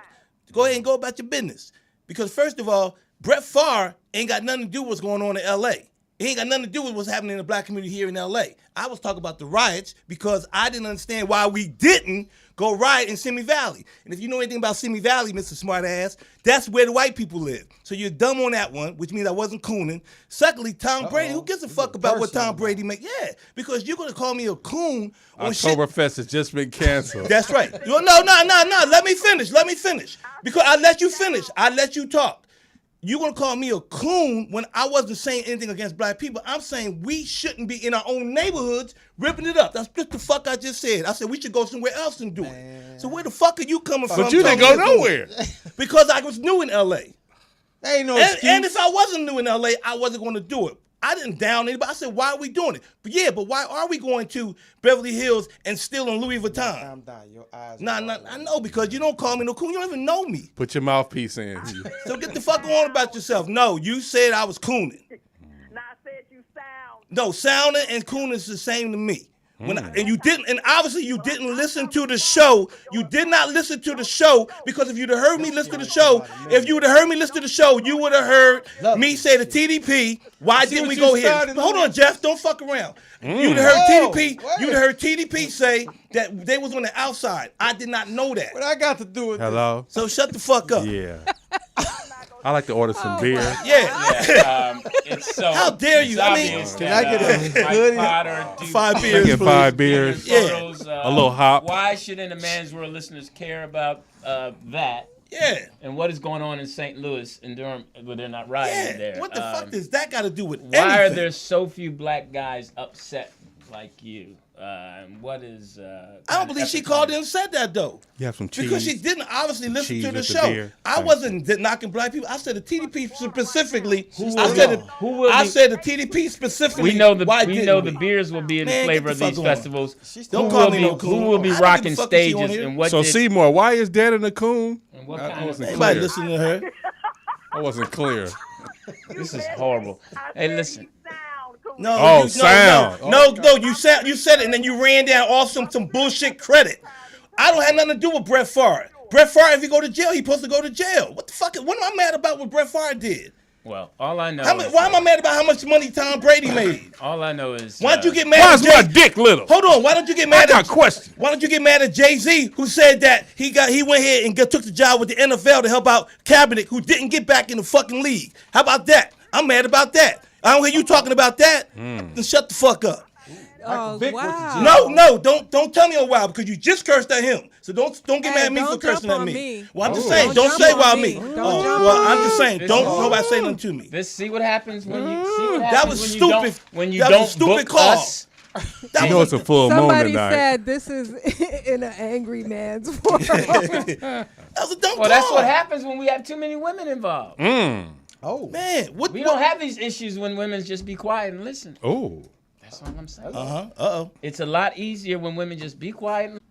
S1: Go ahead and go about your business. Because first of all, Brett Favre ain't got nothing to do with what's going on in L.A. He ain't got nothing to do with what's happening in the black community here in L.A. I was talking about the riots because I didn't understand why we didn't go riot in Simi Valley. And if you know anything about Simi Valley, Mr. Smartass, that's where the white people live. So you're dumb on that one, which means I wasn't cooning. Secondly, Tom Brady, who gives a fuck about what Tom Brady make? Yeah, because you're going to call me a coon on shit.
S3: Oktoberfest has just been canceled.
S1: That's right. No. Let me finish. Because I let you finish. I let you talk. You're going to call me a coon when I wasn't saying anything against black people. I'm saying we shouldn't be in our own neighborhoods ripping it up. That's just the fuck I just said. I said we should go somewhere else and do it. So where the fuck are you coming from?
S3: But you didn't go nowhere.
S1: Because I was new in L.A.
S16: Ain't no
S1: and if I wasn't new in L.A., I wasn't going to do it. I didn't down anybody. I said, why are we doing it? But why are we going to Beverly Hills and stealing Louis Vuitton?
S16: Calm down. Your eyes.
S1: I know because you don't call me no coon. You don't even know me.
S3: Put your mouthpiece in.
S1: So get the fuck on about yourself. No, you said I was cooning.
S14: Now I said you sound.
S1: No, sounding and cooning is the same to me. And you didn't, and obviously you didn't listen to the show. You did not listen to the show because if you'd have heard me listen to the show, you would have heard me say to TDP, why didn't we go here? Hold on, Jeff, don't fuck around. You'd have heard TDP. You'd have heard TDP say that they was on the outside. I did not know that.
S16: What I got to do with
S3: Hello?
S1: So shut the fuck up.
S3: Yeah. I like to order some beer.
S1: Yeah.
S2: It's so.
S1: How dare you? I mean,
S16: can I get a hoodie?
S2: Potter,
S1: 5
S3: I
S1: beers,
S3: get
S1: please.
S3: 5 beers.
S1: Yeah.
S3: A little hop.
S2: Why should In a Man's World listeners care about that?
S1: Yeah.
S2: And what is going on in St. Louis and Durham where they're not rioting there?
S1: What the fuck does that got to do with
S2: why
S1: anything?
S2: are there so few black guys upset like you? And what is...
S1: I don't believe she called in and said that, though.
S3: You have some cheese.
S1: Because she didn't obviously listen
S3: cheese
S1: to the
S3: with the
S1: show.
S3: beer.
S1: I wasn't knocking black people. I said the TDP specifically. I said the TDP specifically.
S2: We know the
S1: why
S2: the beers will be in the
S1: Man,
S2: flavor
S1: get
S2: of
S1: the
S2: these
S1: fuck on.
S2: festivals.
S1: Don't call me no coon.
S2: Who will be
S1: I don't
S2: rocking
S1: give a fuck if she on
S2: stages
S1: here.
S2: and what
S3: So
S2: did,
S3: Seymour, why is Dannon a coon?
S2: and what
S3: I
S2: kind of...
S3: wasn't
S1: Anybody
S3: clear.
S1: listening to her?
S3: I wasn't clear.
S2: This is horrible. Hey, listen.
S1: No,
S3: Oh,
S1: you,
S3: sound.
S1: No, you said it, and then you ran down off some bullshit credit. I don't have nothing to do with Brett Favre. Brett Favre, if he go to jail, he's supposed to go to jail. What the fuck? What am I mad about what Brett Favre did?
S2: Well, all I know
S1: Why am I mad about how much money Tom Brady made?
S2: all I know is...
S1: Why don't you get mad
S3: Why
S1: at
S3: is my dick little?
S1: Hold on, why don't you get mad
S3: I got questions.
S1: Why don't you get mad at Jay-Z who said that he went here and took the job with the NFL to help out Kaepernick who didn't get back in the fucking league? How about that? I'm mad about that. I don't hear you talking about that. Then shut the fuck up.
S6: Oh, wow.
S1: No, don't tell me a while because you just cursed at him. So don't get mad at me for cursing at me. Well, I'm just saying, don't say why me. I'm just saying, don't nobody say nothing to me.
S2: See what happens when you see what
S1: That
S2: happens
S1: was
S2: when
S1: stupid.
S2: when you
S1: That
S2: don't
S1: was a stupid
S2: book
S1: call.
S2: us
S3: You know it's a full moon
S6: Somebody
S3: tonight.
S6: said this is in an angry man's world.
S1: That was a dumb
S2: Well, that's
S1: call.
S2: what happens when we have too many women involved.
S16: Oh
S1: man,
S2: We don't have these issues when women just be quiet and listen.
S3: Oh.
S2: That's all I'm saying.
S1: Uh-oh.
S2: It's a lot easier when women just be quiet.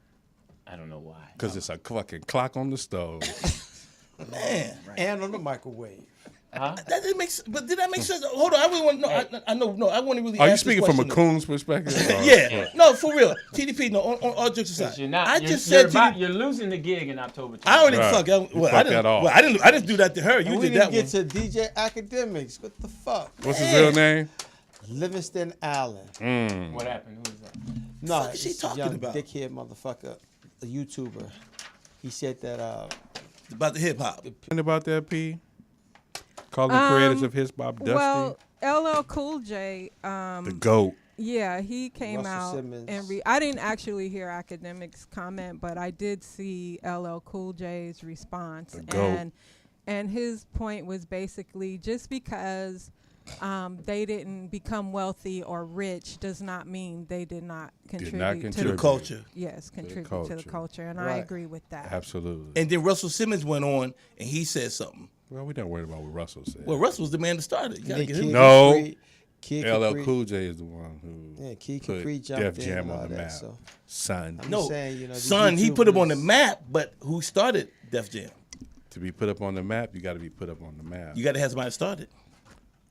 S2: I don't know why.
S3: Because it's a fucking clock on the stove.
S1: Man.
S16: And on the microwave.
S2: Huh?
S1: That didn't make sense. But did that make sense? Hold on. I really want to know. I know. No, I want to really
S3: Are you
S1: ask this
S3: speaking from a
S1: question.
S3: coon's perspective?
S1: Yeah. No, for real. TDP, no, on all jokes aside.
S2: You're not.
S1: I
S2: you're,
S1: just
S2: you're,
S1: said
S2: about,
S1: TDP.
S2: you're losing the gig in October.
S1: I already
S3: Right.
S1: fuck.
S3: You
S1: Well, I
S3: fucked
S1: didn't.
S3: that off.
S1: Well, I didn't do that to her. You
S16: And we
S1: did that
S16: didn't
S1: one.
S16: get to DJ Academics. What the fuck?
S3: What's his real name?
S16: Livingston Allen.
S2: What happened? Who is that?
S16: No,
S1: fuck is she
S16: it's a
S1: talking
S16: young
S1: about?
S16: dickhead motherfucker, a YouTuber. He said that
S1: About the hip hop.
S3: And about that, P? Calling creators of hip hop dusty?
S6: Well, LL Cool J.
S3: The GOAT.
S6: Yeah, he came
S16: Russell
S6: out
S16: Simmons.
S6: and I didn't actually hear Academics comment, but I did see LL Cool J's response,
S3: The GOAT.
S6: and his point was basically just because they didn't become wealthy or rich does not mean they did not contribute
S1: to the culture.
S6: Yes, contribute to the
S3: culture.
S6: culture, and I
S16: Right.
S6: agree with that.
S3: Absolutely.
S1: And then Russell Simmons went on and he said something.
S3: Well, we don't worry about what Russell said.
S1: Well, Russell was the man that started. You gotta
S16: Then
S1: get him.
S16: Kid
S3: No.
S16: Capri- Kid
S3: LL
S16: Capri-
S3: Cool J is the one who
S16: Yeah, Kid
S3: put
S16: Capri jumped
S3: Def
S16: in
S3: Jam
S16: and
S3: on
S16: all
S3: the
S16: that,
S3: map.
S16: so.
S3: Son.
S16: I'm
S1: No,
S16: just saying, you know, these
S1: son, he put him on the
S16: YouTubers-
S1: map, but who started Def Jam?
S3: To be put up on the map, you got to be put up on the map.
S1: You got to have somebody start it.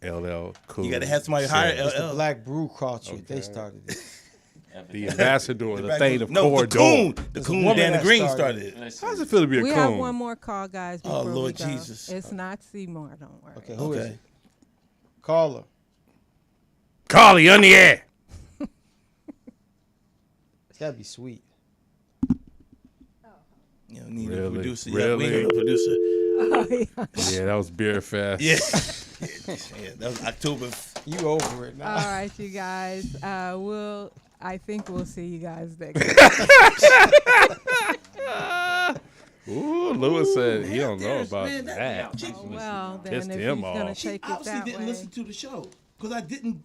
S3: LL Cool.
S1: You got to have somebody
S3: J.
S1: hire
S16: It's the
S1: LL.
S16: Black Brew culture.
S3: Okay.
S16: They started it.
S3: The ambassador, the thing of
S1: No, the
S3: corridor.
S1: coon. The
S16: There's a
S1: coon
S16: woman
S1: Dan
S16: that
S1: Green
S16: started
S1: started it.
S3: How's it feel to be a
S6: We
S3: coon?
S6: have one more call, guys.
S1: Oh,
S6: Before
S1: Lord
S6: we go.
S1: Jesus.
S6: It's not Seymour. Don't worry.
S16: Okay, who is
S1: Okay.
S16: it? Caller.
S3: Carly on the air.
S16: It's gotta be sweet.
S1: You know, need a
S3: Really?
S1: producer.
S3: Really?
S1: Yeah, we need a producer.
S6: Oh, yeah.
S3: Yeah, that was Beer Fest.
S1: Yeah. Yeah, that was October.
S16: You over it now.
S6: All right, you guys. I think we'll see you guys next.
S3: Ooh, Lewis said he don't know about
S1: Man,
S3: that.
S6: Oh, well, then
S3: Pissed
S6: if
S3: him
S6: he's gonna
S3: off.
S6: take it
S1: Obviously
S6: that
S1: didn't
S6: way.
S1: listen to the show because I didn't